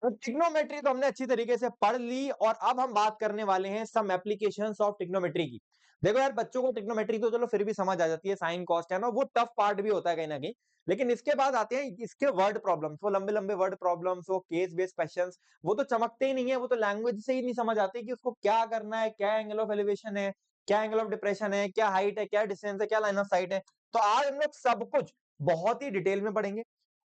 तो ट्रिग्नोमेट्री तो हमने अच्छी तरीके से पढ़ ली और अब हम बात करने वाले हैं सम एप्लीकेशंस ऑफ ट्रिग्नोमेट्री की। देखो यार, बच्चों को ट्रिग्नोमेट्री तो चलो फिर भी समझ आ जाती है, साइन कॉस टेन, और वो टफ पार्ट भी होता है कहीं ना कहीं। लेकिन इसके बाद आते हैं इसके वर्ड प्रॉब्लम्स, वो लंबे लंबे वर्ड प्रॉब्लम्स, वो केस बेस्ड क्वेश्चंस, वो तो चमकते ही नहीं है, वो तो लैंग्वेज से ही नहीं समझ आती कि उसको क्या करना है, क्या एंगल ऑफ एलिवेशन है, क्या एंगल ऑफ डिप्रेशन है, क्या हाइट है, क्या डिस्टेंस है, क्या लाइन ऑफ साइट है। तो आज हम लोग सब कुछ बहुत ही डिटेल में पढ़ेंगे।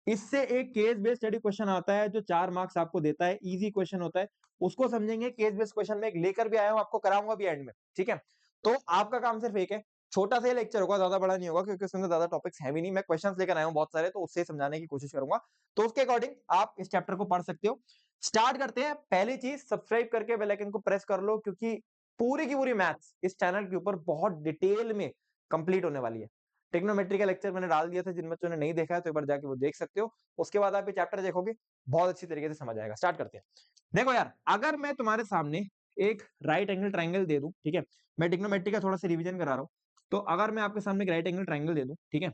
इससे एक केस बेस्ड स्टडी क्वेश्चन आता है जो 4 मार्क्स आपको देता है, इजी क्वेश्चन होता है, उसको समझेंगे। केस बेस्ड क्वेश्चन में एक लेकर भी आया हूं, आपको कराऊंगा भी एंड में, ठीक है। तो आपका काम सिर्फ एक है, छोटा सा लेक्चर होगा, ज्यादा बड़ा नहीं होगा, क्योंकि उसमें ज्यादा टॉपिक्स है भी नहीं। मैं क्वेश्चंस लेकर आया हूं बहुत सारे, तो उससे समझाने की कोशिश करूंगा। तो उसके अकॉर्डिंग आप इस चैप्टर को पढ़ सकते हो। स्टार्ट करते हैं। पहली चीज, सब्सक्राइब करके बेल आइकन को प्रेस कर लो, क्योंकि पूरी की पूरी मैथ्स इस चैनल के ऊपर बहुत डिटेल में कंप्लीट होने वाली है। ट्रिग्नोमेट्री का लेक्चर मैंने डाल दिया था, जिन बच्चों ने नहीं देखा है तो एक बार जाके वो देख सकते हो। उसके बाद आप ये चैप्टर देखोगे, बहुत अच्छी तरीके से समझ आएगा। स्टार्ट करते हैं। देखो यार, अगर मैं तुम्हारे सामने एक राइट एंगल ट्राइंगल दे दूं, ठीक है, मैं ट्रिग्नोमेट्री का थोड़ा सा रिवीजन करा रहा हूं। तो अगर मैं आपके सामने एक राइट एंगल ट्राइंगल दे दूं, ठीक है,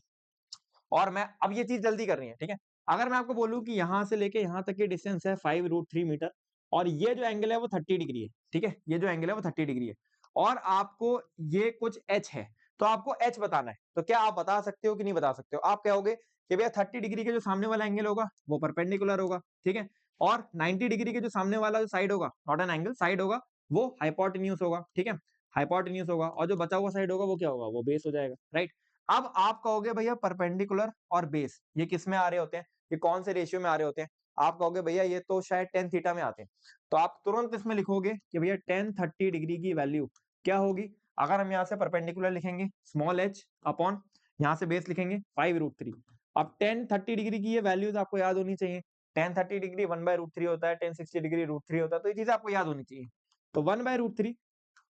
और मैं अब ये चीज जल्दी करनी है, ठीक है। अगर मैं आपको बोलूं कि यहां से लेके यहां तक की डिस्टेंस है 5√3 मीटर, और ये जो एंगल है वो 30 डिग्री है, ठीक है, ये जो एंगल है वो 30 डिग्री है, और आपको ये कुछ एच है, तो आपको एच बताना है। तो क्या आप बता सकते हो कि नहीं बता सकते हो? आप कहोगे कि भैया 30 डिग्री के जो सामने वाला एंगल होगा वो परपेंडिकुलर होगा, ठीक है, और 90 डिग्री के जो सामने वाला जो साइड होगा, नॉट एन एंगल, साइड होगा, वो हाइपोटेन्यूज होगा, ठीक है, हाइपोटेन्यूज होगा, और जो बचा हुआ साइड होगा वो क्या होगा, वो बेस हो जाएगा, राइट। अब आप कहोगे भैया परपेंडिकुलर और बेस ये किस में आ रहे होते हैं, ये कौन से रेशियो में आ रहे होते हैं? आप कहोगे भैया ये तो शायद टेन थीटा में आते हैं। तो आप तुरंत इसमें लिखोगे कि भैया टेन 30 डिग्री की वैल्यू क्या होगी? अगर हम यहाँ से परपेंडिकुलर लिखेंगे स्मॉल एच अपॉन, यहाँ से बेस लिखेंगे 5√3। अब टेन 30 डिग्री की ये वैल्यूज आपको याद होनी चाहिए। टेन 30 डिग्री 1/√3 होता है, 1060 डिग्री √3 होता है, तो ये चीजें आपको याद होनी चाहिए। तो 1/√3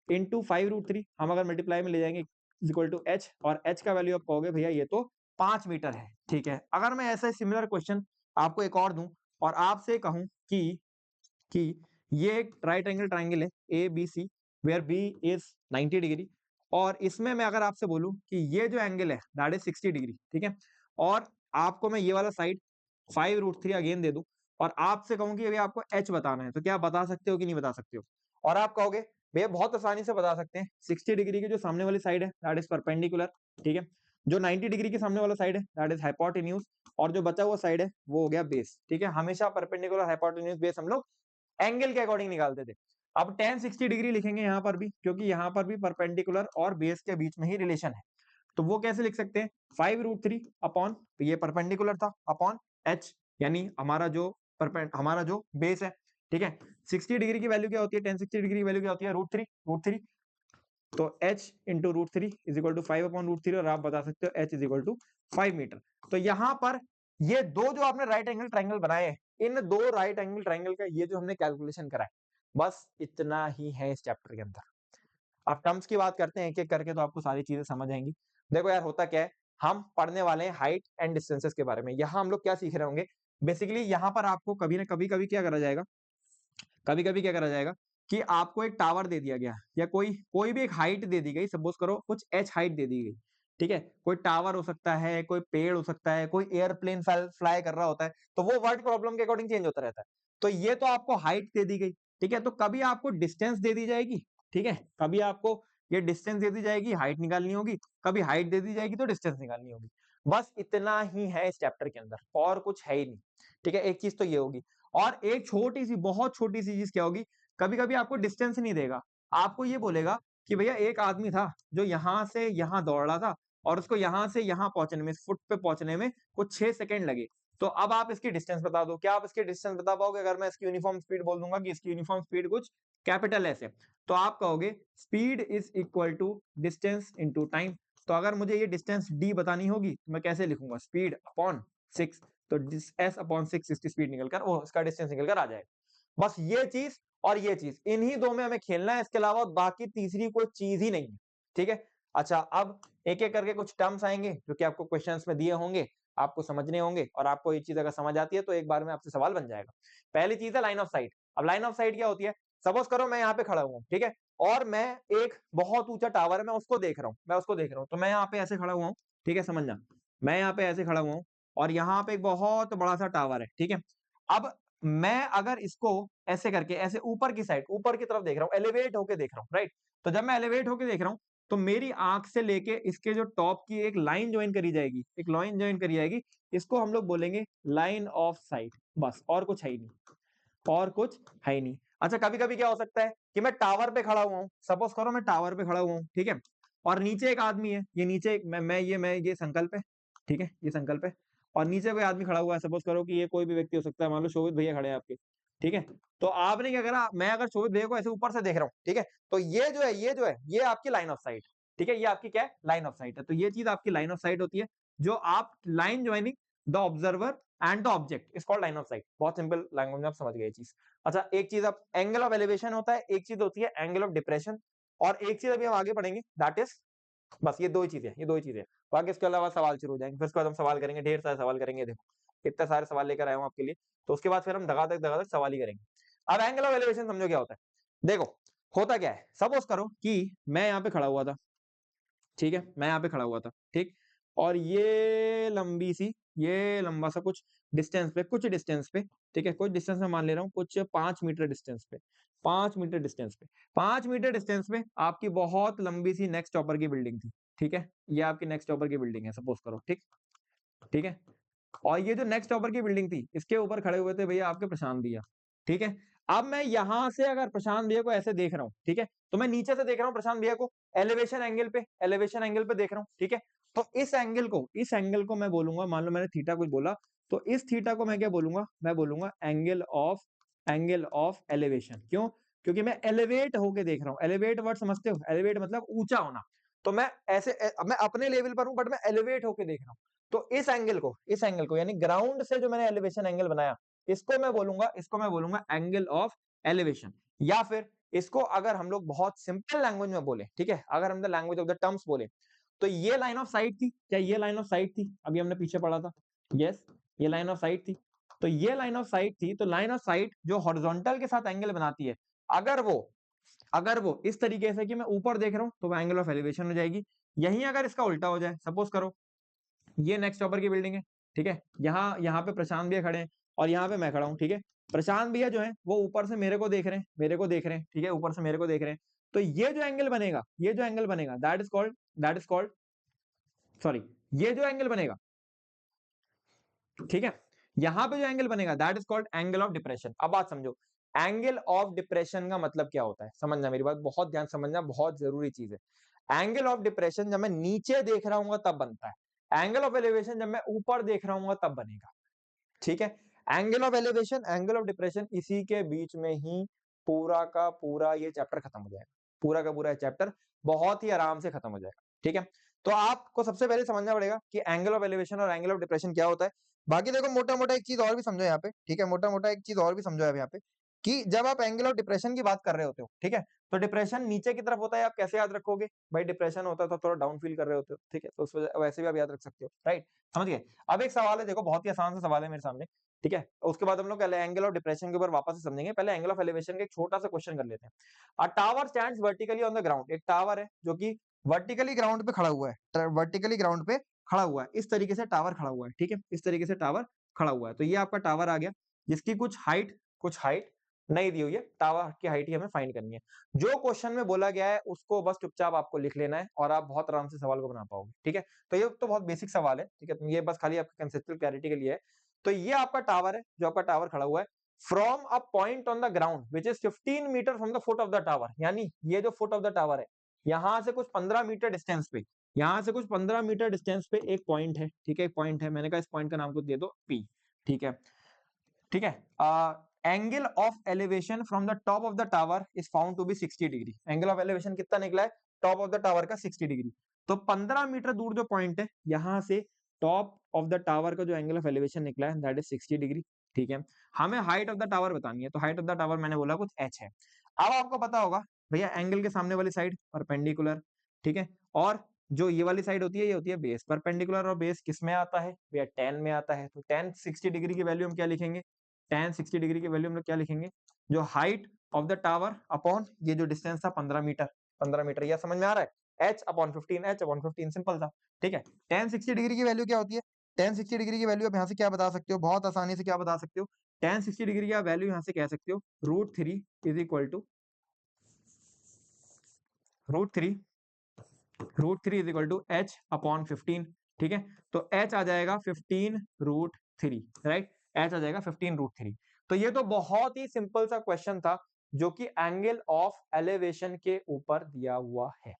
इंटू 5√3 हम अगर मल्टीप्लाई में ले जाएंगे इज इक्वल टू एच, और एच का वैल्यू आप कहोगे भैया ये तो 5 मीटर है, ठीक है। अगर मैं ऐसा सिमिलर क्वेश्चन आपको एक और दूं और आपसे कहूं कि ये एक राइट एंगल ट्राइंगल है A B C, where B is 90 degree, और इसमें मैं अगर आपसे बोलूं कि ये जो एंगल है दैट इज 60 डिग्री, ठीक है, और आपको मैं ये वाला साइड 5√3 अगेन दे दूं, और आपसे कहूं कि अभी आपको एच बताना है, तो क्या आप बता सकते हो कि नहीं बता सकते हो? और आप कहोगे भैया बहुत आसानी से बता सकते हैं, 60 डिग्री की जो सामने वाली साइड है दैट इज परपेंडिकुलर, ठीक है, जो 90 डिग्री के सामने वाला साइड है दैट इज हाइपोटेन्यूज, और जो बचा हुआ साइड है वो हो गया बेस, ठीक है। हमेशा परपेंडिकुलर, हाइपोटेन्यूज, बेस हम लोग एंगल के अकॉर्डिंग निकालते थे। अब टेन 60 डिग्री लिखेंगे यहाँ पर भी, क्योंकि यहाँ पर भी परपेंडिकुलर और बेस के बीच में ही रिलेशन है। तो वो कैसे लिख सकते हैं? 5√3 अपॉन, तो ये परपेंडिकुलर था, अपॉन एच, यानी हमारा जो बेस है, ठीक है। 60 डिग्री की वैल्यू क्या होती है? टेन 60 डिग्री की वैल्यू क्या होती है? √3। तो h into √3 is equal to 5/√3, और आप बता सकते हो h is equal to 5 metre. तो यहाँ पर ये दो जो आपने राइट एंगल ट्राइंगल बनाए हैं, इन दो राइट एंगल ट्राइंगल का ये जो हमने कैलकुलेशन करा है, बस इतना ही है इस चैप्टर के अंदर। अब टर्म्स की बात करते हैं एक एक करके, तो आपको सारी चीजें समझ आएंगी। देखो यार, होता क्या है, हम पढ़ने वाले हैं हाइट एंड डिस्टेंसेस के बारे में। यहाँ हम लोग क्या सीख रहे होंगे? बेसिकली यहाँ पर आपको कभी ना कभी क्या करा जाएगा, कभी कभी क्या करा जाएगा कि आपको एक टावर दे दिया गया, या कोई कोई भी एक हाइट दे दी गई, सपोज करो कुछ एच हाइट दे दी गई, ठीक है। कोई टावर हो सकता है, कोई पेड़ हो सकता है, कोई एयरप्लेन फ्लाई कर रहा होता है, तो वो वर्ड प्रॉब्लम के अकॉर्डिंग चेंज होता रहता है। तो ये तो आपको हाइट दे दी गई, ठीक है, तो कभी आपको डिस्टेंस दे दी जाएगी, ठीक है, कभी आपको ये डिस्टेंस दे दी जाएगी, हाइट निकालनी होगी, कभी हाइट दे दी जाएगी तो डिस्टेंस निकालनी होगी। बस इतना ही है इस चैप्टर के अंदर, और कुछ है ही नहीं, ठीक है। एक चीज तो ये होगी, और एक छोटी सी, बहुत छोटी सी चीज क्या होगी, कभी कभी आपको डिस्टेंस नहीं देगा, आपको ये बोलेगा कि भैया एक आदमी था जो यहां से यहां दौड़ रहा था, और उसको यहां से यहां पहुंचने में, फुट पे पहुंचने में कुछ 6 सेकंड लगे। तो अब आप इसकी डिस्टेंस बता दो। क्या आप इसकी डिस्टेंस बता पाओगे? अगर मैं इसकी यूनिफॉर्म स्पीड बोल दूंगा कि इसकी यूनिफॉर्म स्पीड कुछ कैपिटल एस है, तो आप कहोगे speed is equal to distance into time. तो अगर मुझे ये डिस्टेंस डी बतानी होगी तो मैं कैसे लिखूंगा? स्पीड अपॉन 6, तो एस अपॉन 6 इसकी स्पीड निकलकर, वो इसका डिस्टेंस निकलकर आ जाएगा। बस ये चीज और ये चीज, इन्हीं दो में हमें खेलना है, इसके अलावा बाकी तीसरी कोई चीज ही नहीं है, ठीक है। अच्छा, अब एक एक करके कुछ टर्म्स आएंगे जो कि आपको क्वेश्चंस में दिए होंगे, आपको समझने होंगे, और आपको ये चीज अगर समझ आती है तो एक बार में आपसे सवाल बन जाएगा। पहली चीज है लाइन ऑफ साइट। अब लाइन ऑफ साइट क्या होती है? सपोज करो मैं यहाँ पे खड़ा हुआ, ठीक है, और मैं एक बहुत ऊंचा टावर है, मैं उसको देख रहा हूँ, तो मैं यहाँ पे ऐसे खड़ा हुआ हूँ, ठीक है, समझना, मैं यहाँ पे ऐसे खड़ा हुआ हूँ, और यहाँ पे एक बहुत बड़ा सा टावर है, ठीक है। अब मैं अगर इसको ऐसे करके ऐसे ऊपर की साइड, ऊपर की तरफ देख रहा हूँ, एलिवेट होके देख रहा हूँ, राइट? तो जब मैं एलिवेट होके देख रहा हूँ, तो मेरी आंख से लेके इसके जो टॉप की एक लाइन ज्वाइन करी जाएगी, एक लाइन ज्वाइन करी जाएगी, इसको हम लोग बोलेंगे लाइन ऑफ साइट, बस, और कुछ है ही नहीं, और कुछ है ही नहीं। अच्छा, कभी-कभी क्या हो सकता है कि मैं टावर पे खड़ा हुआ हूँ, सपोज करो मैं टावर पे खड़ा हुआ हूँ, ठीक है? और नीचे एक आदमी है, ये नीचे एक मैं ये संकल्प है, ठीक है? ये संकल्प है और नीचे कोई आदमी खड़ा हुआ है, सपोज करो कि ये कोई भी व्यक्ति हो सकता है, मान लो शोभित भैया खड़े हैं आपके, ठीक है? तो आपने क्या करा, मैं अगर शोभित भैया को ऐसे ऊपर से देख रहा हूँ, ठीक है? तो ये आपकी लाइन ऑफ साइट, ठीक है? ये आपकी क्या है? लाइन ऑफ साइट है। तो ये चीज़ आपकी लाइन ऑफ साइट होती है, जो आप line joining the observer and the object is called line of site. बहुत सिंपल लैंग्वेज में आप समझ गए ये चीज़। अच्छा, एक चीज़ अब एंगल ऑफ एलिवेशन होता है, एक चीज़ होती है एंगल ऑफ डिप्रेशन और एक चीज़ अभी हम आगे पढ़ेंगे दैट इज़, बस ये 2 ही चीज़ें, ये 2 ही चीज़ें। बाकी इसके अलावा सवाल शुरू हो जाएँगे, फिर उसके बाद हम सवाल करेंगे, ढेर सारे सवाल करेंगे देखो। इतने सारे सवाल लेकर आया हूँ आपके लिए, तो उसके बाद फिर हम धगाधक सवाल ही करेंगे। अब एंगल ऑफ एलिवेशन समझो क्या होता है? देखो, होता क्या है? सपोज़ करो कि मैं यहाँ पे खड़ा हुआ था, ठीक है? मैं यहाँ पे खड़ा हुआ था, ठीक? और ये लंबा सा कुछ डिस्टेंस पे, ठीक है? कुछ डिस्टेंस मैं मान ले रहा हूँ, कुछ 5 मीटर डिस्टेंस पे, 5 मीटर डिस्टेंस पे, 5 मीटर डिस्टेंस पे आपकी बहुत लंबी सी नेक्स्ट टॉपर की बिल्डिंग थी, ठीक है? ये आपकी नेक्स्ट टॉपर की बिल्डिंग है सपोज़ करो, ठीक? ठीक है? और ये जो नेक्स्ट टॉपर की बिल्डिंग थी, इसके ऊपर खड़े हुए थे भैया आपके प्रशांत भैया, ठीक है? अब मैं यहाँ से अगर प्रशांत भैया को ऐसे देख रहा हूँ, ठीक है? तो मैं नीचे से देख रहा हूँ प्रशांत भैया को एलिवेशन एंगल पे देख रहा हूँ, ठीक है? तो इस एंगल को मैं बोलूँगा, मान लो मैंने थीटा कुछ बोला, तो इस थीटा को मैं क्या बोलूँगा? मैं बोलूँगा एंगल ऑफ एलिवेशन। क्यों? क्योंकि मैं एलिवेट होके देख रहा हूँ। एलिवेट वर्ड समझते हो? एलिवेट मतलब ऊँचा होना। तो मैं ऐसे मैं अपने लेवल पर हूँ बट मैं एलिवेट होके देख रहा हूँ। तो इस एंगल को यानी ग्राउंड से जो मैंने एलिवेशन एंगल बनाया, इसको मैं बोलूंगा एंगल ऑफ एलिवेशन। या फिर इसको अगर हम लोग बहुत सिंपल लैंग्वेज में बोले, ठीक है, अगर हम the language of the terms बोले, तो ये लाइन ऑफ साइट थी। क्या ये लाइन ऑफ साइट थी? अभी हमने पीछे पढ़ा था, यस, ये लाइन ऑफ साइट थी। तो ये लाइन ऑफ साइट थी, तो लाइन ऑफ साइट जो हॉरिजॉन्टल के साथ एंगल बनाती है, अगर वो अगर वो इस तरीके से कि मैं ऊपर देख रहा हूं, तो वो एंगल ऑफ एलिवेशन हो जाएगी। यहीं अगर इसका उल्टा हो जाए, सपोज करो ये नेक्स्ट टॉपर की बिल्डिंग है, ठीक है? यहाँ पे प्रशांत भैया खड़े हैं और यहाँ पे मैं खड़ा हूँ, ठीक है? प्रशांत भैया जो है वो ऊपर से मेरे को देख रहे हैं, ठीक है? ऊपर से मेरे को देख रहे हैं। तो ये जो एंगल बनेगा दैट इज कॉल्ड सॉरी, ये जो एंगल बनेगा, ठीक है? यहाँ पे जो एंगल बनेगा that is called angle of depression. अब बात समझो, एंगल ऑफ डिप्रेशन का मतलब क्या होता है? समझना मेरी बात, बहुत ध्यान समझना, बहुत जरूरी चीज है। एंगल ऑफ डिप्रेशन जब मैं नीचे देख रहा हूँ तब बनता है। एंगल ऑफ एलिवेशन जब मैं ऊपर देख रहा हूँ तब बनेगा, ठीक है? Angle of elevation, angle of depression, इसी के बीच में ही पूरा का पूरा ये चैप्टर खत्म हो जाएगा। पूरा का पूरा चैप्टर बहुत ही आराम से खत्म हो जाएगा, ठीक है? तो आपको सबसे पहले समझना पड़ेगा कि एंगल ऑफ एलिवेशन और एंगल ऑफ डिप्रेशन क्या होता है। बाकी देखो, मोटा-मोटा एक चीज और भी समझो यहाँ पे, ठीक है? मोटा-मोटा एक चीज और भी समझो अब यहाँ पे, कि जब आप एंगल ऑफ डिप्रेशन की बात कर रहे होते हो, ठीक है? तो डिप्रेशन नीचे की तरफ होता है, आप कैसे याद रखोगे? भाई डिप्रेशन होता है तो थोड़ा डाउन फील कर रहे होते हो, ठीक है? तो उस वजह वैसे भी आप याद रख सकते हो, राइट? समझ गए? अब एक सवाल है, देखो बहुत ही आसान सा सवाल है मेरे सामने, ठीक है? उसके बाद हम लोग पहले एंगल ऑफ डिप्रेशन के ऊपर वापस से समझेंगे। पहले एंगल ऑफ एलिवेशन का एक छोटा सा क्वेश्चन कर लेते हैं। अ tower stands vertically on the ground. एक टावर है जो कि वर्टिकली ग्राउंड पे खड़ा हुआ है। वर्टिकली ग्राउंड पे खड़ा हुआ है। इस तरीके से टावर खड़ा हुआ है, ठीक है? इस तरीके से टावर खड़ा हुआ है। तो ये आपका टावर आ गया, जिसकी कुछ हाइट नहीं दी हुई है। टावर की हाइट ही हमें फाइंड करनी है। जो क्वेश्चन में बोला गया है उसको बस चुपचाप आपको लिख लेना है और आप बहुत आराम से सवाल को बना पाओगे, ठीक है? तो ये तो बहुत बेसिक सवाल है, ठीक है? तो ये बस खाली आपके कंसेप्चुअल क्लैरिटी के लिए है। तो ये आपका टावर है, जो आपका टावर खड़ा हुआ है। From a point on the ground which is 15 metre from the foot of the tower, यानी ये जो फुट ऑफ द टावर है, यहाँ से कुछ 15 मीटर डिस्टेंस पे, एक पॉइंट है, ठीक है? एक पॉइंट है, मैंने कहा इस पॉइंट का नाम कुछ दे दो P, ठीक है? ठीक है? Angle of elevation from the top of the tower is found to be 60 degree. Angle of elevation कितना निकला है टॉप ऑफ द टावर का? 60 डिग्री। तो 15 मीटर दूर जो पॉइंट है, यहां से टॉप ऑफ द टावर का जो एंगल ऑफ एलिवेशन निकला है दैट इज 60 डिग्री, ठीक है? हमें हाइट ऑफ द टावर बतानी है, तो हाइट ऑफ द टावर मैंने बोला कुछ h है। अब आपको पता होगा भैया एंगल के सामने वाली साइड परपेंडिकुलर, ठीक है? और जो ये वाली साइड होती है, ये होती है बेस। परपेंडिकुलर और बेस किस में आता है भैया? tan में आता है। तो tan 60 डिग्री की वैल्यू हम क्या लिखेंगे? tan 60 डिग्री की वैल्यू हम लोग क्या लिखेंगे? जो height of the tower upon ये जो डिस्टेंस था 15 मीटर, 15 मीटर, यह समझ में आ रहा है? h अपॉन 15, सिंपल था, ठीक है? tan 60 डिग्री की वैल्यू क्या होती है? tan 60 डिग्री की वैल्यू आप यहाँ से क्या बता सकते हो? बहुत आसानी से क्या बता सकते हो tan 60 डिग्री का वैल्यू यहां से कह सकते हो √3 is equal to √3 is equal to h/15। ठीक है, तो h आ जाएगा 15√3, राइट, h आ जाएगा 15√3। तो ये तो बहुत ही सिंपल सा क्वेश्चन था जो कि एंगल ऑफ एलिवेशन के ऊपर दिया हुआ है।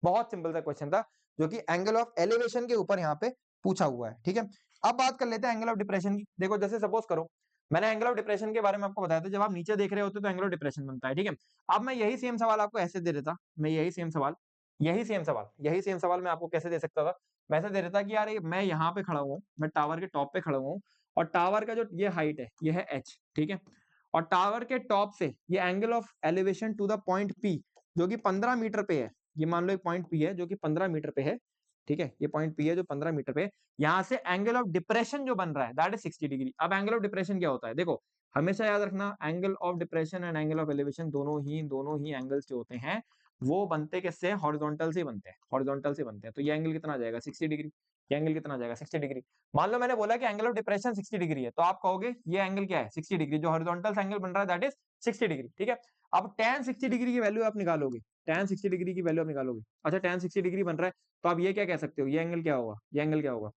बहुत सिंपल सा क्वेश्चन था जो कि एंगल ऑफ एलिवेशन के ऊपर यहाँ पे पूछा हुआ है। ठीक है, अब बात कर लेते हैं एंगल ऑफ डिप्रेशन की। देखो जैसे सपोज करो मैंने एंगल ऑफ डिप्रेशन के बारे में आपको बताया था, जब आप नीचे देख रहे होते तो एंगल ऑफ डिप्रेशन बनता है। ठीक है, अब मैं यही सेम सवाल आपको ऐसे दे देता, मैं यही सेम सवाल मैं आपको कैसे दे सकता था, मैं ऐसे दे देता कि यार मैं यहाँ पे खड़ा हुआ हूँ, मैं टावर के टॉप पे खड़ा हुआ हूँ और टावर का जो ये हाइट है ये है h। ठीक है, और टावर के टॉप से ये angle of elevation to the point P जो कि 15 मीटर पे है, ये मान लो एक पॉइंट P है जो कि 15 मीटर पे है। ठीक है, ये पॉइंट P है जो 15 मीटर पे है, यहाँ से एंगल ऑफ डिप्रेशन जो बन रहा है दैट इज 60 डिग्री। अब एंगल ऑफ डिप्रेशन क्या होता है, देखो हमेशा याद रखना angle of depression and angle of elevation दोनों ही एंगल्स जो होते हैं वो बनते किससे, हॉरिजॉन्टल से बनते हैं, हॉरिजॉन्टल से बनते हैं। तो ये एंगल कितना आ जाएगा 60 डिग्री, ये एंगल कितना आ जाएगा 60 डिग्री। मान लो मैंने बोला कि एंगल ऑफ डिप्रेशन 60 डिग्री है, तो आप कहोगे ये एंगल क्या है 60 डिग्री, जो हॉरिजॉन्टल एंगल बन रहा है दैट इज 60 डिग्री। ठीक है, अब tan 60 डिग्री की वैल्यू आप निकालोगे, tan 60 डिग्री की वैल्यू आप निकालोगे। अच्छा tan 60 डिग्री बन रहा है, तो आप ये क्या कह सकते हो, ये एंगल क्या होगा, ये एंगल क्या होगा,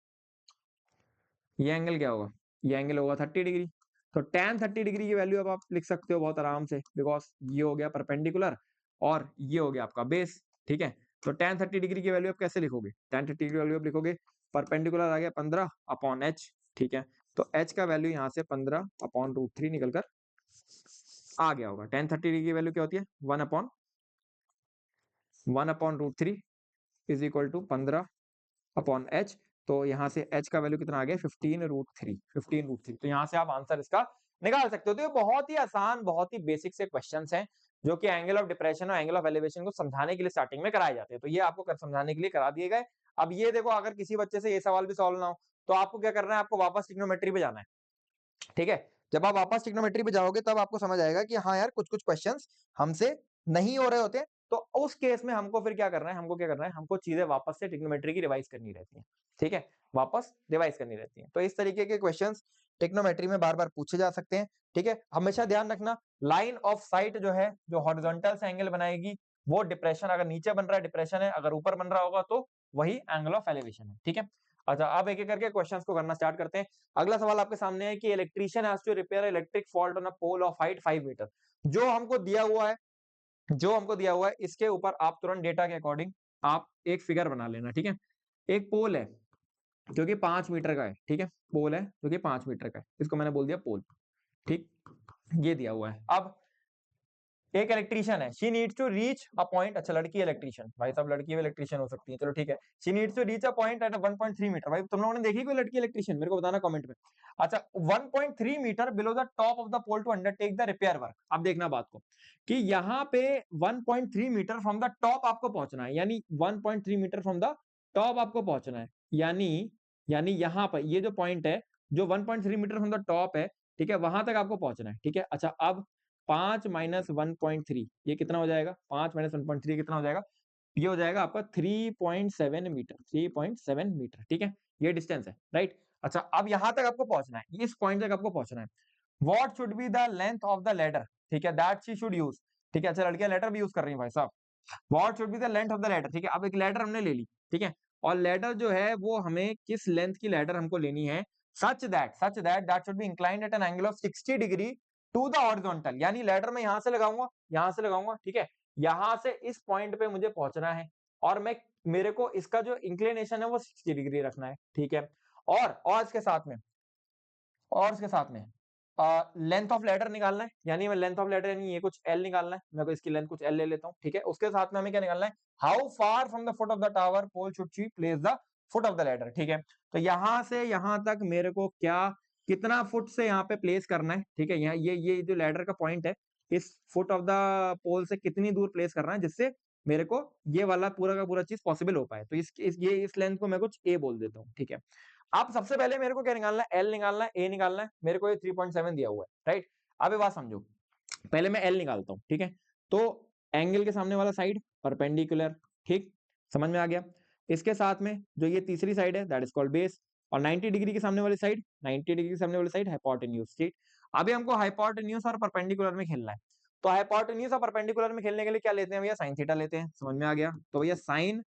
ये एंगल क्या होगा, ये एंगल होगा 30 डिग्री। तो tan 30 डिग्री की वैल्यू अब आप लिख सकते हो बहुत आराम से, बिकॉज ये हो गया परपेंडिकुलर और ये हो गया आपका बेस। ठीक है, तो tan 30 डिग्री की वैल्यू आप कैसे लिखोगे, tan 30 की वैल्यू आप लिखोगे परपेंडिकुलर आ गया 15/h। ठीक है, तो h का वैल्यू यहाँ से 15/√3 निकलकर आ गया होगा। tan 30 डिग्री की वैल्यू क्या होती है 1/√3 इज इक्वल टू 15/h। तो यहाँ से h का वैल्यू कितना आ गया 15√3। तो यहाँ से आप आंसर इसका निकाल सकते हो। तो ये बहुत ही आसान, बहुत ही बेसिक से क्वेश्चंस हैं जो कि एंगल ऑफ डिप्रेशन और एंगल ऑफ एलिवेशन को समझाने के लिए स्टार्टिंग में कराए जाते हैं। तो ये आपको समझाने के लिए करा दिए गए। अब ये देखो अगर किसी बच्चे से ये सवाल भी सॉल्व ना हो तो आपको क्या करना है, आपको वापस ट्रिग्नोमेट्री पे जाना है। ठीक है, जब आप वापस ट्रिग्नोमेट्री पे जाओगे तब आपको समझ आएगा कि हाँ यार कुछ कुछ क्वेश्चंस हमसे नहीं हो रहे होते हैं, तो उस केस में हमको फिर क्या करना है, हमको चीजें वापस से ट्रिग्नोमेट्री की रिवाइज करनी रहती है। ठीक है, वापस रिवाइज करनी रहती है। तो इस तरीके के क्वेश्चंस ट्रिग्नोमेट्री में बार बार पूछे जा सकते हैं। ठीक है, हमेशा ध्यान रखना लाइन ऑफ साइट जो है, जो हॉरिजॉन्टल से एंगल बनाएगी वो डिप्रेशन, अगर नीचे बन रहा है डिप्रेशन है, अगर ऊपर बन रहा होगा तो वही एंगल ऑफ एलिवेशन है। ठीक है, अच्छा अब एक एक करके क्वेश्चंस को करना स्टार्ट करते हैं। अगला सवाल आपके सामने है कि electrician has to repair electric fault on a pole of height 5 metre. जो हमको दिया हुआ है, इसके ऊपर आप तुरंत डेटा के अकॉर्डिंग आप एक फिगर बना लेना। ठीक है, एक पोल है जो कि 5 मीटर का है। ठीक है, पोल है जो कि 5 मीटर का है, इसको मैंने बोल दिया पोल। ठीक, ये दिया हुआ है। अब एक इलेक्ट्रिशियन है, she needs to reach a point, अच्छा लड़की इलेक्ट्रिशियन, भाई साहब लड़की इलेक्ट्रिशियन हो सकती है, चलो ठीक है, she needs to reach a point at 1.3 metre. भाई तुम लोगों ने देखी कोई लड़की इलेक्ट्रिशियन, मेरे को बताना कमेंट में। अच्छा 1.3 metre below the top of the pole to undertake the repair work. अब देखना बात को कि यहाँ पे 1.3 मीटर फ्रॉम द टॉप आपको पहुंचना है, यानी 1.3 मीटर फ्रॉम द टॉप आपको पहुंचना है, यानी यहाँ पर ये जो पॉइंट है जो 1.3 मीटर फ्रॉम द टॉप है, ठीक है, वहां तक आपको पहुंचना है। ठीक है, अच्छा अब 5 माइनस 1.3 ये कितना हो जाएगा, 5 माइनस 1.3 कितना हो जाएगा, ये हो जाएगा आपका 3.7 मीटर, 3.7 मीटर। ठीक है, ये डिस्टेंस है, राइट। अच्छा अब यहां तक आपको पहुंचना है, इस पॉइंट तक आपको पहुंचना है। What should be the length of the ladder, ठीक है, दैट शी शुड यूज। ठीक है, अच्छा लड़कियां लेडर भी यूज कर रही है भाई साहब। What should be the length of the ladder, ठीक है, अब एक लेडर हमने ले ली। ठीक है, और लेडर जो है वो हमें किस लेंथ की लेडर हमको लेनी है, such that that should be inclined at an angle of 60 degree to the horizontal. यानी लेडर में यहां से लगाऊंगा, ठीक है, यहां से इस पॉइंट पे मुझे पहुंचना है और मेरे को इसका जो इंक्लिनेशन है वो 60 डिग्री रखना है। ठीक है, और इसके साथ में लेंथ ऑफ लेडर निकालना है, यानी मैं लेंथ ऑफ लेडर यानी ये कुछ एल निकालना है, मैं इसकी लेंथ कुछ एल ले लेता हूँ। ठीक है, उसके साथ में हमें क्या निकालना है, how far from the foot of the tower pole should she place the foot of the ladder. ठीक है, तो यहां से यहां तक मेरे को कितना फुट से यहाँ पे प्लेस करना है। ठीक है, यहाँ ये जो लेडर का पॉइंट है इस फुट ऑफ द पोल से कितनी दूर प्लेस करना है जिससे मेरे को ये वाला पूरा का पूरा चीज पॉसिबल हो पाए। तो इस लेंथ को मैं कुछ ए बोल देता हूँ। ठीक है, अब सबसे पहले मेरे को क्या निकालना है, एल निकालना है, ए निकालना है। मेरे को ये 3.7 दिया हुआ है, राइट। अब ये बात समझो, पहले मैं एल निकालता हूँ। ठीक है, तो एंगल के सामने वाला साइड परपेंडिकुलर, ठीक, समझ में आ गया। इसके साथ में जो ये तीसरी साइड है दैट इज कॉल्ड बेस, और 90 डिग्री के सामने वाली साइड, 90 डिग्री के सामने वाली साइड हाइपोटेन्यूज। ठीक, अभी हमको हाइपोटेन्यूज और परपेंडिकुलर में खेलना है। तो हाइपोटेन्यूज और परपेंडिकुलर में खेलने के लिए क्या लेते हैं भैया, साइन थीटा लेते हैं। समझ में आ गया? तो भैया sine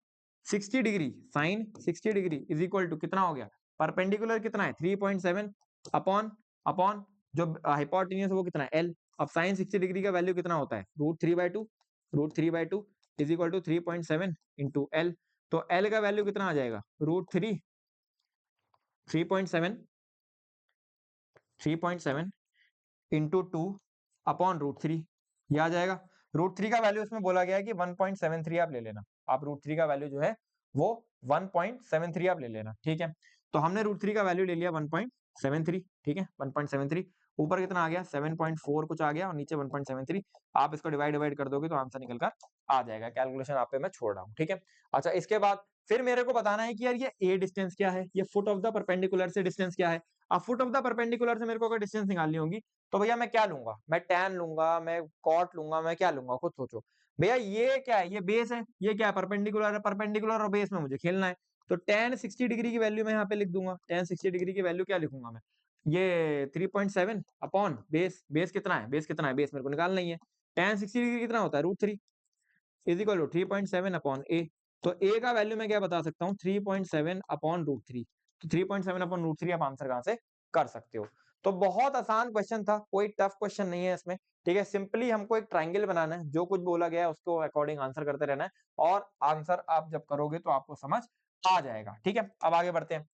60 degree, sine 60 degree is equal to कितना हो गया, परपेंडिकुलर कितना है 3.7 अपॉन अपॉन जो हाइपोटेन्यूज वो कितना है एल। अब साइन 60 डिग्री का वैल्यू कितना होता है √3/2, √3/2 is equal to 3.7 into L. तो एल का वैल्यू कितना आ जाएगा √3, 3.7 इंटू 2 अपॉन √3, ये आ जाएगा। √3 का वैल्यू इसमें बोला गया है कि 1.73 आप ले लेना। आप √3 का वैल्यू जो है वो 1.73 आप ले लेना, ठीक है। तो हमने √3 का वैल्यू ले लिया 1.73, ठीक है 1.73। ऊपर कितना आ गया 7.4 कुछ आ गया और नीचे 1.73। आप इसको डिवाइड कर दोगे तो आंसर निकल कर आ जाएगा। कैलकुलेशन आप पे मैं छोड़ रहा हूँ, ठीक है। अच्छा, इसके बाद फिर मेरे को बताना है कि यार ये ए डिस्टेंस क्या है, ये फुट ऑफ द परपेंडिकुलर से डिस्टेंस क्या है। अब फुट ऑफ द परपेंडिकुलर से मेरे को अगर डिस्टेंस निकालनी होगी तो भैया मैं क्या लूंगा, मैं tan लूंगा, मैं cot लूंगा, मैं क्या लूंगा खुद सोचो। भैया ये क्या है, ये बेस है, ये क्या है परपेंडिकुलर है, परपेंडिकुलर और बेस में मुझे खेलना है। तो tan 60 डिग्री की वैल्यू मैं यहाँ पे लिख दूंगा। tan 60 डिग्री की वैल्यू क्या लिखूंगा मैं, ये 3.7 अपॉन बेस, बेस कितना है, बेस कितना है, बेस मेरे को निकालना ही है। tan 60 डिग्री कितना होता है √3 इज इक्वल टू 3.7 अपॉन ए। तो ए का वैल्यू मैं क्या बता सकता हूँ 3.7 अपॉन √3। तो 3.7 अपॉन √3 आप आंसर कहां से कर सकते हो। तो बहुत आसान क्वेश्चन था, कोई टफ क्वेश्चन नहीं है इसमें, ठीक है। सिंपली हमको एक ट्राइंगल बनाना है, जो कुछ बोला गया है उसको अकॉर्डिंग आंसर करते रहना है और आंसर आप जब करोगे तो आपको समझ आ जाएगा, ठीक है। अब आगे बढ़ते हैं।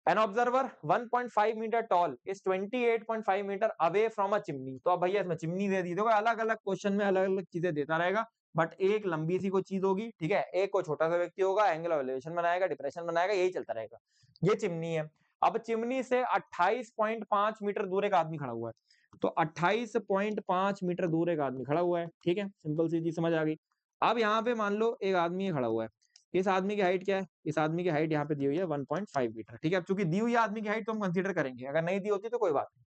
An observer 1.5 meter tall is 28.5 meter away from a chimney। तो अब भैया इसमें चिमनी दे दी, देखो अलग अलग क्वेश्चन में अलग अलग चीजें देता रहेगा, बट एक लंबी सी कोई चीज होगी, ठीक है। एक कोई छोटा सा व्यक्ति होगा, एंगल ऑफ एलिवेशन बनाएगा, डिप्रेशन बनाएगा, यही चलता रहेगा। ये चिमनी है। अब चिमनी से 28.5 मीटर दूर एक आदमी खड़ा हुआ है। तो 28.5 मीटर दूर एक आदमी खड़ा हुआ है, ठीक है, सिंपल सी चीज समझ आ गई। अब यहाँ पे मान लो एक आदमी खड़ा हुआ है, इस आदमी की हाइट क्या है, इस आदमी की हाइट यहाँ पे दी हुई है 1.5 मीटर, ठीक है। अब चूंकि दी हुई है आदमी की हाइट तो हम कंसीडर करेंगे, अगर नहीं दी होती तो कोई बात नहीं।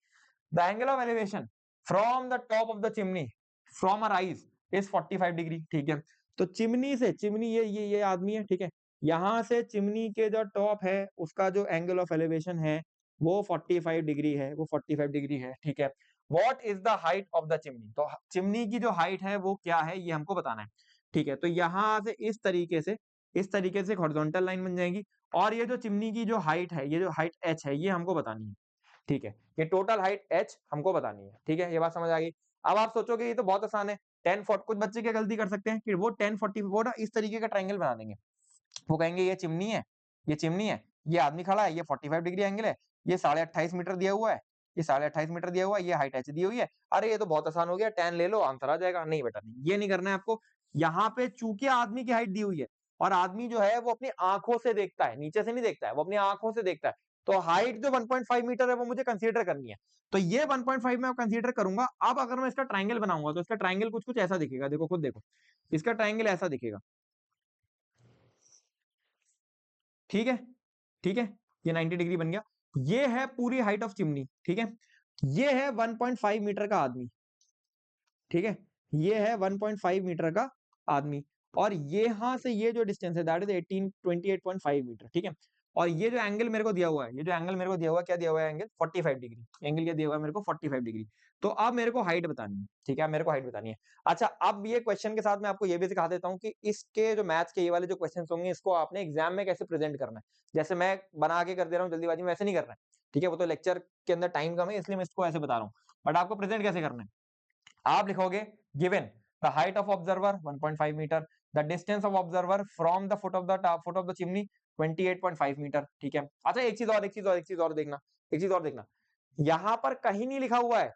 The angle of elevation from the top of the chimney from a rise is 45 degree, ठीक है। तो चिमनी से, चिमनी ये आदमी है, ठीक है। यहाँ से चिमनी के जो टॉप है उसका जो एंगल ऑफ एलिवेशन है वो 45 डिग्री है, वो 45 डिग्री है, ठीक है। What is the height of the chimney, तो चिमनी की जो हाइट है वो क्या है ये हमको बताना है, ठीक है। तो यहाँ से इस तरीके से एक हॉरिजॉन्टल लाइन बन जाएगी और ये जो चिमनी की जो हाइट है, ये जो हाइट h है ये हमको बतानी है, ठीक है। ये टोटल हाइट h हमको बतानी है, ठीक है। ये बात समझ आ गई। अब आप सोचोगे ये तो बहुत आसान है, 10 कुछ बच्चे क्या गलती कर सकते हैं कि वो 10 40 वो ना इस तरीके का ट्रायंगल बना देंगे। वो कहेंगे ये चिमनी है, ये चिमनी है, ये आदमी खड़ा है, ये 45 डिग्री एंगल है, ये 28.5 मीटर दिया हुआ है, ये 28.5 मीटर दिया हुआ है, ये हाइट h दी हुई है। अरे ये तो बहुत आसान हो गया, tan ले लो आंसर आ जाएगा। नहीं बेटा नहीं, ये नहीं करना है आपको। यहाँ पे चूंकि आदमी की हाइट दी हुई है और आदमी जो है वो अपनी आंखों से देखता है, नीचे से नहीं देखता है, वो अपनी आंखों से देखता है। तो हाइट जो 1.5 मीटर है वो मुझे कंसीडर करनी है। तो ये 1.5 में कंसीडर करूंगा। अब अगर मैं इसका ट्राइंगल बनाऊंगा तो इसका ट्राइंगल कुछ कुछ ऐसा दिखेगा, देखो खुद देखो, इसका ट्राइंगल ऐसा दिखेगा, ठीक है, ठीक है। ये 90 डिग्री बन गया। ये है पूरी हाइट ऑफ चिमनी, ठीक है। ये है 1.5 मीटर का आदमी, ठीक है। ये है 1.5 मीटर का आदमी और यहाँ से ये जो डिस्टेंस है दैट इज 28.5 मीटर, ठीक है। और ये जो एंगल मेरे को दिया हुआ है, ये जो एंगल मेरे को दिया हुआ है, क्या दिया हुआ है एंगल 45 डिग्री। एंगल क्या दिया हुआ है मेरे को 45 डिग्री। तो अब मेरे को हाइट बतानी है, ठीक है, मेरे को हाइट बतानी है। अच्छा, अब ये क्वेश्चन के साथ मैं आपको ये भी सिखा देता हूँ कि इसके जो मैथ्स के ये वाले जो क्वेश्चन होंगे इसको आपने एग्जाम में कैसे प्रेजेंट करना है। जैसे मैं बना के कर दे रहा हूँ जल्दीबाजी में, वैसे नहीं करना है, ठीक है। वो तो लेक्चर के अंदर टाइम कम है इसलिए मैं इसको ऐसे बता रहा हूँ, बट आपको प्रेजेंट कैसे करना है। आप लिखोगे given the height of observer 1.5 metre, the distance of observer from the foot of the chimney 28.5 metre, ठीक है। अच्छा, एक चीज और देखना, एक चीज और देखना। यहां पर कहीं नहीं लिखा हुआ है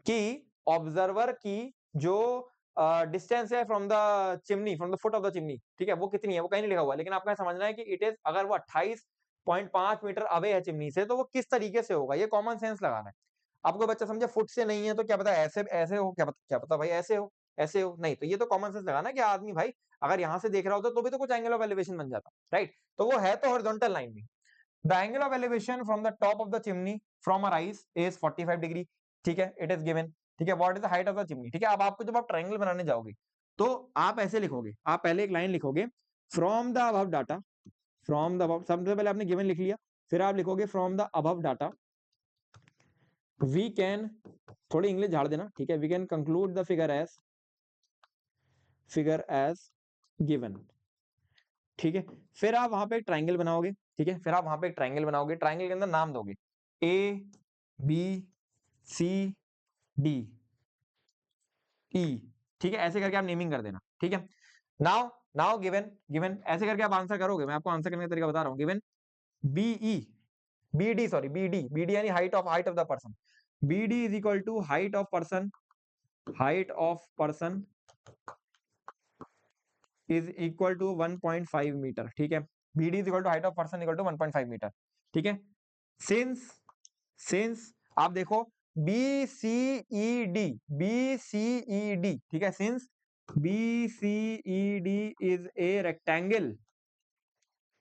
कि ऑब्जर्वर की जो डिस्टेंस है from the chimney, from the foot of the chimney, ठीक है, वो कितनी है, वो कहीं नहीं लिखा हुआ है। लेकिन आपको समझना है कि इट इज, अगर वो 28.5 मीटर अवे है चिमनी से तो वो किस तरीके से होगा, ये कॉमन सेंस लगाना है। आपको बच्चा समझे फुट से नहीं है तो क्या पता ऐसे ऐसे हो, क्या पता भाई ऐसे हो नहीं, तो ये तो कॉमन सेंस लगाना कि आदमी भाई अगर यहां से देख रहा होता तो भी तो कुछ एंगल ऑफ एलिवेशन बन जाता, राइट। तो वो है तो हॉरिजॉन्टल लाइन में। The angle of elevation from the top of the chimney from a rise is 45 degree, ठीक है, इट इज गिवन, ठीक है। What is the height of the chimney, ठीक है। अब आपको जब आप ट्रायंगल बनाने जाओगे तो आप ऐसे लिखोगे, आप पहले एक लाइन लिखोगे from the above data, from the above, सबसे पहले आपने गिवन लिख लिया, फिर आप लिखोगे from the above data we can, थोड़ी इंग्लिश झाड़ देना, ठीक है, we can conclude the figure as given, ठीक है। फिर आप वहां पे एक ट्राइंगल बनाओगे, ठीक है, फिर आप वहां पे एक ट्राइंगल बनाओगे, ट्राइंगल के अंदर नाम दोगे ए बी सी डी ई, ठीक है, ऐसे करके आप नेमिंग कर देना, ठीक है। नाउ नाउ गिवन गिवन ऐसे करके आप आंसर करोगे, मैं आपको आंसर करने का तरीका बता रहा हूँ। Given B E B D sorry B D B D यानी height of the person, B D is equal to height of person is equal to 1.5 metre, ठीक है। B D is equal to height of person equal to 1.5 metre, ठीक है। Since since आप देखो B C E D, ठीक है, since B C E D is a rectangle,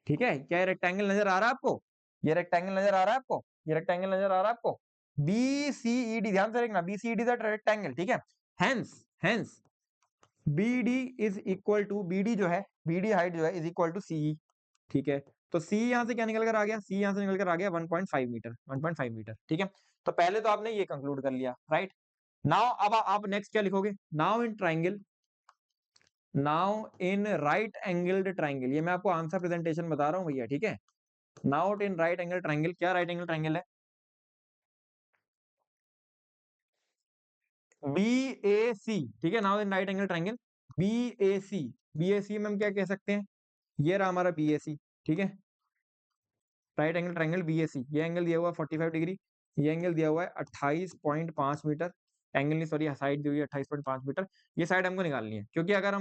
ठीक है, क्या रेक्टेंगल नजर आ रहा है आपको? ये रेक्टेंगल नजर आ रहा है आपको? ये रेक्टेंगल नजर आ रहा है आपको? बी सी ई डी, ध्यान से देखना, B C E D rectangle, ठीक है। Hence hence B D is equal to, B D जो है, बी डी हाइट जो है इज इक्वल टू सी, ठीक है। तो सी यहां से क्या निकल कर आ गया? सी यहां से निकल कर आ गया 1.5 मीटर, 1.5 मीटर, ठीक है। तो पहले तो आपने ये कंक्लूड कर लिया, राइट। नाउ अब आप नेक्स्ट क्या लिखोगे? Now in right angled triangle, ये मैं आपको आंसर प्रेजेंटेशन बता रहा हूँ भैया, ठीक है। Now in right angle triangle, क्या राइट एंगल ट्राइंगल है? बी ए सी, ठीक है, now in right angle triangle B A C, B A C में हम क्या कह सकते हैं? ये रहा हमारा बी ए सी, ठीक है, right angle triangle B A सी। ये एंगल दिया हुआ है 45 डिग्री, ये एंगल दिया हुआ है 28.5 मीटर, एंगल नहीं सॉरी साइड दी हुई है 28.5 मीटर। ये साइड हमको निकालनी है, क्योंकि अगर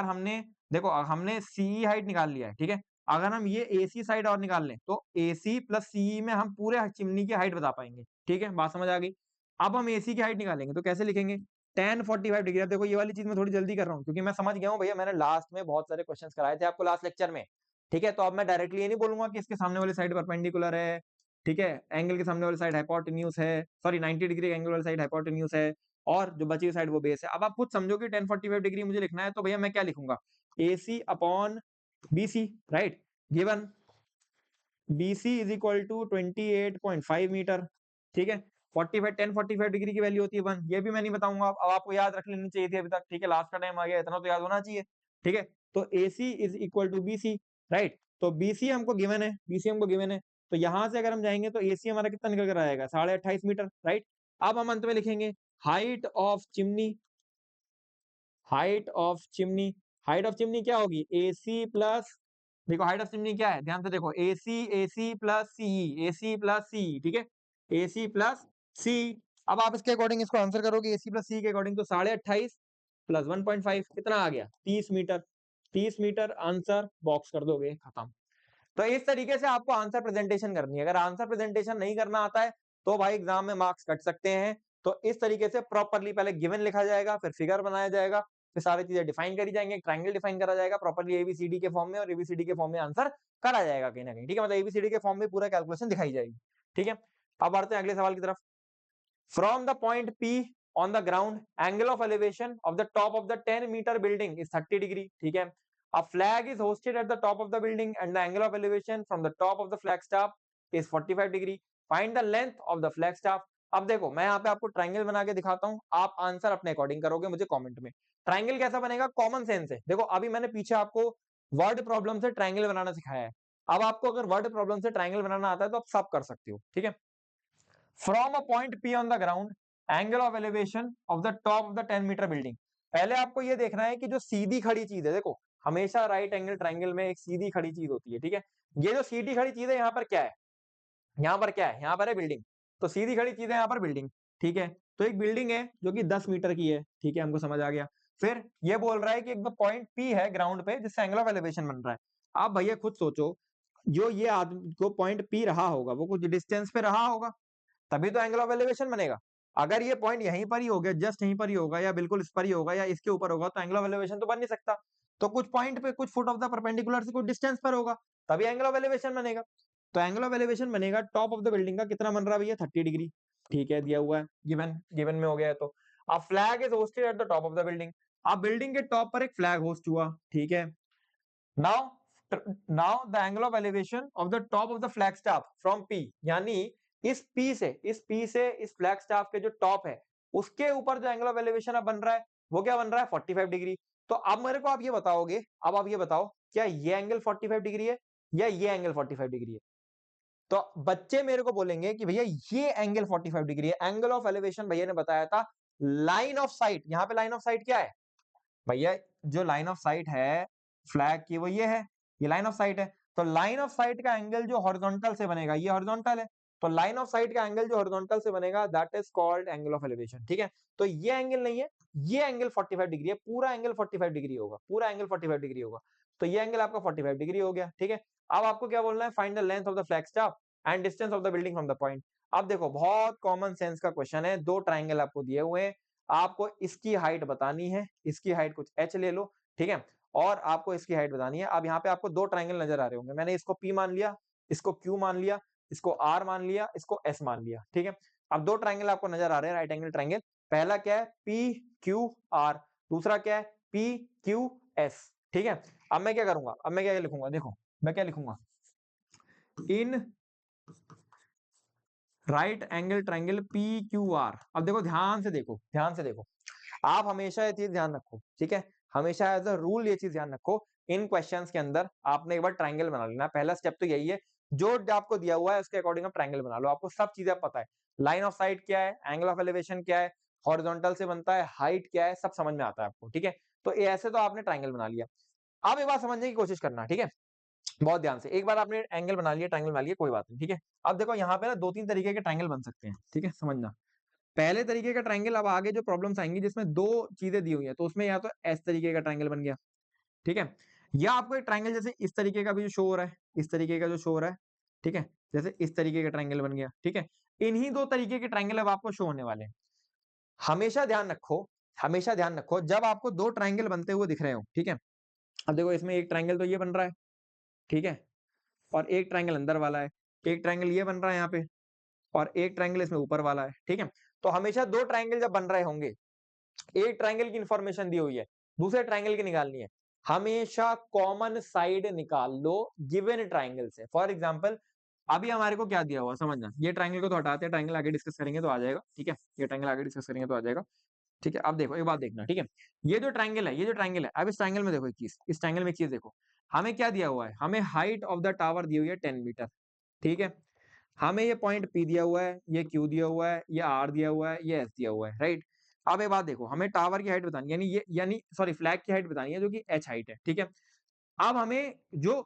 हमने देखो हमने सी हाइट निकाल लिया है, ठीक है। अगर हम ये ए सी साइड और निकाल लें तो ए सी प्लस सी में हम पूरे चिमनी की हाइट बता पाएंगे, ठीक है, बात समझ आ गई। अब हम ए सी की हाइट निकालेंगे तो कैसे लिखेंगे? tan 45 degree. अब देखो ये वाली चीज मैं थोड़ी जल्दी कर रहा हूँ, क्योंकि मैं समझ गया हूँ भैया, मैंने लास्ट में बहुत सारे क्वेश्चंस कराए थे आपको लास्ट लेक्चर में, ठीक है। तो अब मैं डायरेक्टली ये नहीं बोलूंगा कि इसके सामने वाली साइड परपेंडिकुलर है, ठीक है, एंगल के सामने वाली साइड हाइपोटेन्यूज है, सॉरी 90 डिग्री एंगल वाली साइड हाइपोटेन्यूज है, और जो बची हुई साइड वो बेस है। अब आप खुद समझो कि 1045 डिग्री मुझे लिखना है, तो भैया मैं क्या लिखूंगा? A C upon B C, right, given B C is equal to 28.5 metre, ठीक है। 1045 डिग्री की वैल्यू होती है 1, ये भी मैं नहीं बताऊंगा, अब आपको याद रख लेनी चाहिए थी अभी तक, ठीक है, लास्ट का टाइम आ गया, इतना तो याद होना चाहिए, ठीक है। तो A C is equal to B C, right. तो बी सी हमको गिवन है, बी सी हमको गिवन है, तो यहां से अगर हम जाएंगे तो ए सी हमारा कितना निकल कर आएगा? 28.5 मीटर, राइट। अब हम अंत में लिखेंगे height of chimney, height of chimney, height of chimney क्या होगी? ए सी प्लस, देखो हाइट ऑफ चिमनी क्या है, ध्यान से देखो, ए सी प्लस सी, ए सी प्लस सी, ठीक है, ए सी प्लस सी। अब आप इसके अकॉर्डिंग इसको आंसर करोगे, ए सी प्लस सी के अकॉर्डिंग, तो 28.5 प्लस 1.5 कितना आ गया? 30 मीटर, 30 मीटर आंसर बॉक्स कर दोगे, खत्म। तो इस तरीके से आपको आंसर प्रेजेंटेशन करनी है। अगर आंसर प्रेजेंटेशन नहीं करना आता है तो भाई एग्जाम में मार्क्स कट सकते हैं। तो इस तरीके से प्रॉपरली पहले गिवन लिखा जाएगा, फिर फिगर बनाया जाएगा, फिर सारी चीजें डिफाइन करी जाएंगे, ट्राइंगल डिफाइन करा जाएगा प्रॉपरली एबीसीडी के फॉर्म में, और एबीसीडी के फॉर्म में आंसर करा जाएगा कहीं ना कहीं, ठीक है, मतलब एबीसीडी के फॉर्म में पूरा कैलकुलेशन दिखाई जाएगी, ठीक है। अब बढ़ते हैं अगले सवाल की तरफ। From the point P on the ground, angle of elevation of the top of the 10-meter building is 30 degree, ठीक है। A flag is hosted at the top of the building and the angle of elevation from the top of the flag staff is 45 degree. Find the length of the flag staff. अब देखो मैं यहाँ पे आपको triangle बना के दिखाता हूँ, आप आंसर अपने अकॉर्डिंग करोगे मुझे कमेंट में। ट्राइंगल कैसा बनेगा? कॉमन सेंस है। देखो अभी मैंने पीछे आपको वर्ड प्रॉब्लम से ट्राइंगल बनाना सिखाया है, अब आपको अगर वर्ड प्रॉब्लम से ट्राइंगल बनाना आता है तो आप सब कर सकते हो, ठीक है। From a point P on the ground, angle of elevation of the top of the 10-मीटर बिल्डिंग। पहले आपको ये देखना है कि जो सीधी खड़ी चीज है, देखो हमेशा राइट एंगल ट्राइंगल में एक सीधी खड़ी चीज होती है, ठीक है। ये जो सीधी खड़ी चीज है यहाँ पर क्या है? यहाँ पर क्या है? यहाँ पर है बिल्डिंग। तो सीधी खड़ी चीज है यहाँ पर बिल्डिंग, ठीक है। तो एक बिल्डिंग है जो कि 10 मीटर की है, ठीक है, हमको समझ आ गया। फिर ये बोल रहा है कि एक पॉइंट पी है ग्राउंड पे जिससे एंगल ऑफ एलिवेशन बन रहा है। आप भैया खुद सोचो, जो ये आदमी को पॉइंट पी रहा होगा वो कुछ डिस्टेंस पे रहा होगा, तभी तो एंगल ऑफ एलिवेशन बनेगा। अगर ये पॉइंट यहीं पर ही हो गया, जस्ट यहीं पर ही होगा, या बिल्कुल इस पर ही होगा, या इसके ऊपर होगा, तो एंगल ऑफ एलिवेशन तो बन नहीं सकता। तो कुछ पॉइंट पे, कुछ फुट ऑफ द परपेंडिकुलर से कुछ डिस्टेंस पर होगा, तभी एंगल ऑफ एलिवेशन बनेगा। तो एंगल ऑफ एलिवेशन बनेगा टॉप ऑफ द बिल्डिंग का, कितना बन रहा है भैया? 30 डिग्री, ठीक है, दिया हुआ है, गिवन गिवन में हो गया है। तो अब flag is hosted eight the top of the building, अब बिल्डिंग के टॉप पर एक फ्लैग होस्ट हुआ, ठीक है। Now now the angle of elevation of the top of the flag staff from P, यानी इस फ्लैग स्टाफ के जो टॉप है उसके ऊपर जो एंगल ऑफ एलिवेशन अब बन रहा है वो क्या बन रहा है 45 डिग्री। तो अब मेरे को आप ये बताओगे, अब आप ये बताओ क्या ये एंगल 45 डिग्री है या ये एंगल 45 डिग्री है। तो बच्चे मेरे को बोलेंगे कि भैया ये एंगल 45 डिग्री है। एंगल ऑफ एलिवेशन भैया ने बताया था लाइन ऑफ साइट। यहाँ पे लाइन ऑफ साइट क्या है भैया, जो लाइन ऑफ साइट है फ्लैग की वो ये है, ये लाइन ऑफ साइट है। तो लाइन ऑफ साइट का एंगल जो हॉरिजॉन्टल से बनेगा ये हॉरिजॉन्टल है। तो लाइन ऑफ साइट का एंगल जो हॉरिजॉन्टल से बनेगा that is called angle of elevation. ठीक है, तो ये एंगल नहीं है, ये एंगल 45 डिग्री है, पूरा एंगल 45 डिग्री होगा, पूरा एंगल 45 डिग्री होगा। तो ये एंगल आपका 45 डिग्री हो गया। ठीक है, अब आपको क्या बोलना है, find the length of the flag staff and distance of the building from the point. अब देखो बहुत कॉमन सेंस का क्वेश्चन है, दो ट्राइंगल आपको दिए हुए हैं, आपको इसकी हाइट बतानी है, इसकी हाइट कुछ h ले लो। ठीक है, और आपको इसकी हाइट बतानी है। अब यहाँ पे आपको दो ट्राइंगल नजर आ रहे होंगे, मैंने इसको P मान लिया, इसको Q मान लिया, इसको R मान लिया, इसको S मान लिया। ठीक है, अब दो ट्राइंगल आपको नजर आ रहे हैं, राइट एंगल ट्राइंगल। पहला क्या है PQR, दूसरा क्या है PQS। ठीक है, अब मैं क्या करूंगा, अब मैं क्या लिखूंगा, देखो मैं क्या लिखूंगा, इन राइट एंगल ट्राइंगल PQR। अब देखो ध्यान से देखो, ध्यान से देखो, आप हमेशा ये चीज ध्यान रखो। ठीक है, हमेशा एज अ रूल ये चीज ध्यान रखो, इन क्वेश्चंस के अंदर आपने एक बार ट्रायंगल बना लेना। पहला स्टेप तो यही है, जो आपको दिया हुआ है उसके अकॉर्डिंग आप ट्रायंगल बना लो। आपको सब चीजें पता है, लाइन ऑफ साइट क्या है, एंगल ऑफ एलिवेशन क्या है, हॉरिजॉन्टल से बनता है, हाइट क्या है, सब समझ में आता है आपको। ठीक है, तो ये ऐसे तो आपने ट्रायंगल बना लिया। अब एक बात समझने की कोशिश करना, ठीक है, बहुत ध्यान से। एक बार आपने एंगल बना लिया, ट्रायंगल बना लिया, कोई बात नहीं। ठीक है, अब देखो यहाँ पे ना दो तीन तरीके के ट्रायंगल बन सकते हैं। ठीक है, समझना, पहले तरीके का ट्रायंगल, अब आगे जो प्रॉब्लम्स आएंगी जिसमें दो चीजें दी हुई है, तो उसमें या तो एस तरीके का ट्रायंगल बन गया, ठीक है, या आपको एक ट्रायंगल जैसे इस तरीके का भी जो शो हो रहा है, इस तरीके का जो शो हो रहा है, ठीक है, जैसे इस तरीके का ट्रायंगल बन गया। ठीक है, इन्हीं दो तरीके के ट्रायंगल अब आपको शो होने वाले हैं। हमेशा ध्यान रखो, हमेशा ध्यान रखो, जब आपको दो ट्रायंगल बनते हुए दिख रहे हो, ठीक है, अब देखो इसमें एक ट्रायंगल तो ये बन रहा है, ठीक है, और एक ट्रायंगल अंदर वाला है, एक ट्रायंगल ये बन रहा है यहाँ पे, और एक ट्रायंगल इसमें ऊपर वाला है। ठीक है, तो हमेशा दो ट्रायंगल जब बन रहे होंगे, एक ट्रायंगल की इंफॉर्मेशन दी हुई है, दूसरे ट्रायंगल की निकालनी है, हमेशा कॉमन साइड निकाल लो गिवन ट्रायंगल से। फॉर एग्जांपल अभी हमारे को क्या दिया हुआ समझना, ये ट्रायंगल को तो हटाते हैं, ट्रायंगल आगे डिस्कस करेंगे तो आ जाएगा। ठीक है, ये ट्रायंगल आगे डिस्कस करेंगे तो आ जाएगा। ठीक है, अब देखो एक बात देखना, ठीक है, ये जो ट्रायंगल है, ये जो ट्रायंगल है, अब इस ट्रायंगल में देखो एक चीज, इस ट्रायंगल में एक चीज देखो, हमें क्या दिया हुआ है, हमें हाइट ऑफ द टावर दी हुई है 10 मीटर। ठीक है, हमें ये पॉइंट P दिया हुआ है, ये Q दिया हुआ है, ये R दिया हुआ है, ये S दिया हुआ है, राइट। अब एक बात देखो, हमें टावर की हाइट बतानी है, यानी ये यानी सॉरी फ्लैग की हाइट बतानी है जो कि H हाइट है। ठीक है, अब हमें जो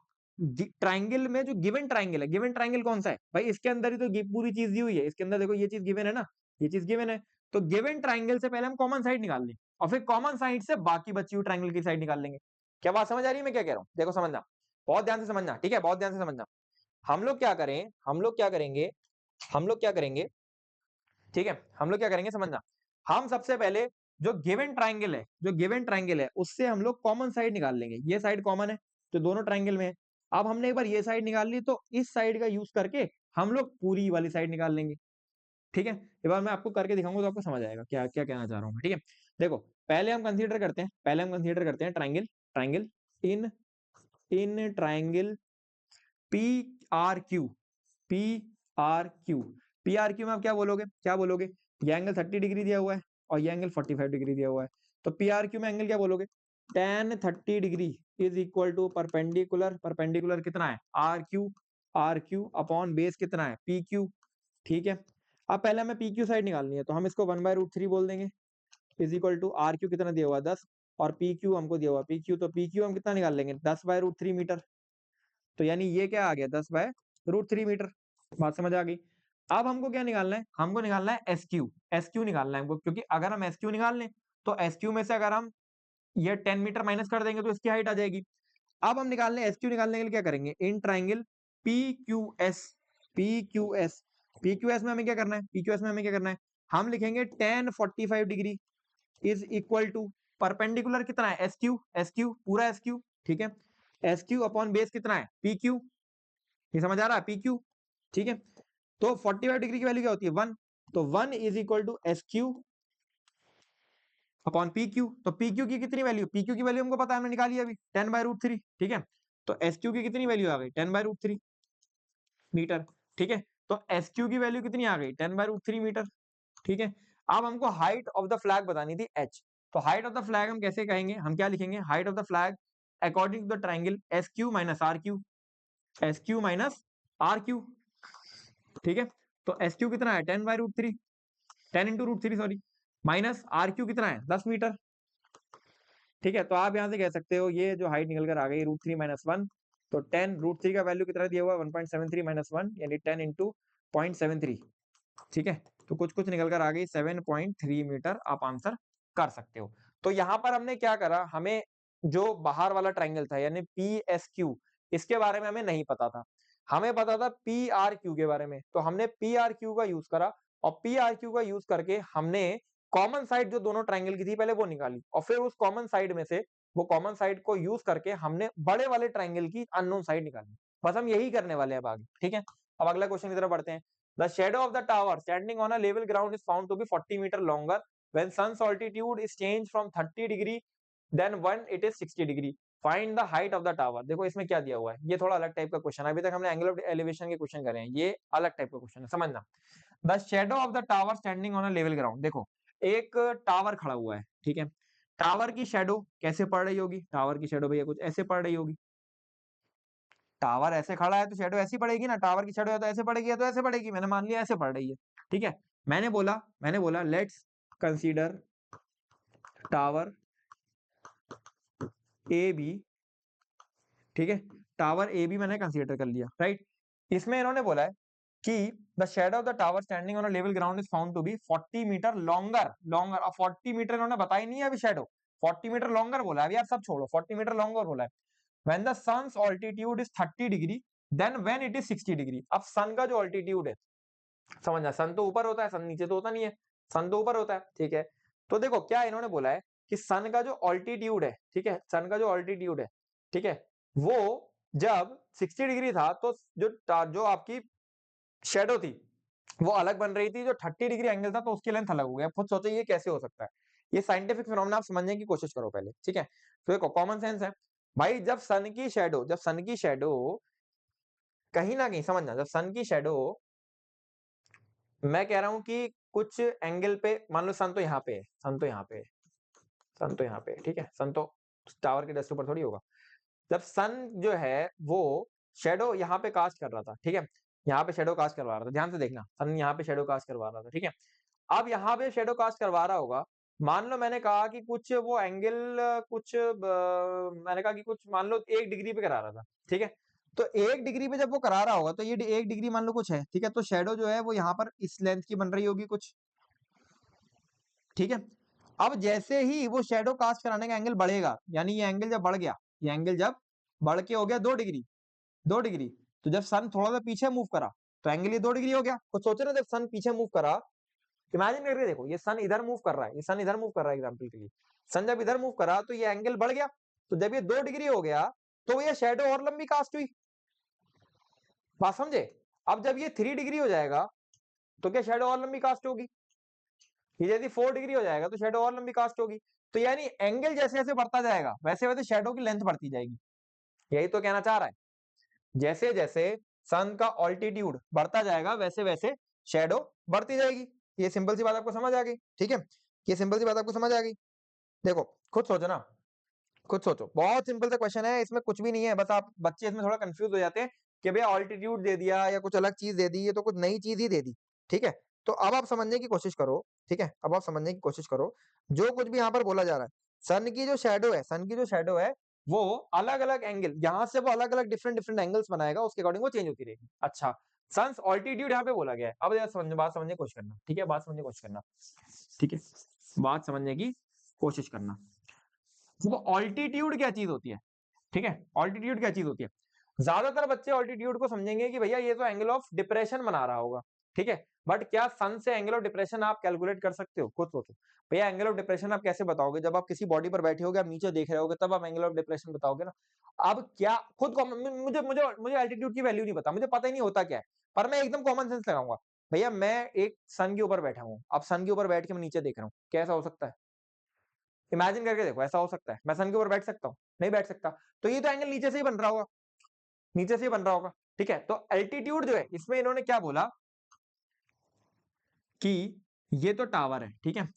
ट्राइंगल में जो गिवन ट्राइंगल है, गिवन ट्राइंगल कौन सा है भाई, इसके अंदर ही तो पूरी चीज दी हुई है, इसके अंदर देखो ये चीज गिवन है ना, ये चीज गिवन है। तो गिवन ट्राइंगल से पहले हम कॉमन साइड निकाल लें और फिर कॉमन साइड से बाकी बची हुई ट्राइंगल की साइड निकाल लेंगे। क्या बात समझ आ रही है मैं क्या कह रहा हूँ, देखो समझना, बहुत ध्यान से समझना, ठीक है, बहुत ध्यान से समझना। हम लोग क्या करें, हम लोग क्या करेंगे, हम लोग क्या करेंगे, ठीक है, हम लोग क्या करेंगे समझना, हम सबसे पहले जो गिवन ट्राइंगल है, जो गिवन ट्राइंगल है उससे हम लोग कॉमन साइड निकाल लेंगे। ये साइड कॉमन है जो दोनों ट्राइंगल में है। अब हमने एक बार ये साइड निकाल ली तो इस साइड का यूज करके हम लोग पूरी वाली साइड निकाल लेंगे। ठीक है, एक बार मैं आपको करके दिखाऊंगा तो आपको समझ आएगा क्या क्या कहना चाह रहा हूँ मैं। ठीक है, देखो पहले हम कंसीडर करते हैं, पहले हम कंसीडर करते हैं triangle, triangle in in triangle P R Q, P R Q, P R Q में आप क्या बोलोगे, क्या बोलोगे, ये एंगल 30 डिग्री दिया हुआ है और ये एंगल 45 डिग्री दिया हुआ है। तो पी आर क्यू में एंगल क्या बोलोगे, tan 30 degree is equal to perpendicular, perpendicular कितना है आर क्यू अपॉन बेस कितना है पी क्यू। ठीक है, अब पहले हमें पी क्यू साइड निकालनी है तो हम इसको 1/√3 बोल देंगे, is equal to R Q कितना दिया हुआ है 10, और पी क्यू हमको दिया हुआ पी क्यू, तो पी क्यू हम कितना निकाल लेंगे 10/√3 मीटर। तो यानी ये क्या आ गया 10/√3 मीटर। बात समझ आ गई। अब हमको क्या निकालना है, हमको निकालना है एस क्यू, एस क्यू निकालना है हमको, क्योंकि अगर हम एस क्यू निकाल लें तो एस क्यू में से अगर हम ये 10 मीटर माइनस कर देंगे तो इसकी हाइट आ जाएगी। अब हम निकालने एस क्यू निकालने के लिए क्या करेंगे, in triangle P Q S, P Q S, P Q S में हमें क्या करना है, पी क्यू एस में हमें क्या करना है, हम लिखेंगे tan 45 degree is equal to perpendicular कितना है एस क्यू, एस क्यू पूरा एस क्यू। ठीक है, एस क्यू अपॉन बेस कितना है पी क्यू, ये समझ आ रहा है पी क्यू। ठीक है, तो 45 डिग्री की वैल्यू क्या होती है 1, तो 1 is equal to S Q upon P Q. तो पी क्यू की कितनी वैल्यू, पी क्यू की वैल्यू हमको पता है, हमने निकाली अभी 10/√3। ठीक है, तो एस क्यू की कितनी वैल्यू आ गई 10/√3 मीटर। ठीक है, तो एस क्यू की वैल्यू कितनी आ गई 10/√3 मीटर। ठीक है, अब हमको हाइट ऑफ द फ्लैग बतानी थी h। तो हाइट ऑफ द फ्लैग हम कैसे कहेंगे, हम क्या लिखेंगे, height of the flag according to the triangle S Q minus R Q, S Q minus R Q. ठीक है, तो एस क्यू कितना है 10/√3, 10 × √3 सॉरी, माइनस आर क्यू कितना है 10 मीटर। ठीक है, तो आप यहां से कह सकते हो ये जो हाइट निकल कर आ गई √3 - 1, तो 10 √3 का वैल्यू कितना दिया हुआ है 1.73 - 1 यानी 10 × 0.73। ठीक है, तो कुछ कुछ निकल कर आ गई 7.3 मीटर, आप आंसर कर सकते हो। तो यहाँ पर हमने क्या करा, हमें जो बाहर वाला ट्राइंगल था यानी पी एस क्यू, इसके बारे में हमें नहीं पता था, हमें पता था पी आर क्यू के बारे में, तो हमने पी आर क्यू का यूज करा और पी आर क्यू का यूज करके हमने कॉमन साइड जो दोनों ट्राइंगल की थी पहले वो निकाली और फिर उस कॉमन साइड में से वो कॉमन साइड को यूज करके हमने बड़े वाले ट्राइंगल की अननोन साइड निकाली। बस हम यही करने वाले हैं अब आगे। ठीक है, अब अगला क्वेश्चन की तरफ बढ़ते हैं। The shadow of the tower standing on a level ground is found to be 40 meter longer when sun's altitude is changed from 30 degree then when it is 60 degree. Find the height of the tower। देखो इसमें क्या दिया हुआ है, ये थोड़ा अलग type का क्वेश्चन है, अभी तक हमने एंगल ऑफ एलिवेशन के क्वेश्चन करे हैं, ये अलग टाइप का क्वेश्चन है, समझना। The shadow of the tower standing on a level ground, देखो एक टावर खड़ा हुआ है, ठीक है, टावर की शेडो कैसे पड़ रही होगी, टावर की शेडो भैया कुछ ऐसे पड़ रही होगी, टावर ऐसे खड़ा है तो शेडो ऐसी पड़ेगी ना, टावर की शेडो है तो ऐसे पड़ेगी या तो ऐसे पड़ेगी, मैंने मान लिया ऐसे पड़ रही है। ठीक है, मैंने बोला let's consider tower A B. ठीक है, टावर ए बी मैंने कंसीडर कर लिया, राइट। इसमें इन्होंने बोला है कि the shadow of the tower standing on a level ground is found to be 40 metre longer, longer. अब 40 मीटर इन्होंने बताई नहीं है अभी शेडो, 40 मीटर लॉन्गर बोला है, अभी आप सब छोड़ो, 40 मीटर लॉन्गर बोला है। When the sun's altitude is 30 degree then when it is 60 degree. अब सन का जो ऑल्टीट्यूड है, समझना, सन तो ऊपर होता है, सन नीचे तो होता नहीं है, सन तो ऊपर होता है। ठीक है, तो देखो क्या इन्होंने बोला है कि सन का जो ऑल्टीट्यूड है, ठीक है, सन का जो ऑल्टीट्यूड है, ठीक है, वो जब 60 डिग्री था तो जो आपकी शेडो थी वो अलग बन रही थी, जो 30 डिग्री एंगल था तो उसकी लेंथ अलग हो गया। खुद सोचो ये कैसे हो सकता है, ये साइंटिफिक फिनोमेना आप समझने की कोशिश करो पहले। ठीक है, तो देखो कॉमन सेंस है भाई, जब सन की शेडो कहीं ना कहीं, समझना, जब सन की शेडो, मैं कह रहा हूं कि कुछ एंगल पे, मान लो सन तो यहाँ पे है, सन तो यहाँ पे है, सन तो यहाँ पे है, ठीक है, सन तो टावर के जस्ट ऊपर थोड़ी होगा। जब सन जो है वो शेडो यहाँ पे कास्ट कर रहा था, ठीक है, यहाँ पे शेडो कास्ट करवा रहा था, ध्यान से देखना, सन यहाँ पे शेडो कास्ट करवा रहा था। ठीक है, अब यहाँ पे शेडो कास्ट करवा रहा होगा, मान लो मैंने कहा कि कुछ वो एंगल मैंने कहा कि कुछ मान लो 1 डिग्री पे करा रहा था। ठीक है, तो 1 डिग्री पे जब वो करा रहा होगा तो ये 1 डिग्री मान लो कुछ है, ठीक है, तो शेडो जो है वो यहाँ पर इस लेंथ की बन रही होगी कुछ। ठीक है, अब जैसे ही वो शेडो कास्ट कराने का एंगल बढ़ेगा, यानी ये एंगल जब बढ़ गया, ये एंगल जब बढ़ के हो गया 2 डिग्री, 2 डिग्री, तो जब सन थोड़ा सा पीछे मूव करा तो एंगल ये 2 डिग्री हो गया। कुछ सोचो ना, जब सन पीछे मूव करा, इमेजिन करके देखो, ये सन इधर मूव कर रहा है, ये सन इधर मूव कर रहा है, एग्जांपल के लिए सन जब इधर मूव करा तो ये एंगल बढ़ गया, तो जब ये 2 डिग्री हो गया तो ये शेडो और लंबी कास्ट हुई, बात समझे। अब जब ये 3 डिग्री हो जाएगा तो क्या शेडो और लंबी कास्ट होगी, ये यदि 4 डिग्री हो जाएगा तो शेडो और लंबी कास्ट होगी। तो यानी एंगल जैसे जैसे बढ़ता जाएगा वैसे वैसे शेडो की लेंथ बढ़ती जाएगी, यही तो कहना चाह रहा है, जैसे जैसे सन का ऑल्टीट्यूड बढ़ता जाएगा वैसे वैसे शेडो बढ़ती जाएगी। ये सिंपल सी बात आपको समझ आ गई। ठीक है, ये सिंपल सी बात आपको समझ आ गई। देखो खुद सोचो ना, खुद सोचो, बहुत सिंपल सा क्वेश्चन है, इसमें कुछ भी नहीं है, बस आप बच्चे इसमें थोड़ा कंफ्यूज हो जाते हैं कि भैया ऑल्टीट्यूड दे दिया या कुछ अलग चीज दे दी, ये तो कुछ नई चीज ही दे दी। ठीक है, तो अब आप समझने की कोशिश करो। ठीक है, अब आप समझने की कोशिश करो, जो कुछ भी यहाँ पर बोला जा रहा है, सन की जो शेडो है, सन की जो शेडो है वो अलग अलग एंगल, यहाँ से वो अलग अलग डिफरेंट डिफरेंट एंगल्स बनाएगा, उसके अकॉर्डिंग वो चेंज होती रहेगी। अच्छा, सन्स ऑल्टीट्यूड यहाँ पे बोला गया है, अब बात समझने की कोशिश करना। ठीक है, बात समझने की कोशिश करना, ठीक है, बात समझने की कोशिश करना। तो ऑल्टीट्यूड क्या चीज होती है, ठीक है, ऑल्टीट्यूड क्या चीज होती है, ज्यादातर बच्चे ऑल्टीट्यूड को समझेंगे कि भैया ये तो एंगल ऑफ डिप्रेशन बना रहा होगा। ठीक है, बट क्या सन से एंगल ऑफ डिप्रेशन आप कैलकुलेट कर सकते हो, खुद सोचो भैया, एंगल ऑफ डिप्रेशन आप कैसे बताओगे, जब आप किसी बॉडी पर बैठे होगे, आप नीचे देख रहे होगे, तब आप एंगल ऑफ डिप्रेशन बताओगे ना। अब क्या खुद मुझे मुझे मुझे एल्टीट्यूड की वैल्यू नहीं पता, मुझे पता ही नहीं होता क्या है, पर मैं एकदम कॉमन सेंस लगाऊंगा, भैया मैं एक सन के ऊपर बैठा हूँ, अब सन के ऊपर बैठ के मैं नीचे देख रहा हूँ, कैसा हो सकता है, इमेजिन करके देखो, ऐसा हो सकता है, मैं सन के ऊपर बैठ सकता हूँ, नहीं बैठ सकता, तो ये तो एंगल नीचे से ही बन रहा होगा, नीचे से ही बन रहा होगा। ठीक है, तो एल्टीट्यूड जो है इसमें इन्होंने क्या बोला कि ये तो टावर है, ठीक है।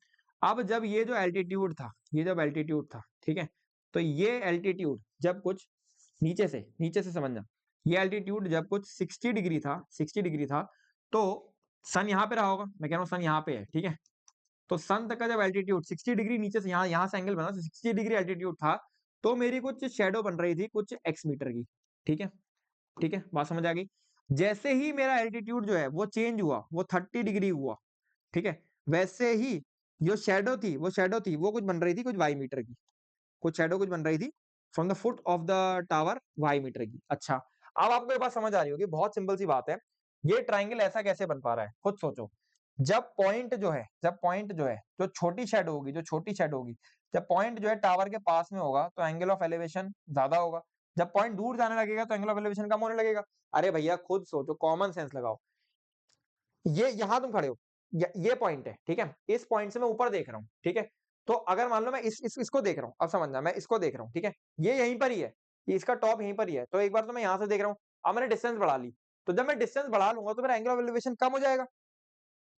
अब जब ये जो एल्टीट्यूड था, ये जब एल्टीट्यूड था, ठीक है, तो ये एल्टीट्यूड जब कुछ नीचे से समझना, ये एल्टीट्यूड जब कुछ 60 डिग्री था, 60 डिग्री था, तो सन यहाँ पे रहा होगा, मैं कह रहा हूँ सन यहाँ पे है, ठीक है। तो सन तक का जब एल्टीट्यूड 60 डिग्री नीचे से यहाँ से एंगल बना, तो 60 डिग्री एल्टीट्यूड था, तो मेरी कुछ शेडो बन रही थी कुछ एक्स मीटर की, ठीक है, ठीक है, बात समझ आ गई। जैसे ही मेरा एल्टीट्यूड जो है वो चेंज हुआ, वो 30 डिग्री हुआ, ठीक है, वैसे ही जो शेडो थी वो कुछ बन रही थी कुछ वाई मीटर की, कुछ शेडो कुछ बन रही थी from the foot of the tower Y metre की। अच्छा, अब आपको ये बात समझ आ रही होगी, बहुत सिंपल सी बात है, ये ट्राइंगल ऐसा कैसे बन पा रहा है, खुद सोचो। जब पॉइंट जो है जो छोटी शेडो होगी, जब पॉइंट जो है टावर के पास में होगा तो एंगल ऑफ एलिवेशन ज्यादा होगा, जब पॉइंट दूर जाने लगेगा तो एंगल ऑफ एलिवेशन कम होने लगेगा। अरे भैया खुद सोचो, कॉमन सेंस लगाओ। ये यहां तुम खड़े हो, ये पॉइंट है, ठीक है, इस पॉइंट से मैं ऊपर देख रहा हूँ, ठीक है। तो अगर मान लो मैं इसको देख रहा हूँ, अब समझना, मैं इसको देख रहा हूँ, ठीक है, ये यहीं पर ही है, ये इसका टॉप यहीं पर ही है, तो एक बार तो मैं यहां से देख रहा हूँ, अब मैंने डिस्टेंस बढ़ा ली, तो जब मैं डिस्टेंस बढ़ा लूंगा तो मेरा एंगल ऑफ एलिवेशन कम हो जाएगा।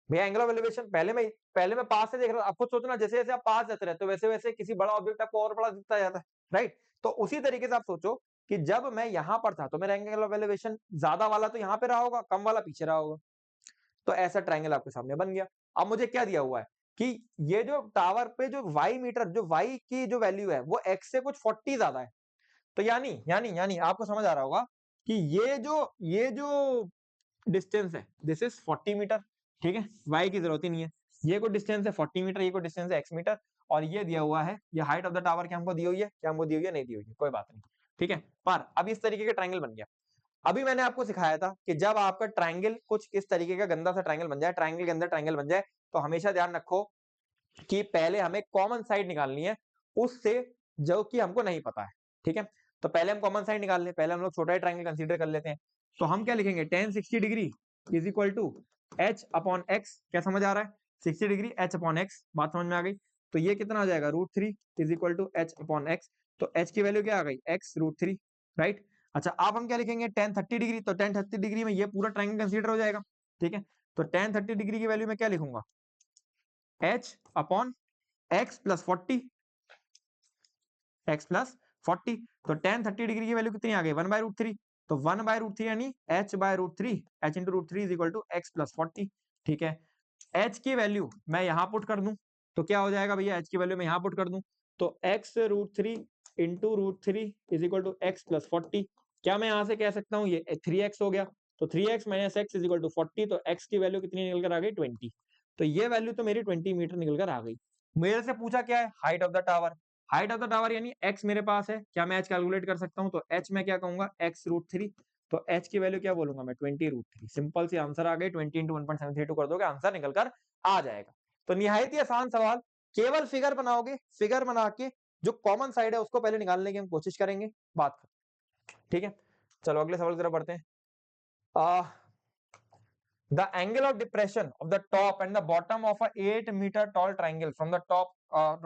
भैया एंगल ऑफ एलिवेशन पहले मैं पास से देख रहा हूँ, आपको सोचना, जैसे जैसे आप पास जाते रहते हो वैसे वैसे किसी बड़ा ऑब्जेक्ट आपको और बड़ा दिखता जाता है, राइट। तो उसी तरीके से आप सोचो कि जब मैं यहां पर था तो मेरा एंगल ऑफ एलिवेशन ज्यादा वाला तो यहाँ पे रहा होगा, कम वाला पीछे रहा होगा, तो ऐसा ट्रायंगल आपके सामने बन गया। अब मुझे क्या दिया हुआ है कि ये जो टावर पे जो वाई मीटर, जो वाई की जो वैल्यू है वो एक्स से कुछ 40 ज्यादा है, तो यानी आपको समझ आ रहा होगा कि ये जो डिस्टेंस है दिस इज 40 मीटर, ठीक है, वाई की जरूरत ही नहीं है, ये कोई डिस्टेंस है 40 मीटर, ये कोई डिस्टेंस है एक्स मीटर, और ये दिया हुआ है, ये हाइट ऑफ द टावर क्या हमको दी हुई है, नहीं दी हुई है, कोई बात नहीं, ठीक है। पर अब इस तरीके का ट्रायंगल बन गया। अभी मैंने आपको सिखाया था कि जब आपका ट्रायंगल कुछ इस तरीके का गंदा सा ट्रायंगल बन जाए, ट्रायंगल के अंदर ट्रायंगल बन जाए, तो हमेशा ध्यान रखो कि पहले हमें कॉमन साइड निकालनी है उससे, जो कि हमको नहीं पता है, ठीक है। तो पहले हम कॉमन साइड निकाल लें, पहले हम लोग छोटा ही ट्रायंगल कंसीडर कर लेते हैं। तो हम क्या लिखेंगे, tan 60 degree is equal to H upon X, क्या समझ आ रहा है, 60 डिग्री एच अपॉन एक्स, बात समझ में आ गई। तो ये कितना आ जाएगा, √3 is equal to H upon X, तो एच की वैल्यू क्या आ गई, एक्स √3, राइट। अच्छा, अब हम क्या लिखेंगे, tan 30 डिग्री, तो tan 30 डिग्री में ये पूरा ट्रायंगल कंसीडर हो जाएगा, ठीक है। तो tan 30 डिग्री की वैल्यू में क्या लिखूंगा, H upon X plus 40, x plus 40, तो tan 30 डिग्री की वैल्यू कितनी आ गई, 1/√3, तो 1/√3 यानी h/√3, h into √3 is equal to X plus 40, ठीक है। h की वैल्यू मैं यहां पुट कर दूं तो क्या हो जाएगा भैया, h की वैल्यू मैं यहां पुट कर दूं तो x√3 into √3 is equal to X plus 40, क्या मैं यहां से कह सकता हूं ये 3x हो गया, तो 3x minus X is equal to 40, तो x की वैल्यू कितनी निकल कर आ गई, 20, तो ये वैल्यू तो मेरी 20 मीटर निकल कर आ गई। मेरे से पूछा क्या है, height of the tower, height of the tower यानी x मेरे पास है, क्या मैं h कैलकुलेट कर सकता हूं, तो h मैं क्या कहूंगा, x√3, तो h की वैल्यू क्या बोलूंगा मैं, 20√3, सिंपल सी आंसर आ गई, 20 इंटू 1.732 कर दोगे आंसर निकल कर आ जाएगा। तो निहायत ही आसान सवाल, केवल फिगर बनाओगे, फिगर बना के जो कॉमन साइड है उसको पहले निकालने की हम कोशिश करेंगे, बात, ठीक है। चलो अगले सवाल की तरफ बढ़ते हैं। The angle of depression of the top and the bottom of a 8-meter tall triangle from the tall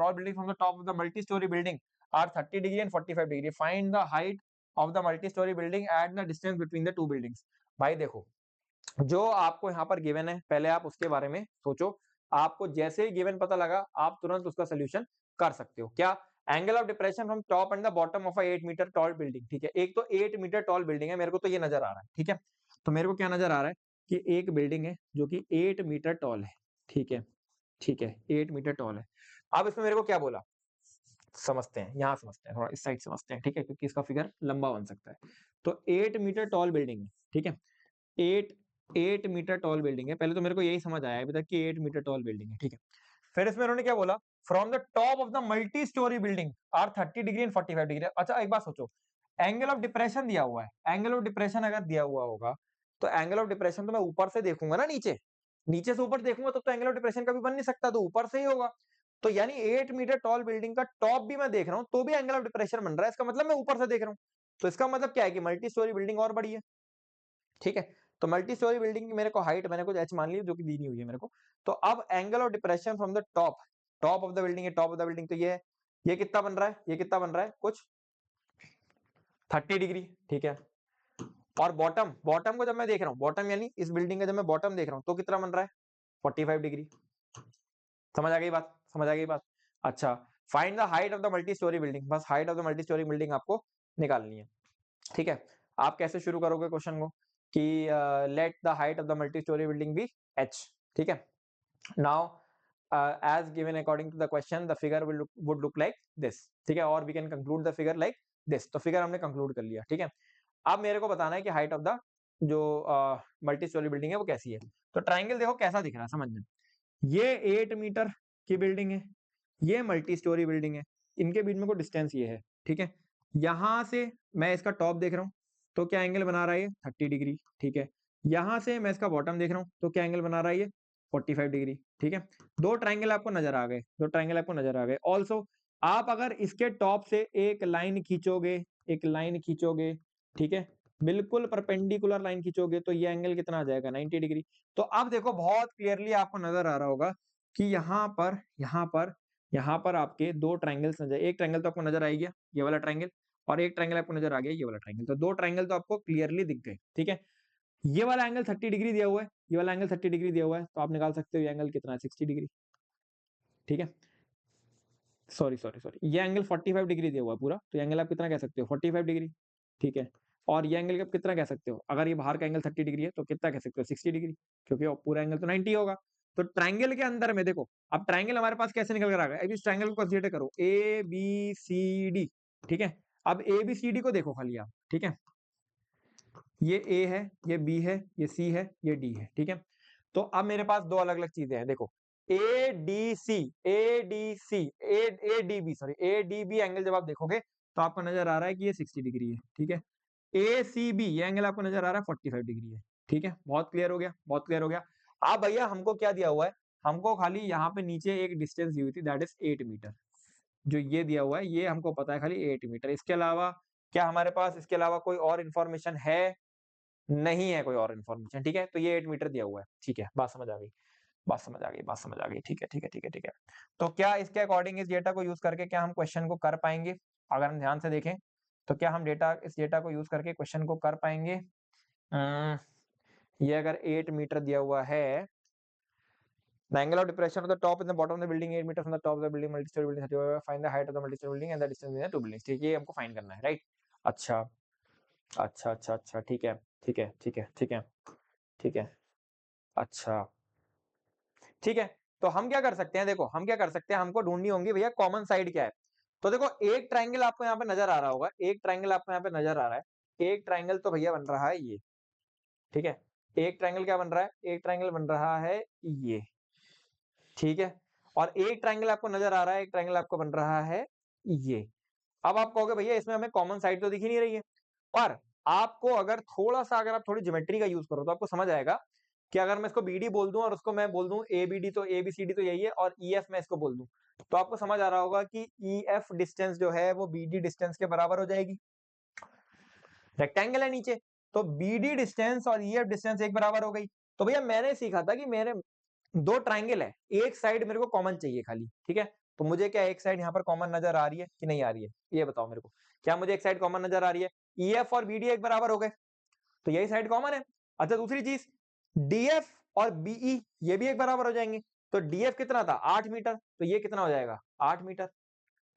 building from the top of the multi-story building are 30 degree and 45 degree. Find the height of the multi-story building and the distance between the two buildings. भाई देखो, जो आपको यहाँ पर given है पहले आप उसके बारे में सोचो, आपको जैसे ही गिवन पता लगा आप तुरंत उसका सोल्यूशन कर सकते हो। क्या, angle of depression from top and the bottom of 8 metre tall building, ठीक है, एक तो 8 मीटर टॉल बिल्डिंग है, मेरे को तो ये नजर आ रहा है, ठीक है। तो मेरे को क्या नजर आ रहा है कि एक बिल्डिंग है जो कि 8 मीटर टॉल है, ठीक है, ठीक है, 8 मीटर टॉल है। अब इसमें मेरे को क्या बोला, समझते हैं, यहाँ समझते हैं, थोड़ा इस साइड समझते हैं, ठीक है, क्योंकि इसका फिगर लंबा बन सकता है। तो 8 मीटर टॉल बिल्डिंग है, ठीक है, 8 8 मीटर टॉल बिल्डिंग है, पहले तो मेरे को यही समझ आया अभी तक कि 8 मीटर टॉल बिल्डिंग है, ठीक है। फिर इसमें उन्होंने क्या बोला, from the top of the multi storey building are 30 degree and 45 degree. अच्छा एक बात सोचो, एंगल ऑफ डिप्रेशन दिया हुआ है, एंगल ऑफ डिप्रेशन अगर दिया हुआ होगा तो एंगल ऑफ डिप्रेशन तो मैं ऊपर से देखूंगा ना, नीचे नीचे से ऊपर देखूंगा तो एंगल ऑफ डिप्रेशन कभी बन नहीं सकता, तो ऊपर से ही होगा। तो यानी 8 मीटर टॉल बिल्डिंग का टॉप भी मैं देख रहा हूं तो भी एंगल ऑफ डिप्रेशन बन रहा है, इसका मतलब मैं ऊपर से देख रहा हूं, तो इसका मतलब क्या है कि मल्टी स्टोरी बिल्डिंग और बड़ी है, ठीक है। तो मल्टी स्टोरी बिल्डिंग की मेरे को हाइट मैंने कुछ h मान ली जो कि दी नहीं हुई है मेरे को। तो अब angle of depression from the top, top of the building है, टॉप ऑफ द बिल्डिंग, तो ये है, ये कितना बन रहा है, ये कितना बन रहा है, कुछ 30 डिग्री, ठीक है। और बॉटम, बॉटम को जब मैं देख रहा हूँ, बॉटम यानी इस बिल्डिंग का जब मैं बॉटम देख रहा हूँ तो कितना बन रहा है, 45 डिग्री। समझ आ गई बात, समझ आ गई बात। अच्छा, find the height of the multi storey building, बस height of the multi storey building आपको निकालनी है। ठीक है, आप कैसे शुरू करोगे क्वेश्चन को कि let the height of the multi storey building be h। ठीक है, now as given according to the question the figure would look like this। ठीक है, और we can conclude the figure like this। तो figure हमने conclude कर लिया। ठीक है, अब मेरे को बताना है कि हाइट ऑफ द जो मल्टी स्टोरी बिल्डिंग है वो कैसी है। तो ट्राइंगल देखो कैसा दिख रहा है समझना, ये 8 मीटर की बिल्डिंग है, ये मल्टी स्टोरी बिल्डिंग है, इनके बीच में को डिस्टेंस ये है। ठीक है, यहां से मैं इसका टॉप देख रहा हूँ तो क्या एंगल बना रहा है ये 30 डिग्री। ठीक है, यहां से मैं इसका बॉटम देख रहा हूँ तो क्या एंगल बना रहा है ये 45 डिग्री। ठीक है, दो ट्राइंगल आपको नजर आ गए, दो ट्राइंगल आपको नजर आ गए। ऑल्सो आप अगर इसके टॉप से एक लाइन खींचोगे, एक लाइन खींचोगे, ठीक है, बिल्कुल परपेंडिकुलर लाइन खींचोगे तो ये एंगल कितना आ जाएगा 90 डिग्री। तो अब देखो बहुत क्लियरली आपको नजर आ रहा होगा कि यहाँ पर आपके दो ट्राइंगल्स नजर, एक ट्राइंगल तो आपको नजर आ ही गया ये वाला ट्राइंगल, और एक ट्राइंगल आपको नजर आ गया ये वाला ट्राइंगल। तो दो ट्राइंगल तो आपको क्लियरली दिख गए। ठीक है, ये वाला एंगल 30 डिग्री दिया हुआ है, ये वाला एंगल 30 डिग्री दिया हुआ है, तो आप निकाल सकते हो ये एंगल कितना है 60 डिग्री। ठीक है, सॉरी सॉरी सॉरी, ये एंगल 45 डिग्री दिया हुआ है पूरा, तो ये एंगल आप कितना कह सकते हो 45 डिग्री। ठीक है, और ये एंगल आप कितना कह सकते हो, अगर ये बाहर का एंगल 30 डिग्री है तो कितना कह सकते हो 60 डिग्री, क्योंकि पूरा एंगल तो 90 होगा। तो ट्राइंगल के अंदर में देखो, अब ट्राइंगल हमारे पास कैसे निकल कर आ गया, अब इस ट्राइंगल को कंसीडर करो ए बी सी डी। ठीक है, अब ए बी सी डी को देखो खाली आप। ठीक है, ये ए है, ये बी है, ये सी है, ये डी है। ठीक है, तो अब मेरे पास दो अलग अलग चीजें हैं देखो, A D C, A D C, A D B, sorry A D B angle जब आप देखोगे तो आपको नजर आ रहा है कि ये 60 डिग्री है। ठीक है, ए सी बी ये एंगल आपको नजर आ रहा है 45 डिग्री है। ठीक है, बहुत क्लियर हो गया, बहुत क्लियर हो गया। अब भैया हमको क्या दिया हुआ है, हमको खाली यहाँ पे नीचे एक डिस्टेंस दी हुई थी दैट इज 8 मीटर, जो ये दिया हुआ है ये हमको पता है खाली 8 मीटर। इसके अलावा क्या हमारे पास इसके अलावा कोई और इन्फॉर्मेशन है, नहीं है कोई और इन्फॉर्मेशन। ठीक है, तो ये 8 मीटर दिया हुआ है। ठीक है, बात समझ आ गई, बात समझ आ गई, बात समझ आ गई। ठीक है ठीक है ठीक है ठीक है, तो क्या इसके अकॉर्डिंग इस डेटा को यूज करके क्या हम क्वेश्चन को कर पाएंगे, अगर हम ध्यान से देखें तो क्या हम इस डेटा को यूज करके क्वेश्चन को कर पाएंगे। ये अगर 8 मीटर दिया हुआ है, the angle of depression of the top and the bottom of the building 8 meters from the top of the building, multi-story building 30, find the height of the multi-story building and the distance between the two buildings। ठीक है, ये हमको find करना है, right. अच्छा अच्छा अच्छा अच्छा, ठीक है ठीक है ठीक है ठीक है ठीक है, अच्छा ठीक है। तो हम क्या कर सकते हैं, देखो हम क्या कर सकते हैं, हमको ढूंढनी होंगी भैया कॉमन साइड क्या है। तो देखो एक ट्राइंगल आपको यहाँ पे नजर आ रहा होगा, एक ट्राइंगल आपको यहाँ पे नजर आ रहा है, एक ट्राइंगल तो भैया बन रहा है ये। ठीक है, एक ट्राइंगल क्या बन रहा है, एक ट्राइंगल बन रहा है ये। ठीक है, और एक ट्राइंगल आपको नजर आ रहा है, एक ट्राइंगल आपको बन रहा है ये। अब आप कहोगे भैया इसमें हमें कॉमन साइड तो दिख ही नहीं रही है, पर आपको अगर थोड़ा सा, अगर आप थोड़ी ज्योमेट्री का यूज करो तो आपको समझ आएगा कि अगर मैं इसको BD बोल दूं और उसको मैं बोल दूं ABD, तो ABCD तो यही है, और EF मैं इसको बोल दूं तो आपको समझ आ रहा होगा कि EF डिस्टेंस जो है वो BD डिस्टेंस के बराबर हो जाएगी। रेक्टेंगल है नीचे, तो BD डिस्टेंस और EF डिस्टेंस एक बराबर हो गई। तो भैया मैंने सीखा था कि मेरे दो ट्राइंगल है, एक साइड मेरे को कॉमन चाहिए खाली। ठीक है, तो मुझे क्या एक साइड यहाँ पर कॉमन नजर आ रही है कि नहीं आ रही है, ये बताओ मेरे को, क्या मुझे एक साइड कॉमन नजर आ रही है, EF और BD एक बराबर हो गए तो यही साइड कॉमन है। अच्छा दूसरी चीज, DF और BE ये भी एक बराबर हो जाएंगे, तो DF कितना था 8 मीटर, तो ये कितना हो जाएगा 8 मीटर।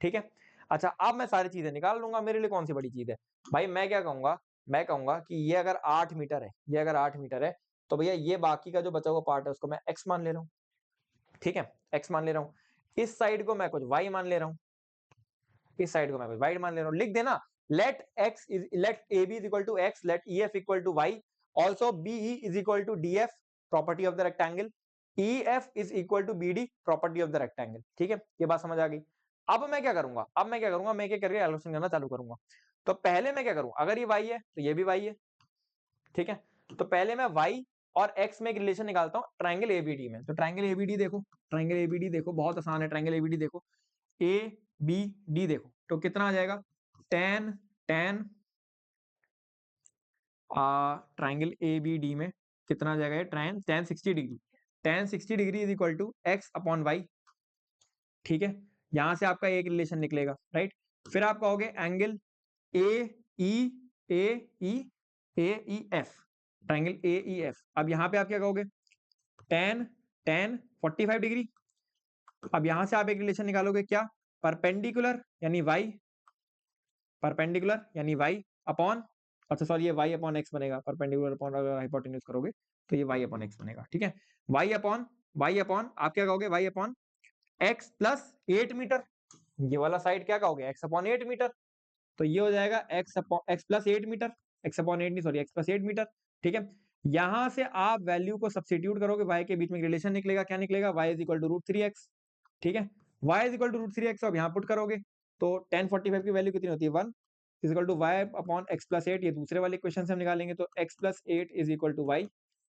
ठीक है, अच्छा अब मैं सारी चीजें निकाल लूंगा, मेरे लिए कौन सी बड़ी चीज है भाई। मैं क्या कहूंगा, मैं कहूंगा कि ये अगर 8 मीटर है, ये अगर 8 मीटर है तो भैया ये बाकी का जो बचा हुआ पार्ट है उसको मैं x मान ले रहा हूँ। ठीक है, x मान ले रहा हूँ, इस साइड को मैं कुछ y मान ले रहा हूँ, इस साइड को मैं कुछ y मान ले रहा हूँ। लिख देना, let AB is equal to x, let EF equal to y, also BE is equal to DF, property of the rectangle, EF is equal to BD, property of the rectangle। ठीक है, ये बात समझ आ गई। अब मैं क्या करूंगा, अब मैं क्या करूंगा, मैं क्या करके एलोकेशन करना चालू करूंगा। तो पहले मैं क्या करूं, अगर ये y है तो ये भी y है। ठीक है, तो पहले मैं y और x में एक रिलेशन निकालता हूं ट्राइंगल ABD में। तो ट्राइंगल ABD देखो, ट्राइंगल ABD देखो, बहुत आसान है ट्राइंगल ABD देखो, ABD देखो तो कितना आ जाएगा, tan tan ट्राइंगल ABD में कितना आ जाएगा, tan tan 60 degree, tan 60 degree is equal to x upon Y. ठीक है, यहां से आपका एक रिलेशन निकलेगा, राइट। फिर आप कहोगे एंगल AEF, ट्राइंगल AEF। अब यहाँ पे आप क्या कहोगे, tan tan 45 डिग्री। अब यहां से आप एक रिलेशन निकालोगे क्या, परपेंडिकुलर यानी y, परपेंडिकुलर यानी y अपॉन, अच्छा सॉरी ये y अपॉन x बनेगा, परपेंडिकुलर अपॉन अगर हाइपोटेन्यूज करोगे तो ये y अपॉन x बनेगा, ठीक है। y अपॉन आप क्या कहोगे, y upon x plus 8 metre, ये वाला साइड क्या कहोगे, x अपॉन 8 मीटर, तो ये हो जाएगा x upon x plus 8 metre, x upon 8 नहीं सॉरी x प्लस 8 मीटर, ठीक है। यहां से आप वैल्यू को सब्स्टिट्यूट करोगे, y के बीच में रिलेशन निकलेगा, क्या निकलेगा, y is equal to root 3x, ठीक है। y is equal to root 3x, अब यहाँ पुट करोगे तो tan 45 की वैल्यू कितनी होती है, 1 is equal to y upon x plus 8, ये दूसरे वाले इक्वेशन से हम निकालेंगे, तो x plus 8 is equal to y,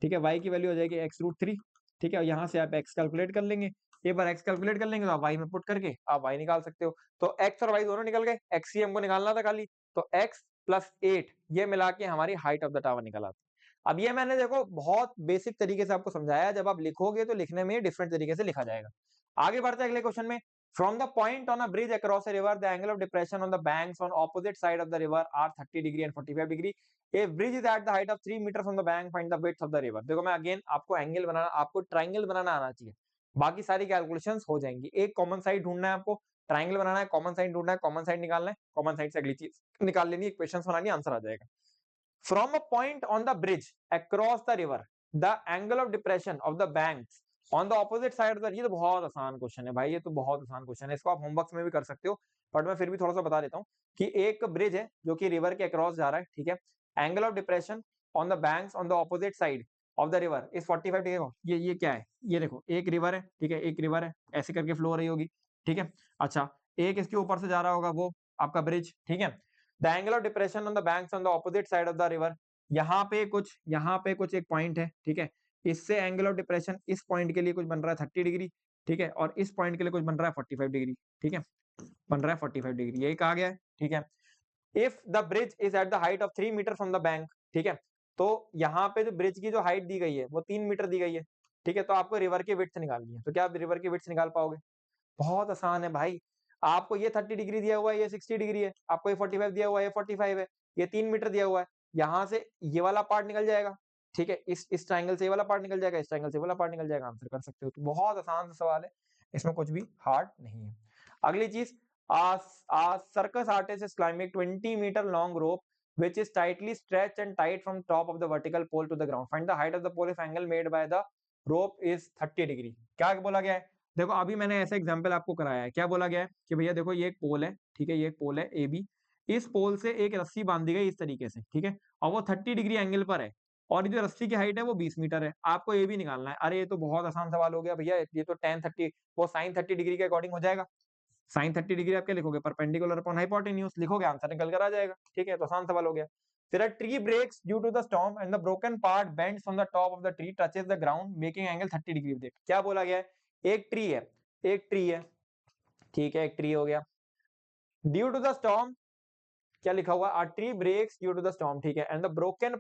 ठीक है। y की वैल्यू हो जाएगी x रूट 3, ठीक है। और यहाँ से आप x कैलकुलेट कर लेंगे, एक बार x कैलकुलेट कर लेंगे तो आप y में पुट करके आप y निकाल सकते हो, तो x और y दोनों निकल गए, x ही हमको निकालना था खाली, तो x प्लस 8 ये मिला के हमारी हाइट ऑफ द टावर निकल आती है। अब ये मैंने देखो बहुत बेसिक तरीके से आपको समझाया, जब आप लिखोगे तो लिखने में डिफरेंट तरीके से लिखा जाएगा। आगे बढ़ते हैं अगले क्वेश्चन में, from the point on a bridge across a river the angle of depression on the banks on opposite side of the river are 30 degree and 45 degree. A bridge is at the height of 3 meter from the bank, find the width of the river. देखो मैं again आपको angle बनाना, आपको triangle बनाना आना चाहिए, बाकी सारी calculations हो जाएंगी। एक कॉमन साइड ढूंढना है आपको, ट्राइंगल बनाना है, कॉमन साइड ढूंढना है, कॉमन साइड निकालना है, कॉमन साइड से अगली चीज निकाल लेनी है, इक्वेशंस बनानी, आंसर आ जाएगा। From a point on the bridge across the river the angle of depression of the banks on the opposite side of the, ये तो बहुत आसान क्वेश्चन है भाई, ये तो बहुत आसान क्वेश्चन है, इसको आप होमवर्क में भी कर सकते हो, बट मैं फिर भी थोड़ा सा बता देता हूँ कि एक ब्रिज है जो कि रिवर के अक्रॉस जा रहा है, ठीक है। Angle of depression on the banks on the opposite side of the river is 45 degree. ये क्या है, ये देखो एक रिवर है, ठीक है, एक रिवर है ऐसे करके फ्लो हो रही होगी, ठीक है। अच्छा एक इसके ऊपर से जा रहा होगा वो आपका ब्रिज, ठीक है। The angle of depression on the banks on the opposite side of the river, यहाँ पे कुछ एक पॉइंट है, ठीक है। इससे एंगल ऑफ डिप्रेशन इस पॉइंट के लिए कुछ बन रहा है 30 डिग्री, ठीक है, और इस पॉइंट के लिए कुछ बन रहा है 45 डिग्री, ठीक है, बन रहा है 45 डिग्री, यही कहा गया है, ठीक है। If the bridge is at the height of 3 metre from the bank, ठीक है, तो यहाँ पे जो ब्रिज की जो हाइट दी गई है वो 3 मीटर दी गई है, ठीक है। तो आपको रिवर की विड्थ निकालनी है, तो क्या आप रिवर की विड्थ निकाल पाओगे, बहुत आसान है भाई। आपको ये 30 डिग्री दिया हुआ है, ये 60 डिग्री है, आपको ये 45 दिया हुआ है, ये 45 है, ये 3 मीटर दिया हुआ है, यहाँ से ये वाला पार्ट निकल जाएगा, ठीक है, इस ट्राइंगल से ये वाला पार्ट निकल जाएगा, इस ट्राइंगल से वाला पार्ट निकल जाएगा, आंसर कर सकते हो। तो बहुत आसान सा सवाल है, इसमें कुछ भी हार्ड नहीं है। अगली चीज, circus artist is climbing 20 metre long rope which is tightly stretched and tight from top of the vertical pole to the ground. Find the height of the pole if angle made by the rope is 30 degree. क्या बोला गया है, देखो अभी मैंने ऐसा example आपको कराया है, क्या बोला गया है कि भैया देखो ये एक पोल है, ठीक है, ये एक पोल है ए बी, इस पोल से एक रस्सी बांधी गई इस तरीके से, ठीक है, और वो 30 डिग्री एंगल पर है, और जो रस्सी की हाइट है वो 20 मीटर है, आपको ये भी निकालना है। अरे ये तो बहुत आसान सवाल हो गया भैया, ये तो tan 30 वो sin 30 डिग्री के अकॉर्डिंग हो जाएगा। sin 30 डिग्री आप क्या लिखोगे, परपेंडिकुलर अपॉन हाइपोटेन्यूज लिखोगे, आंसर निकल कर आ जाएगा, ठीक है, तो आसान सवाल हो गया। फिर a tree breaks due to the storm and the broken part bends from the top of the tree touches the ground making angle 30 degree. देख क्या बोला गया है, एक ट्री है, एक ट्री है, ठीक है, एक ट्री हो गया, ड्यू टू द स्टॉर्म क्या लिखा हुआ, a tree breaks due to the storm, ठीक है, and the broken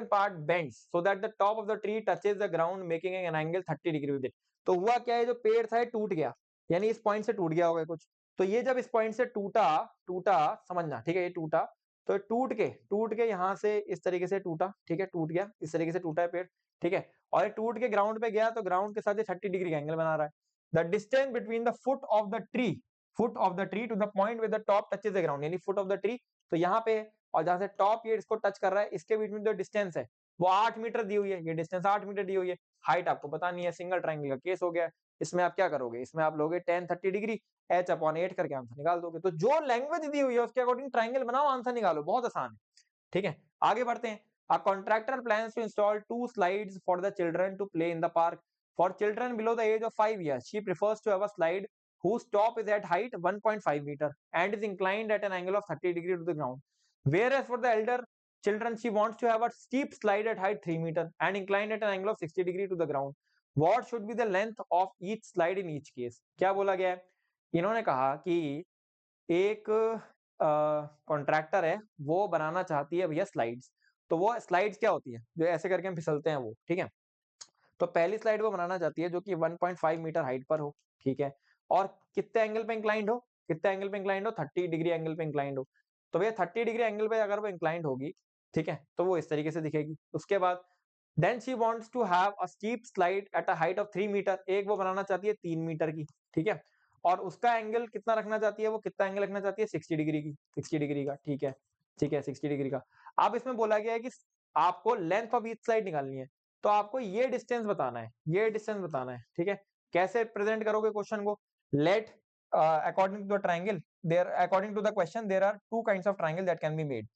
part bends so that the top of the tree touches the ground making an angle 30 degree with it। तो हुआ क्या है, जो पेड़ था टूट गया, यानी इस पॉइंट से टूट गया होगा कुछ, तो ये जब इस पॉइंट से टूटा टूटा समझना, ठीक है, ये टूटा, तो टूट के यहाँ से इस तरीके से टूटा, ठीक है, टूट गया इस तरीके से टूटा है पेड़, ठीक है, और ये टूट के ग्राउंड पे गया तो ग्राउंड के साथ ये 30 डिग्री का एंगल बना रहा है। The distance between the foot of the tree to the point with the top touches the ground, यानी फुट ऑफ द ट्री, तो यहाँ पे और जहां से टॉप ये इसको टच कर रहा है इसके बीच में जो डिस्टेंस है वो 8 मीटर दी हुई है, ये डिस्टेंस 8 मीटर दी हुई है, हाइट आपको पता नहीं है, सिंगल ट्रायंगल का केस हो गया। इसमें आप क्या करोगे, इसमें आप लोगे tan 30 डिग्री h अपॉन 8 करके आंसर निकाल दोगे। तो जो लैंग्वेज दी हुई है उसके अकॉर्डिंग ट्रायंगल बनाओ, आंसर निकालो, बहुत आसान है, ठीक है। आगे बढ़ते हैं, a contractor plans to install 2 slides for the children to play in the park. For children below the age of 5 years, she prefers to have a slide whose top is at height 1.5 meter and is inclined at an angle of 30 degree to the ground. Whereas for the elder children, she wants to have a steep slide at height 3 meter and inclined at an angle of 60 degree to the ground. What should be the length of each slide in each case? क्या बोला गया है, इन्होंने कहा कि एक contractor है, वो बनाना चाहती है भैया स्लाइड्स, तो वो स्लाइड्स क्या होती है, जो ऐसे करके हम फिसलते हैं वो, ठीक है। तो पहली स्लाइड वो बनाना चाहती है जो कि 1.5 मीटर हाइट पर हो, ठीक है, और कितने एंगल पे इंक्लाइंड हो, कितने एंगल पे इंक्लाइंड हो, 30 डिग्री एंगल पे इंक्लाइंड हो। तो भैया 30 डिग्री एंगल पे अगर वो इंक्लाइंड होगी, ठीक है, तो वो इस तरीके से दिखेगी। उसके बाद then she wants to have a steep slide at a height of 3 metre, एक वो बनाना चाहती है 3 मीटर की, ठीक है, और उसका एंगल कितना रखना चाहती है, वो कितना एंगल रखना चाहती है 60 डिग्री की, 60 डिग्री का, ठीक है, ठीक है, 60 डिग्री का। अब इसमें बोला गया है कि आपको लेंथ ऑफ ईच साइड निकालनी है, तो आपको ये डिस्टेंस बताना है, ये डिस्टेंस बताना है, ठीक है। कैसे प्रेजेंट करोगे क्वेश्चन को? Let according to the triangle, there according to the question there are two kinds of triangle that can be made.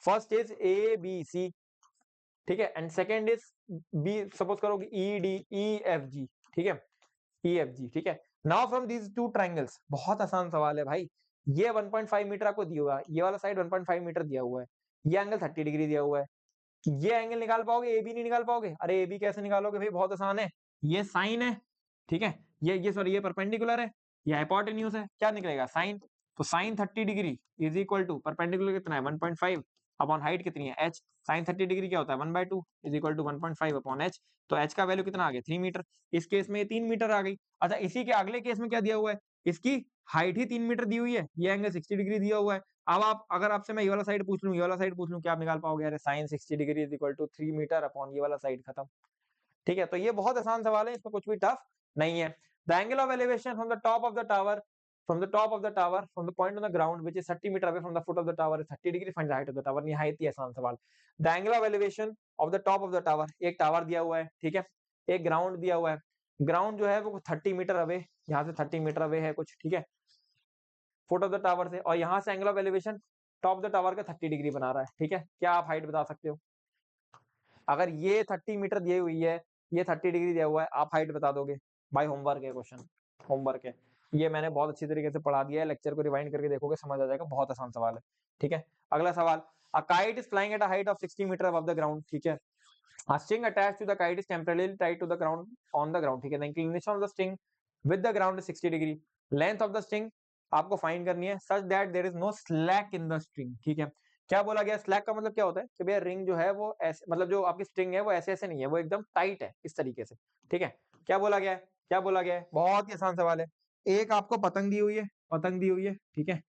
First is A B C, ठीक है, and second is B, suppose करो कि E D E F जी, ठीक है, ई F जी, ठीक है। Now from these two triangles, बहुत आसान सवाल है भाई, ये 1.5 मीटर आपको दिया हुआ है, ये वाला साइड 1.5 मीटर दिया हुआ है, ये एंगल 30 डिग्री दिया हुआ है, ये एंगल निकाल पाओगे? ए बी नहीं निकाल पाओगे? अरे ए बी कैसे निकालोगे भाई, बहुत आसान है, ये साइन है, ठीक है, ये सॉरी ये परपेंडिकुलर है, ये हाइपोटेन्यूज है, क्या निकलेगा? साइन। तो sine 30 degree is equal to perpendicular कितना है 1.5 अपॉन हाइट कितनी है h, साइन 30 डिग्री क्या होता है 1/2 is equal to 1.5 upon h, तो h का वैल्यू कितना आ गया 3 मीटर, इस केस में 3 मीटर आ गई। अच्छा इसी के अगले केस में क्या दिया हुआ है, इसकी हाइट ही 3 मीटर दी हुई है, ये एंगल 60 डिग्री दिया हुआ है। अब आप अगर आपसे मैं ये वाला साइड पूछ लूं, ये वाला साइड पूछ लूं, क्या आप निकाल पाओगे? अरे sine 60 degree is equal to 3 metre upon ये वाला साइड, खत्म, ठीक है। तो ये बहुत आसान सवाल है, इसमें कुछ भी टफ नहीं है। The angle of elevation from the top of the tower, from the top of the tower from the point on the ground which is 30 meter away from the foot of the tower is 30 degree, find the height of the tower। निहायत ही आसान सवाल। the angle of elevation of the top of the tower, एक tower दिया हुआ है, ठीक है, एक ग्राउंड दिया हुआ है, ग्राउंड जो है वो 30 मीटर अवे, यहाँ से 30 मीटर अवे है कुछ, ठीक है, फुट ऑफ द टावर से, और यहाँ से angle of elevation top of the tower का 30 डिग्री बना रहा है, ठीक है। क्या आप हाइट बता सकते हो? अगर ये 30 मीटर दी हुई है, ये 30 डिग्री दिया हुआ है, आप हाइट बता दोगे? भाई होमवर्क है क्वेश्चन, होमवर्क है, ये मैंने बहुत अच्छी तरीके से पढ़ा दिया है, लेक्चर को रिवाइंड करके देखोगे समझ आ जाएगा, बहुत आसान सवाल है, ठीक है। अगला सवाल, a kite is flying at a height of 60 metre above the ground, ठीक है, a string attached to the kite is temporarily tied to the ground on the ground, ठीक है, the inclination of the string with the ground is 60 degree, length of the string आपको find करनी है such that there is no slack in the string, ठीक है। क्या बोला गया? स्लैक का मतलब क्या होता है कि भैया रिंग जो है वो ऐसे, मतलब जो आपकी स्ट्रिंग है वो ऐसे ऐसे नहीं है, वो एकदम टाइट है इस तरीके से, ठीक है। क्या बोला गया है? क्या बोला गया है? बहुत ही आसान सवाल है। एक आपको पतंग दी हुई है, पतंग दी हुई है, ठीक है,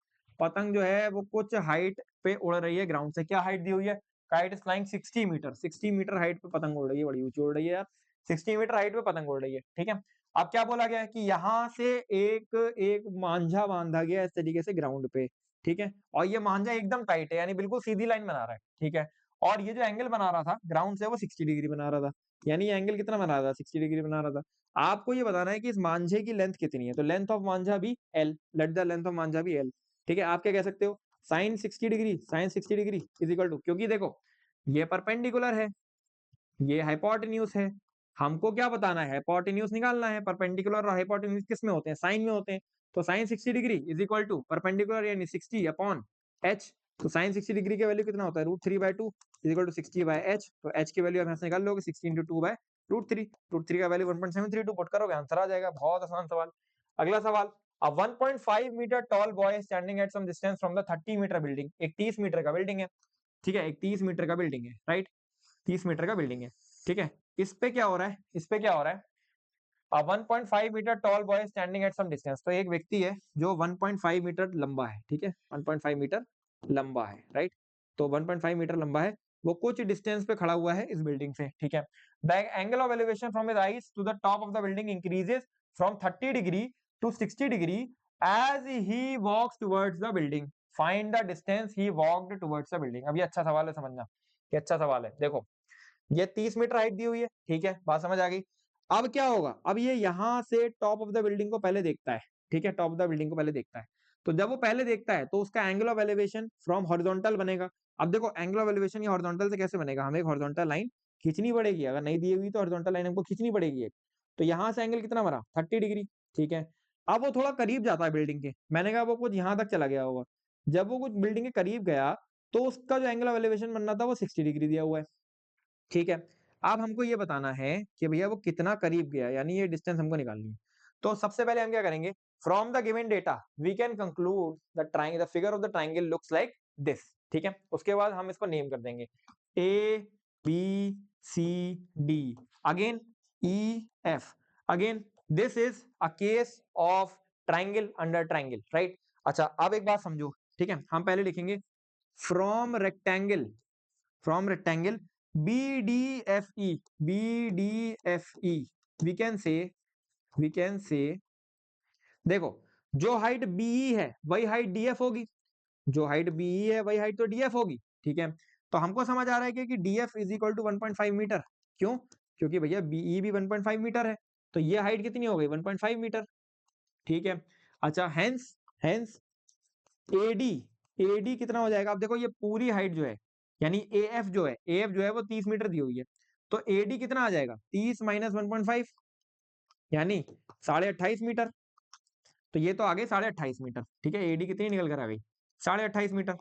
पतंग जो है वो कुछ हाइट पे उड़ रही है ग्राउंड से, क्या हाइट दी हुई है? Kite is flying 60 metre, 60 metre height पे पतंग उड़ रही है, बड़ी ऊंची उड़ रही है यार, 60 मीटर हाइट पे पतंग उड़ रही है, ठीक है। अब क्या बोला गया है कि यहाँ से एक एक मांझा बांधा गया इस तरीके से ग्राउंड पे, ठीक है, और ये मांझा एकदम टाइट है, यानी बिल्कुल सीधी लाइन बना रहा है, ठीक है, और ये जो एंगल बना रहा था ग्राउंड से वो 60 डिग्री बना रहा था, यानी ये एंगल कितना बना रहा था? 60 डिग्री बना रहा था। आपको ये बताना है कि इस मांझे की लेंथ कितनी है, तो लेंथ ऑफ मांझा भी L, let the length of मांझा भी एल, ठीक है। आप क्या कह सकते हो? Sine 60 degree, sine 60 degree is equal to, क्योंकि देखो ये परपेंडिकुलर है, ये हाइपोटेन्यूज है, हमको क्या बताना है? हाइपोटेन्यूज निकालना है। परपेंडिकुलर और हाइपोटेन्यूज किस में होते हैं? साइन में होते हैं। तो sine 60 degree is equal to perpendicular यानी 60 अपॉन एच, तो साइन 60 डिग्री का वैल्यू कितना होता है? √3/2 is equal to 60 by H, तो एच की वैल्यू आप यहाँ से निकाल लोगे 60 इंटू 2 बाय √3, √3 का वैल्यू 1.732 पुट करोगे आंसर आ जाएगा। बहुत आसान सवाल। अगला सवाल, a 1.5 metre tall boy standing at some distance from the 30 metre building, एक 30 मीटर का बिल्डिंग है, ठीक है, एक 30 मीटर का बिल्डिंग है, राइट, 30 मीटर का बिल्डिंग है, ठीक है। इस पे क्या हो रहा है? इस पे क्या हो रहा है? 1.5 metre tall boy standing at some distance, तो एक व्यक्ति है जो 1.5 मीटर लंबा है, ठीक है, 1.5 मीटर लंबा है, राइट, तो 1.5 मीटर लंबा है, वो कुछ डिस्टेंस पे खड़ा हुआ है इस बिल्डिंग से, ठीक है। The angle of elevation from his eyes to the top of the building increases from 30 degree to 60 degree as he walks towards the building, find the distance he walked towards the building. अब ये अच्छा सवाल है, समझना, ये अच्छा सवाल है। देखो ये 30 मीटर हाइट दी हुई है, ठीक है, बात समझ आ गई। अब क्या होगा? अब ये यहाँ से टॉप ऑफ द बिल्डिंग को पहले देखता है, ठीक है, टॉप ऑफ द बिल्डिंग को पहले देखता है, तो जब वो पहले देखता है तो उसका angle of elevation from horizontal बनेगा। अब देखो एंगल ऑफ एलिवेशन ये हॉरिजॉन्टल से कैसे बनेगा? हमें एक हॉरिजॉन्टल लाइन खींचनी पड़ेगी, अगर नहीं दी हुई तो हॉरिजॉन्टल लाइन हमको खींचनी पड़ेगी एक। तो यहाँ से एंगल कितना बना? 30 डिग्री, ठीक है। अब वो थोड़ा करीब जाता है बिल्डिंग के, मैंने कहा वो कुछ यहाँ तक चला गया होगा, जब वो कुछ बिल्डिंग के करीब गया तो उसका जो एंगल ऑफ एलिवेशन बनना था वो 60 डिग्री दिया हुआ है, ठीक है। अब हमको ये बताना है कि भैया वो कितना करीब गया, यानी ये डिस्टेंस हमको निकालनी है। तो सबसे पहले हम क्या करेंगे? From the given data we can conclude the triangle, the figure of the triangle looks like this, ठीक है। उसके बाद हम इसको नेम कर देंगे A B C D, again E F, again this is a case of triangle under triangle, right. अच्छा अब एक बात समझो, ठीक है, हम पहले लिखेंगे from rectangle, from rectangle BDFE, BDFE, we can say देखो, जो हाइट BE है वही हाइट DF होगी, जो हाइट BE है वही हाइट तो DF होगी, ठीक है। तो हमको समझ आ रहा है कि DF is equal to 1.5 metre. क्यों? क्योंकि भैया BE भी 1.5 मीटर है, तो ये हाइट कितनी हो गई? 1.5 मीटर, ठीक है। अच्छा, हेंस हेंस AD, AD कितना हो जाएगा? अब देखो ये पूरी हाइट जो है, यानी AF जो है वो 30 मीटर दी हुई है, तो AD कितना आ जाएगा? 30 माइनस 1.5, यानी 28.5 मीटर। तो ये तो आ गए 28.5 मीटर, ठीक है। AD कितनी निकल कर आ गई? 28.5 मीटर।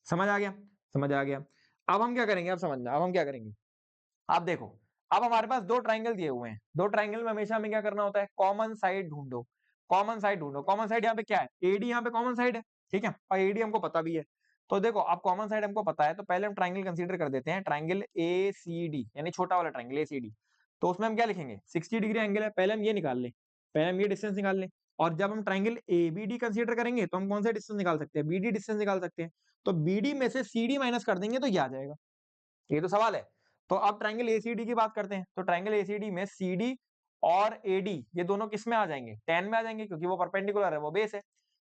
समझ आ गया? समझ आ गया। अब हम क्या करेंगे? अब समझना, अब हम क्या करेंगे? आप देखो, अब हमारे पास दो ट्राइंगल दिए हुए हैं, दो ट्राइंगल में हमेशा हमें क्या करना होता है? कॉमन साइड ढूंढो, कॉमन साइड ढूंढो। कॉमन साइड यहाँ पे क्या है? AD यहाँ पे कॉमन साइड है, ठीक है, और AD हमको पता भी है। तो देखो, अब कॉमन साइड हमको पता है, तो पहले हम ट्राइंगल कंसीडर कर देते हैं, ट्राइंगल ACD, यानी छोटा वाला ट्राइंगल ACD। तो उसमें हम क्या लिखेंगे? 60 डिग्री एंगल है, पहले हम ये निकाल लें, पहले हम ये डिस्टेंस निकाल लें। और जब हम ट्राइंगल ABD कंसीडर करेंगे तो हम कौन सा डिस्टेंस निकाल सकते हैं? BD डिस्टेंस निकाल सकते हैं। तो BD में से CD माइनस कर देंगे तो ये आ जाएगा। ये तो सवाल है। तो अब ट्राइंगल ACD की बात करते हैं, तो ट्राइंगल ACD में CD और AD ये दोनों किस में आ जाएंगे? tan में आ जाएंगे, क्योंकि वो परपेंडिकुलर है, वो बेस है।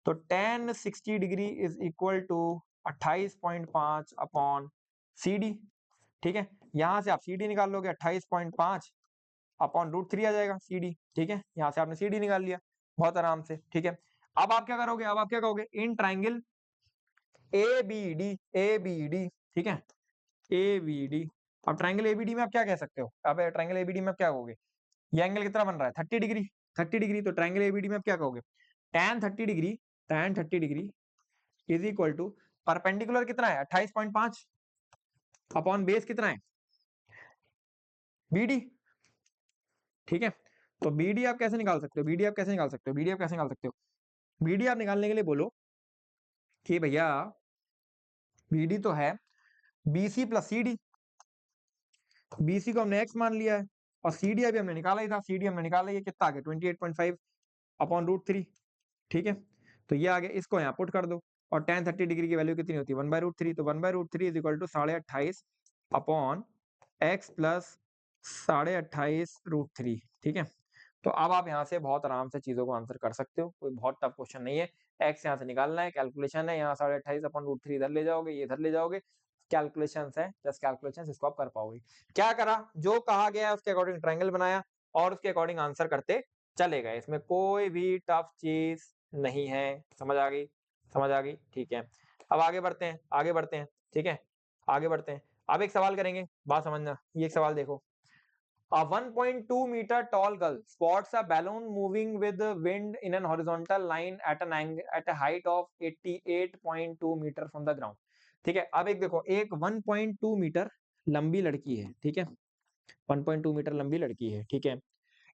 तो tan 60 degree is equal to 28.5 upon CD, ठीक है। यहां से आप CD निकाल लोगे, 28.5 अपॉन √3 आ जाएगा CD, ठीक है। यहां से आपने CD निकाल लिया बहुत आराम से, ठीक है। अब आप क्या करोगे? अब आप क्या कहोगे? इन ट्राइंगल ABD, ठीक है, ABD। अब ट्राइंगल ABD में आप क्या कह सकते हो? अब ट्राइंगल ABD में आप क्या कहोगे? ये एंगल कितना बन रहा है? 30 डिग्री, 30 डिग्री। तो ट्राइंगल ABD में आप क्या कहोगे? tan 30 degree is equal to perpendicular कितना है? 28.5 अपॉन बेस कितना है? BD, ठीक है। तो BD आप कैसे निकाल सकते हो? BD आप कैसे निकाल सकते हो? BD आप कैसे निकाल सकते हो? BD आप निकालने के लिए बोलो कि भैया BD तो है BC प्लस CD। BC को हमने x मान लिया है, और CD अभी हमने निकाला ही था, CD हमने निकाला, ये कितना आ गया? 28.5 अपॉन √3, ठीक है। तो ये आ गया, इसको यहाँ पुट कर दो, और tan 30 डिग्री की वैल्यू कितनी होती है? 1/√3। तो 1/√3 is equal to 28.5 upon x plus 28.5 √3, ठीक है। तो अब आप यहाँ से बहुत आराम से चीजों को आंसर कर सकते हो, कोई बहुत टफ क्वेश्चन नहीं है। x यहाँ से निकालना है, कैलकुलेशन है, यहाँ 28.5 अपॉन √3 इधर ले जाओगे, ये इधर ले जाओगे, कैलकुलेशन है, जस्ट कैलकुलेशन, इसको आप कर पाओगे। क्या करा? जो कहा गया है उसके अकॉर्डिंग ट्रायंगल बनाया, और उसके अकॉर्डिंग आंसर करते चले गए। इसमें कोई भी टफ चीज नहीं है। समझ आ गई? समझ आ गई, ठीक है। अब आगे बढ़ते हैं, आगे बढ़ते हैं, ठीक है, आगे बढ़ते हैं। अब एक सवाल करेंगे, बात समझना। ये एक सवाल देखो, a 1.2 meter tall girl spots a balloon moving with the wind in an horizontal line at an angle at a height of 88.2 meter from the ground, ठीक है। अब एक देखो, एक 1.2 मीटर लंबी लड़की है, ठीक है, 1.2 मीटर लंबी लड़की है, ठीक है।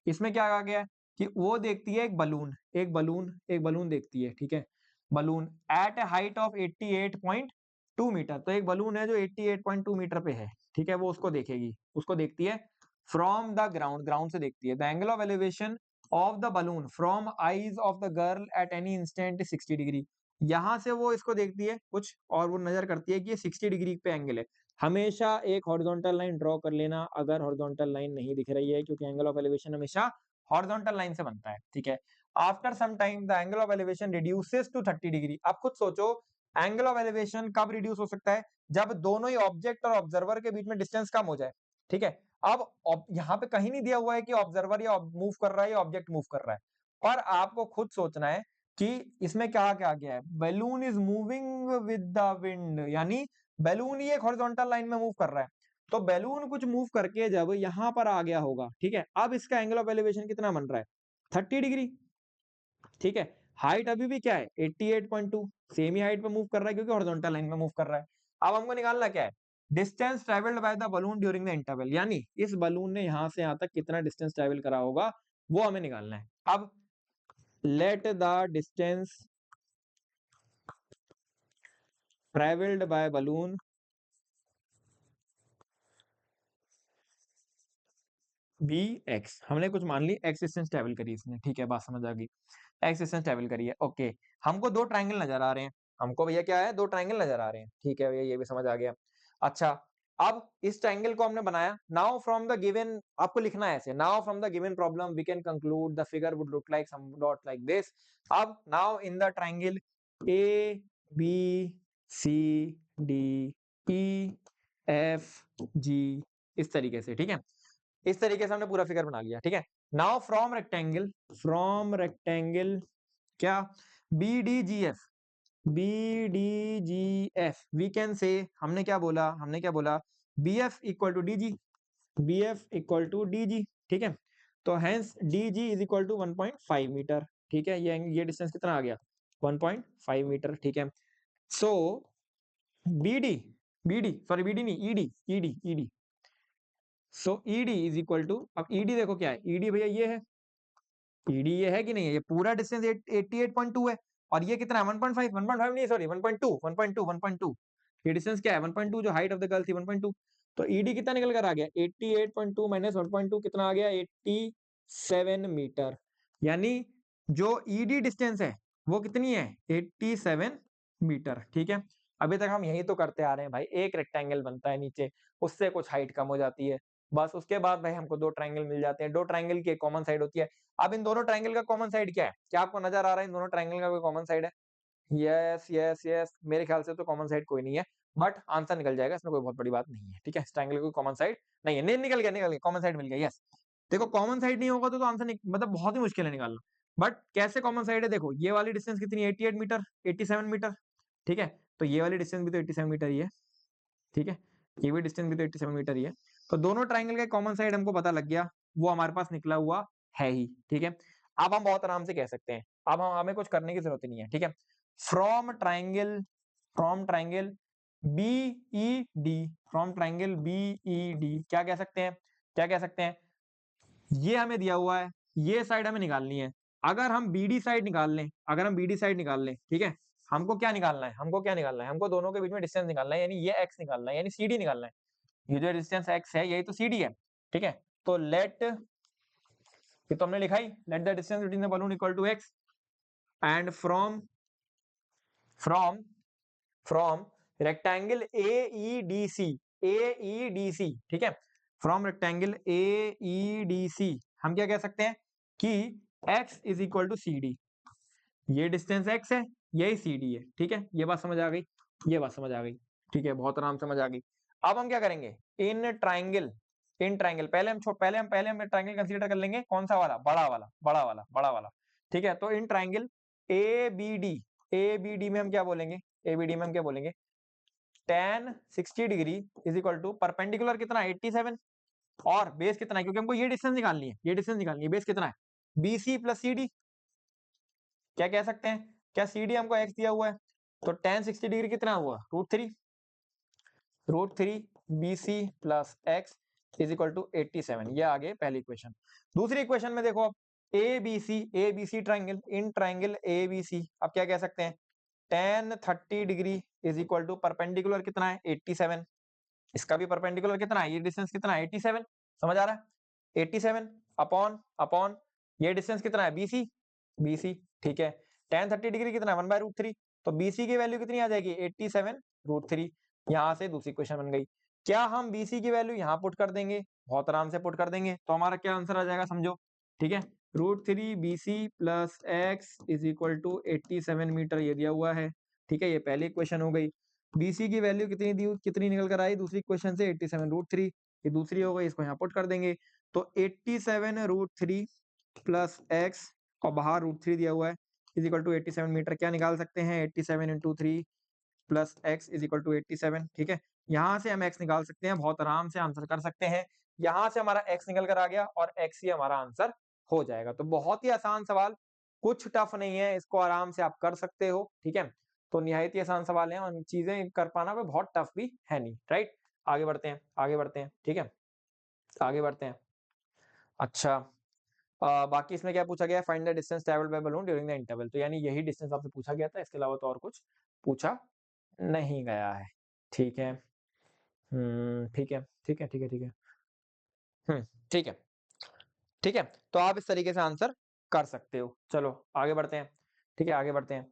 इसमें क्या कहा गया है कि वो देखती है एक बलून, एक बलून देखती है, ठीक है, balloon at a height of 88.2 metre. तो एक बलून है जो 88.2 मीटर पे है, ठीक है, वो उसको देखेगी, उसको देखती है फ्रॉम द ग्राउंड, ग्राउंड से देखती है। The angle of elevation of the balloon from eyes of the girl at any instant 60 degree. यहां से वो इसको देखती है कुछ, और वो नजर करती है कि ये 60 डिग्री पे एंगल है। हमेशा एक हॉरिजॉन्टल लाइन ड्रॉ कर लेना अगर हॉरिजॉन्टल लाइन नहीं दिख रही है, क्योंकि एंगल ऑफ एलिवेशन हमेशा हॉरिजॉन्टल लाइन से बनता है, ठीक है। After some time the angle of elevation reduces to 30 degree. आप खुद सोचो, एंगल ऑफ एलिवेशन कब रिड्यूस हो सकता है? जब दोनों ही ऑब्जेक्ट और ऑब्जर्वर के बीच में डिस्टेंस कम हो जाए, ठीक है। अब यहाँ पे कहीं नहीं दिया हुआ है कि ऑब्जर्वर या मूव कर रहा है या ऑब्जेक्ट मूव कर रहा है, पर आपको खुद सोचना है कि इसमें क्या क्या गया है। Balloon is moving with the wind, यानी बैलून ही एक हॉरिजॉन्टल लाइन में मूव कर रहा है। तो बैलून कुछ मूव करके जब यहां पर आ गया होगा, ठीक है, अब इसका एंगल ऑफ एलिवेशन कितना बन रहा है? 30 डिग्री, ठीक है। हाइट अभी भी क्या है? 88.2, सेम ही हाइट पे मूव कर रहा है, क्योंकि हॉरिजॉन्टल लाइन में मूव कर रहा है। अब हमको निकालना क्या है? Distance travelled by the balloon during the interval, यानी इस बलून ने यहां से यहां तक कितना डिस्टेंस ट्रेवल करा होगा, वो हमें निकालना है। अब let the distance travelled by balloon B X, हमने कुछ मान ली एक्स डिस्टेंस ट्रेवल करी इसने, ठीक है, बात समझ आ गई। एक्स डिस्टेंस ट्रेवल करी है, ओके। हमको दो ट्राइंगल नजर आ रहे हैं, हमको भैया क्या है? दो ट्राइंगल नजर आ रहे हैं, ठीक है भैया, ये भी समझ आ गया। अच्छा, अब इस ट्रायंगल को हमने बनाया, नाउ फ्रॉम द गिवन, आपको लिखना है ऐसे, now from the given problem we can conclude the figure would look like some dot like this. अब now in the triangle A B C D E F G, इस तरीके से, ठीक है, इस तरीके से हमने पूरा फिगर बना लिया, ठीक है। नाउ फ्रॉम रेक्टेंगल क्या, B D G F, B D G F we can say, हमने क्या बोला, B F equal to D G, B F equal to D G, ठीक है। तो hence D G is equal to 1.5 metre, ठीक है। ये डिस्टेंस कितना आ गया, 1.5 मीटर, ठीक है। So B D, sorry B D नहीं, E D, so E D is equal to, अब ईडी देखो क्या है, ईडी भैया ये है, ईडी ये है कि नहीं है, ये पूरा डिस्टेंस 88.2 है, और ये कितना है 1.5, 1.5 नहीं सॉरी 1.2, 1.2, 1.2, ये डिस्टेंस क्या है 1.2, जो हाइट ऑफ द गर्ल थी 1.2, तो ईडी कितना निकल कर आ गया 88.2 माइनस 1.2 कितना आ गया 87 मीटर, यानी जो ईडी डिस्टेंस है वो कितनी है 87 मीटर, ठीक है। अभी तक हम यही तो करते आ रहे हैं भाई, एक रेक्टेंगल बनता है नीचे, उससे कुछ हाइट कम हो जाती है, बस उसके बाद भाई हमको दो ट्रायंगल मिल जाते हैं, दो ट्रायंगल की एक कॉमन साइड होती है। अब इन दोनों ट्रायंगल का कॉमन साइड क्या है, क्या आपको नजर आ रहा है इन दोनों ट्रायंगल का कोई कॉमन साइड है? यस यस यस, मेरे ख्याल से तो कॉमन साइड कोई नहीं है, बट आंसर निकल जाएगा, इसमें कोई बहुत बड़ी बात नहीं है, ठीक है। इस ट्रायंगल की कॉमन साइड नहीं है, नहीं निकल गया कॉमन साइड मिल गया, यस। देखो कॉमन साइड नहीं होगा तो आंसर मतलब बहुत ही मुश्किल है निकालना, बट कैसे कॉमन साइड है, देखो ये वाली डिस्टेंस कितनी है 88 मीटर, 87 मीटर, ठीक है। तो ये वाली डिस्टेंस भी तो 87 मीटर ही है, ठीक है, ये भी डिस्टेंस भी तो 87 मीटर ही है, तो दोनों ट्रायंगल का कॉमन साइड हमको पता लग गया, वो हमारे पास निकला हुआ है ही, ठीक है। अब हम बहुत आराम से कह सकते हैं, अब हमें कुछ करने की जरूरत ही नहीं है, ठीक है। From triangle B E D, from triangle B E D क्या कह सकते हैं, क्या कह सकते हैं, ये हमें दिया हुआ है, ये साइड हमें निकालनी है, अगर हम बीडी साइड निकाल लें, अगर हम बीडी साइड निकाल लें, ठीक है, हमको क्या निकालना है, हमको क्या निकालना है, हमको दोनों के बीच में डिस्टेंस निकालना है, यानी ये एक्स निकालना है, यानी सीडी निकालना है, ये जो डिस्टेंस एक्स है यही तो सीडी है, ठीक है। तो लेट, ये तो हमने लिखा ही, let the distance between the balloon equal to X, and from from rectangle AEDC, AEDC, ठीक है, फ्रॉम रेक्टेंगल AEDC हम क्या कह सकते हैं कि x is equal to C D, ये डिस्टेंस x है, यही सी डी है, ठीक है। ये बात समझ आ गई, ये बात समझ आ गई, ठीक है, बहुत आराम समझ आ गई। अब हम क्या करेंगे, इन ट्रायंगल पहले हम ट्रायंगल कंसीडर कर लेंगे, कौन सा वाला, बड़ा वाला, ठीक है। तो in triangle A B D में हम क्या बोलेंगे, एबीडी में हम क्या बोलेंगे, tan 60 degree is equal to perpendicular कितना 87, और बेस कितना है, क्योंकि हमको ये डिस्टेंस निकालनी है, ये डिस्टेंस निकालनी है, बेस कितना है BC प्लस CD, क्या कह सकते हैं, क्या CD हमको x दिया हुआ है, तो tan 60 डिग्री कितना हुआ √3 BC plus x is equal to 87, ये आ गए पहली इक्वेशन। दूसरी इक्वेशन में देखो, अब ABC triangle, in triangle ABC अब क्या कह सकते हैं, tan 30 degree is equal to perpendicular कितना है 87, इसका भी परपेंडिकुलर कितना है, ये डिस्टेंस कितना है 87, समझ आ रहा है, 87 अपॉन अपॉन ये डिस्टेंस कितना है BC, ठीक है। tan 30 डिग्री कितना है 1/√3, तो BC की वैल्यू कितनी आ जाएगी 87√3, यहाँ से दूसरी क्वेश्चन बन गई। क्या हम BC की वैल्यू यहाँ पुट कर देंगे, बहुत आराम से पुट कर देंगे, तो हमारा क्या आंसर आ जाएगा समझो, ठीक है। √3 BC plus x is equal to 87 metre ये दिया हुआ है, ठीक है, ये पहली क्वेश्चन हो गई। BC की वैल्यू कितनी निकल कर आई दूसरी क्वेश्चन से 87√3, ये दूसरी हो गई, इसको यहाँ पुट कर देंगे, तो 87√3 प्लस x और बाहर √3 दिया हुआ है इज इक्वल टू 87 मीटर, क्या निकाल सकते हैं 87 into 3 plus x is equal to 87, ठीक है। यहाँ से हम x निकाल सकते हैं, बहुत आराम से आंसर कर सकते हैं, यहाँ से हमारा x निकल कर आ गया और x ही हमारा आंसर हो जाएगा। तो बहुत ही आसान सवाल, कुछ टफ नहीं है, इसको आराम से आप कर सकते हो, ठीक है। तो निहायत ही आसान सवाल है और चीजें कर पाना कोई बहुत टफ भी है नहीं, राइट। आगे बढ़ते हैं, आगे बढ़ते हैं, ठीक है, आगे बढ़ते हैं। अच्छा, बाकी इसमें क्या पूछा गया, find the distance travelled bye balloon during the interval, तो यानी यही डिस्टेंस आपसे पूछा गया था, इसके अलावा तो और कुछ पूछा नहीं गया है, ठीक है। ठीक है, ठीक है, ठीक है, ठीक है, ठीक है, ठीक है। तो आप इस तरीके से आंसर कर सकते हो। चलो आगे बढ़ते हैं, ठीक है, आगे बढ़ते हैं।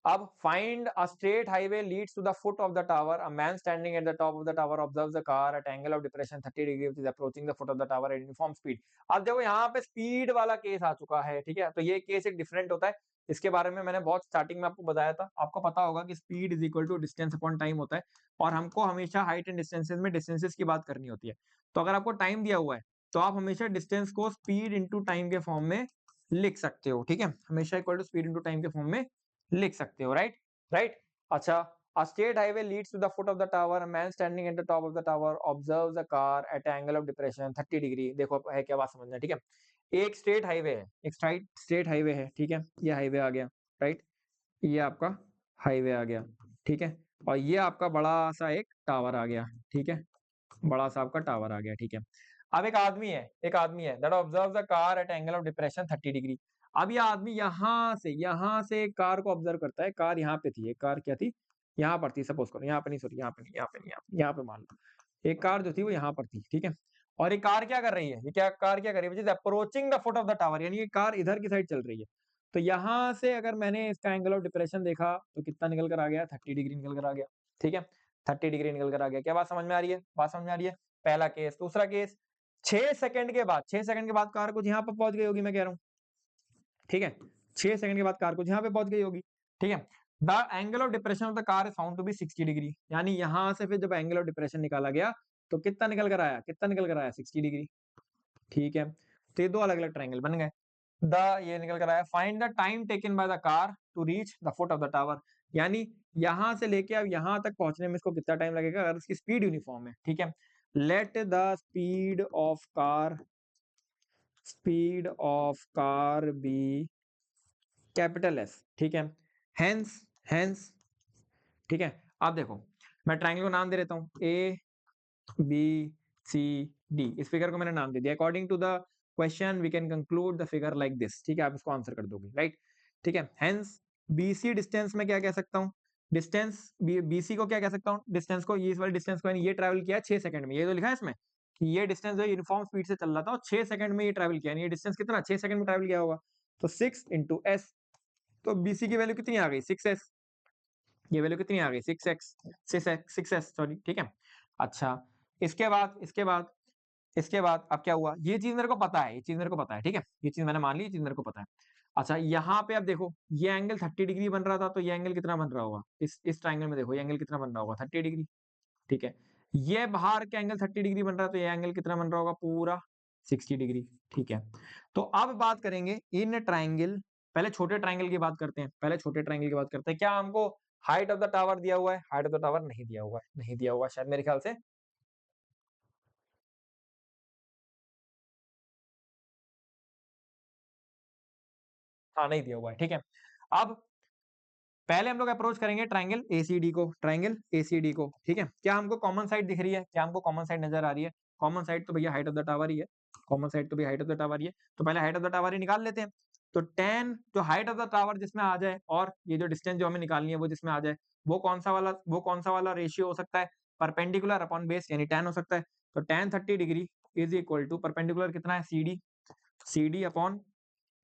अब find a straight highway leads to the foot of the tower, a man standing at the top of the tower observes the car at angle of depression 30 degree which is approaching the foot of the tower at uniform speed. अब देखो यहाँ पे speed वाला case आ चुका है, ठीक है, तो ये केस एक डिफरेंट होता है। इसके बारे में मैंने बहुत स्टार्टिंग में आपको बताया था, आपको पता होगा कि speed is equal to distance upon time होता है, और हमको हमेशा हाइट एंड डिस्टेंसेस में डिस्टेंसेस की बात करनी होती है। तो अगर आपको टाइम दिया हुआ है तो आप हमेशा डिस्टेंस को स्पीड इंटू टाइम के फॉर्म में लिख सकते हो, ठीक है, हमेशा equal to speed into time के फॉर्म में लिख सकते हो, राइट राइट। अच्छा, a straight highway leads to the foot of the tower, a man standing at the top of the tower observes the car at an angle of depression 30 degree. देखो है क्या बात समझना, ठीक है, एक स्ट्रेट हाईवे है, एक स्ट्रेट हाईवे है, ठीक है, ये हाईवे आ गया, राइट, ये आपका हाईवे आ गया, ठीक है, और ये आपका बड़ा सा एक टावर आ गया, ठीक है, बड़ा सा आपका टावर आ गया, ठीक है। अब एक आदमी है that observe the car at angle of depression 30 degree. अब ये आदमी यहाँ से कार को ऑब्जर्व करता है, कार यहाँ पे थी, एक कार क्या थी, यहाँ पर थी, सपोज करो, यहाँ पे नहीं, सॉरी, यहाँ पे नहीं, यहाँ पे नहीं, यहाँ पे मान लो एक कार जो थी वो यहाँ पर थी, ठीक है, और ये कार क्या कर रही है, ये क्या कार क्या कर रही है, approaching the foot of the tower, यानी ये कार इधर की साइड चल रही है। तो यहाँ से अगर मैंने इसका एंगल ऑफ डिप्रेशन देखा तो कितना निकल कर आ गया, 30 डिग्री निकल कर आ गया, ठीक है, 30 डिग्री निकल कर आ गया। क्या बात समझ में आ रही है, बात समझ में आ रही है। पहला केस। दूसरा केस, 6 सेकंड के बाद, 6 सेकंड के बाद कार कुछ यहाँ पर पहुंच गई होगी, मैं कह रहा हूँ, ठीक है, 6 सेकंड के बाद कार कुछ यहाँ पे पहुंच गई होगी, ठीक है। The angle of depression of the car is found to be 60 degree, यानी यहाँ से फिर जब एंगल ऑफ डिप्रेशन निकाला गया तो कितना निकल कर आया, 60 डिग्री, ठीक है। तो ये दो अलग अलग ट्रायंगल बन गए। द ये निकल कर आया, find the time taken by the car to reach the foot of the tower, यानी यहाँ से लेके अब यहाँ तक पहुंचने में इसको कितना टाइम लगेगा अगर इसकी स्पीड यूनिफॉर्म है, ठीक है। Let the speed of car be capital S, ठीक है, हेंस हेंस, ठीक है। अब देखो मैं ट्रायंगल को नाम दे देता हूँ, ए बी सी डी, इस फिगर को मैंने नाम दे दिया। According to the question we can conclude the figure like this, ठीक है, आप इसको आंसर कर दोगे, राइट, ठीक है। हेंस बीसी डिस्टेंस में क्या कह सकता हूँ, डिस्टेंस बीसी को क्या कह सकता हूँ, डिस्टेंस को, ये इस वाले डिस्टेंस को, ये ट्रैवल किया 6 सेकंड में, ये तो लिखा है इसमें कि ये डिस्टेंस जो यूनिफॉर्म स्पीड से चल रहा था और 6 सेकंड में ये ट्रैवल किया, ये डिस्टेंस कितना 6 सेकंड में ट्रैवल किया होगा, तो 6 इंटू एस, तो बीसी की वैल्यू कितनी आ गई 6s, ये वैल्यू कितनी आ गई 6x सॉरी, ठीक है। अच्छा, इसके बाद अब क्या हुआ, ये चीज मेरे को पता है, ये चीज मेरे को पता है, ठीक है, ये चीज मैंने मान ली, ये चीज मेरे को पता है। अच्छा, यहाँ पे अब देखो ये एंगल 30 डिग्री बन रहा था, तो ये एंगल कितना बन रहा होगा, इस ट्रायंगल में देखो ये एंगल कितना बन रहा होगा 30 डिग्री, ठीक है। ये बाहर का एंगल 30 डिग्री बन रहा है, तो ये एंगल कितना बन रहा होगा पूरा 60 डिग्री, ठीक है। तो अब बात करेंगे इन ट्रायंगल, पहले छोटे ट्रायंगल की बात करते हैं, क्या हमको हाइट ऑफ द टावर दिया हुआ है, हाइट ऑफ द टावर नहीं दिया हुआ है, नहीं दिया हुआ शायद मेरे ख्याल से, हाँ नहीं दिया हुआ है, ठीक है। अब पहले हम लोग अप्रोच करेंगे ट्रायंगल एसीडी को, ठीक है। क्या हमको कॉमन साइड दिख रही है, क्या हमको कॉमन साइड नजर आ रही है, कॉमन साइड तो भैया हाइट ऑफ द टावर ही है, कॉमन साइड तो भैया हाइट ऑफ द टावर ही है, तो पहले हाइट ऑफ द टावर ही निकाल लेते हैं। तो टेन जो हाइट ऑफ द टावर जिसमें आ जाए और ये जो डिस्टेंस जो हमें निकालनी है वो जिसमें आ जाए, वो कौन सा वाला रेशियो हो सकता है, परपेंडिकुलर अपॉन बेस यानी tan हो सकता है। तो tan 30 degree is equal to perpendicular कितना है सी डी अपॉन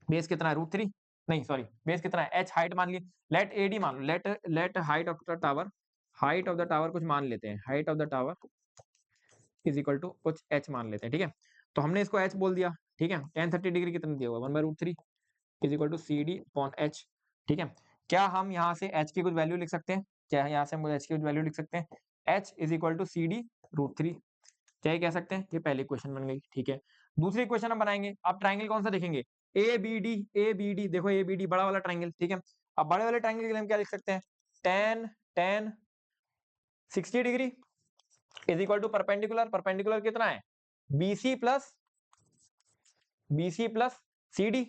बेस कितना है √3, नहीं सॉरी बेस कितना है h, हाइट मान ली, लेट एडी मान लो, let height of the tower कुछ मान लेते हैं, height of the tower is equal to कुछ h मान लेते हैं, ठीक है। तो हमने इसको h बोल दिया, ठीक है। tan 30 डिग्री कितना दिया हुआ 1/√3 is equal to C D upon H, ठीक है। क्या हम यहाँ से h की कुछ वैल्यू लिख सकते हैं, क्या यहाँ से हम h की कुछ वैल्यू लिख सकते हैं, h is equal to C D √3, क्या ये कह सकते हैं, ये पहली क्वेश्चन बन गई, ठीक है। दूसरी क्वेश्चन हम बनाएंगे, अब ट्रायंगल कौन सा देखेंगे, ए बी डी, देखो ए बी डी बड़ा वाला ट्रायंगल, ठीक है। अब बड़े वाले ट्रायंगल के लिए हम क्या लिख सकते हैं, tan tan 60 degree is equal to perpendicular कितना है बीसी प्लस सी डी,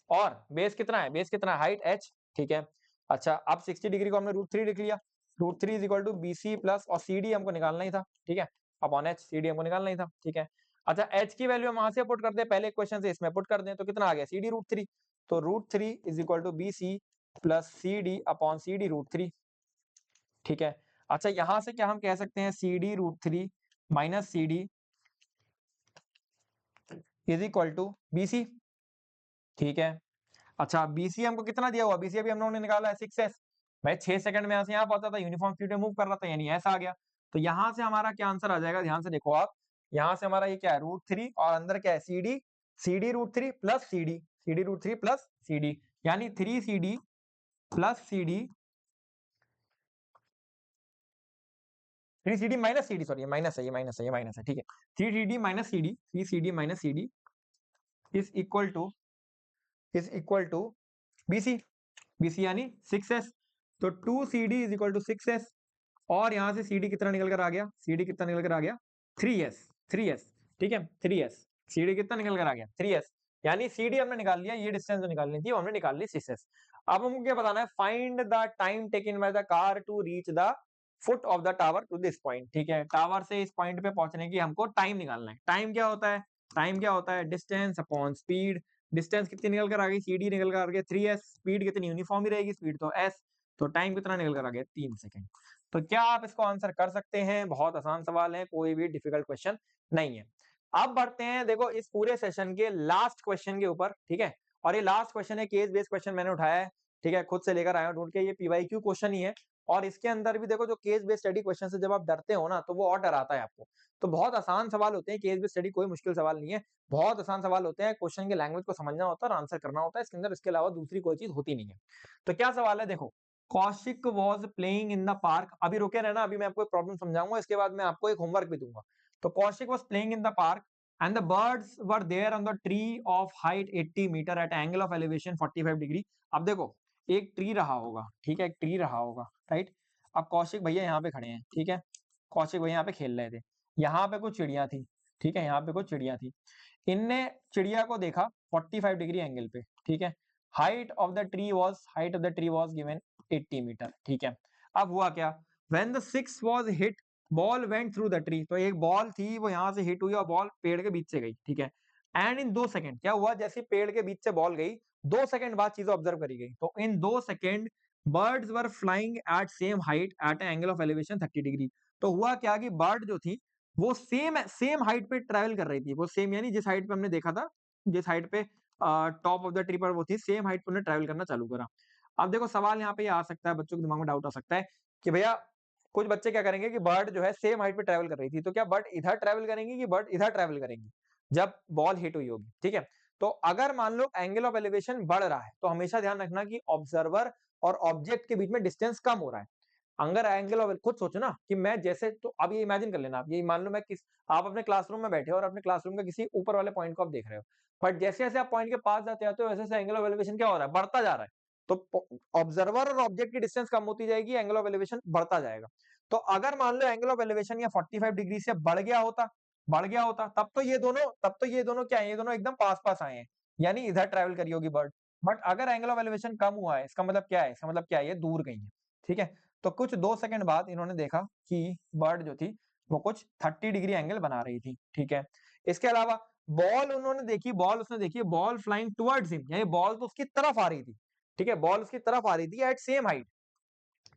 और बेस कितना है हाइट h, ठीक है। अच्छा, अब 60 डिग्री को हमने √3 लिख लिया, √3 is equal to BC plus और सी डी हमको निकालना ही था, ठीक है, अपॉन h, सी डी हमको निकालना ही था, ठीक है। अच्छा, h की वैल्यू हम वहां से पुट कर दे, पहले क्वेश्चन से इसमें पुट कर दें, तो कितना आ गया सी डी √3, तो √3 is equal to BC plus C D upon C D √3, ठीक है। अच्छा, यहां से क्या हम कह सकते हैं, C D √3 minus C D is equal to BC, ठीक है। अच्छा बीसी हमको कितना दिया हुआ, बीसी अभी हम लोगों ने निकाला है 6s। भाई 6 सेकंड में यहाँ से यहाँ पहुंचा था, यूनिफॉर्म स्पीड में मूव कर रहा था, यानी ऐसा आ गया। तो यहाँ से हमारा क्या आंसर आ जाएगा, ध्यान से देखो आप, यहाँ से हमारा ये क्या है, √3 और अंदर क्या है, CD, CD √3 plus CD, CD √3 plus CD, यानी 3CD plus CD, 3CD minus CD, sorry minus है, ये माइनस है, ये माइनस है, ठीक है। 3CD minus CD, 3CD minus CD is equal to BC, BC यानी 6s। तो 2CD is equal to 6s, और यहां से CD कितना निकल कर आ गया, CD कितना निकल कर आ गया, 3s, 3s, ठीक है 3s, CD कितना निकल कर आ गया 3s, यानी CD हमने निकाल लिया, ये डिस्टेंस जो निकालनी थी वो हमने निकाल ली 6s। अब हमको क्या बताना है, find the time taken by the car to reach the foot of the tower to this point, ठीक है, टावर से इस पॉइंट पे पहुंचने की हमको टाइम निकालना है। टाइम क्या होता है, टाइम क्या होता है, डिस्टेंस अपॉन स्पीड। डिस्टेंस कितनी निकल कर आ गई, CD निकल कर आ गया 3s, स्पीड कितनी यूनिफॉर्म ही रहेगी, स्पीड तो s, तो टाइम कितना निकल कर आ गया 3 सेकंड। तो क्या आप इसको आंसर कर सकते हैं, बहुत आसान सवाल है, कोई भी डिफिकल्ट क्वेश्चन नहीं है। अब बढ़ते हैं देखो इस पूरे सेशन के लास्ट क्वेश्चन के ऊपर, ठीक है, और ये लास्ट क्वेश्चन है, केस बेस्ड क्वेश्चन मैंने उठाया है, ठीक है, खुद से लेकर आया हूं ढूंढ के, ये PYQ क्वेश्चन ही है। और इसके अंदर भी देखो, जो केस बेस्ड स्टडी क्वेश्चन से जब आप डरते हो ना, तो वो और डराता है आपको। तो बहुत आसान सवाल होते हैं, केस बेस्ड स्टडी कोई मुश्किल सवाल नहीं है, बहुत आसान सवाल होते हैं, क्वेश्चन के लैंग्वेज को समझना होता है और आंसर करना होता है, इसके अंदर इसके अलावा दूसरी कोई चीज होती नहीं है। तो क्या सवाल है देखो, Kaushik was playing in the park, अभी रुके रहना, अभी मैं आपको एक प्रॉब्लम समझाऊंगा, इसके बाद मैं आपको एक होमवर्क भी दूंगा। तो Kaushik was playing in the park and the birds were there on the tree of height 80 metre at angle of elevation 45 degree. अब देखो एक ट्री रहा होगा, ठीक है, एक ट्री रहा होगा, राइट। अब कौशिक भैया यहाँ पे खड़े हैं, ठीक है, कौशिक भैया यहाँ पे खेल रहे थे, यहाँ पे कुछ चिड़िया थी, ठीक है, यहाँ पे कुछ चिड़िया थी, इनने चिड़िया को देखा 45 डिग्री एंगल पे, ठीक है, height of the tree was given 80 metre, ठीक है। अब हुआ क्या, when the 6 was hit ball went through the tree, तो एक बॉल थी वो यहां से हिट हुई और बॉल पेड़ के बीच से गई, ठीक है। एंड इन 2 सेकंड क्या हुआ, जैसे पेड़ के बीच से बॉल गई 2 सेकंड बाद चीजें ऑब्जर्व करी गई, तो in 2 second birds were flying at same height at angle of elevation 30 degree. तो हुआ क्या कि बर्ड जो थी वो सेम सेम हाइट पे ट्रेवल कर रही थी, वो सेम यानी जिस हाइट पे हमने देखा था, जिस हाइट पे टॉप ऑफ द ट्री पर वो थी, सेम हाइट पर उन्हें ट्रेवल करना चालू करा। अब देखो सवाल यहाँ पे ये आ सकता है, बच्चों के दिमाग में डाउट आ सकता है कि भैया कुछ बच्चे क्या करेंगे कि बर्ड जो है सेम हाइट पे ट्रेवल कर रही थी, तो क्या बर्ड इधर ट्रेवल करेंगी कि बर्ड इधर ट्रेवल करेंगी जब बॉल हिट हुई होगी, ठीक है। तो अगर मान लो एंगल ऑफ एलिवेशन बढ़ रहा है, तो हमेशा ध्यान रखना कि ऑब्जर्वर और ऑब्जेक्ट के बीच में डिस्टेंस कम हो रहा है। अगर एंगल ऑफ, खुद सोचो ना कि मैं जैसे, तो अब ये इमेजिन कर लेना, आप ये मान लो मैं आप अपने क्लासरूम में बैठे हो और अपने क्लासरूम के किसी ऊपर वाले पॉइंट को आप देख रहे हो, बट जैसे जैसे आप पॉइंट के पास जाते हो वैसे वैसे एंगल ऑफ एलिवेशन क्या हो रहा है, बढ़ता जा रहा है। तो ऑब्जर्वर और ऑब्जेक्ट की डिस्टेंस कम होती जाएगी, एंगल ऑफ एलिवेशन बढ़ता जाएगा। तो अगर मान लो एंगल ऑफ एलिवेशन या 45 डिग्री से बढ़ गया होता तब तो ये दोनों क्या है, ये दोनों एकदम पास पास आए हैं, यानी इधर ट्रेवल करी होगी बर्ड। बट अगर एंगल ऑफ एलिवेशन कम हुआ है, इसका मतलब क्या है, इसका मतलब क्या है, ये दूर गई है, ठीक है। तो कुछ 2 सेकंड बाद इन्होंने देखा कि बर्ड जो थी वो कुछ 30 डिग्री एंगल बना रही थी, ठीक है। इसके अलावा उसने देखी बॉल फ्लाइंग टुवर्ड्स हिम, यानी बॉल तो उसकी तरफ आ रही थी, ठीक है, बॉल उसकी तरफ आ रही थी एट सेम हाइट।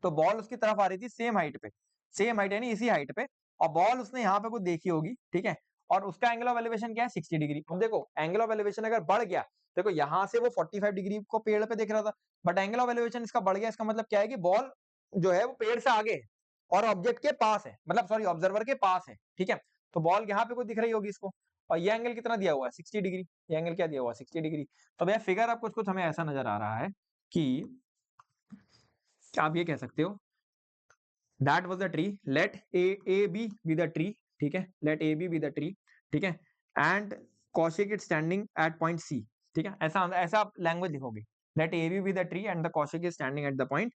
तो बॉल उसकी तरफ आ रही थी सेम हाइट पे, सेम हाइट यानी इसी हाइट पे, और बॉल उसने यहाँ पे कुछ देखी होगी, ठीक है, और उसका एंगल ऑफ एलिवेशन क्या है 60 डिग्री। अब देखो एंगल ऑफ एलिवेशन अगर बढ़ गया, देखो यहाँ से वो 45 डिग्री को पेड़ पे देख रहा था, बट एंगल ऑफ एलिवेशन इसका बढ़ गया, इसका मतलब क्या है कि बॉल जो है वो पेड़ से आगे है और ऑब्जेक्ट के पास है, मतलब सॉरी ऑब्जर्वर के पास है, ठीक है। तो बॉल यहाँ पे कुछ दिख रही होगी इसको, और ये एंगल कितना दिया हुआ है 60 डिग्री, ये एंगल क्या दिया हुआ है 60 डिग्री। तो भैया फिगर अब कुछ कुछ हमें ऐसा नजर आ रहा है कि आप ये कह सकते हो that was the tree, let A B the tree, ठीक है, let A B the tree, ठीक है, and Kaushik is standing at point C, ठीक है, ऐसा ऐसा आप लैंग्वेज लिखोगे, let A B the tree and the Kaushik is standing at the point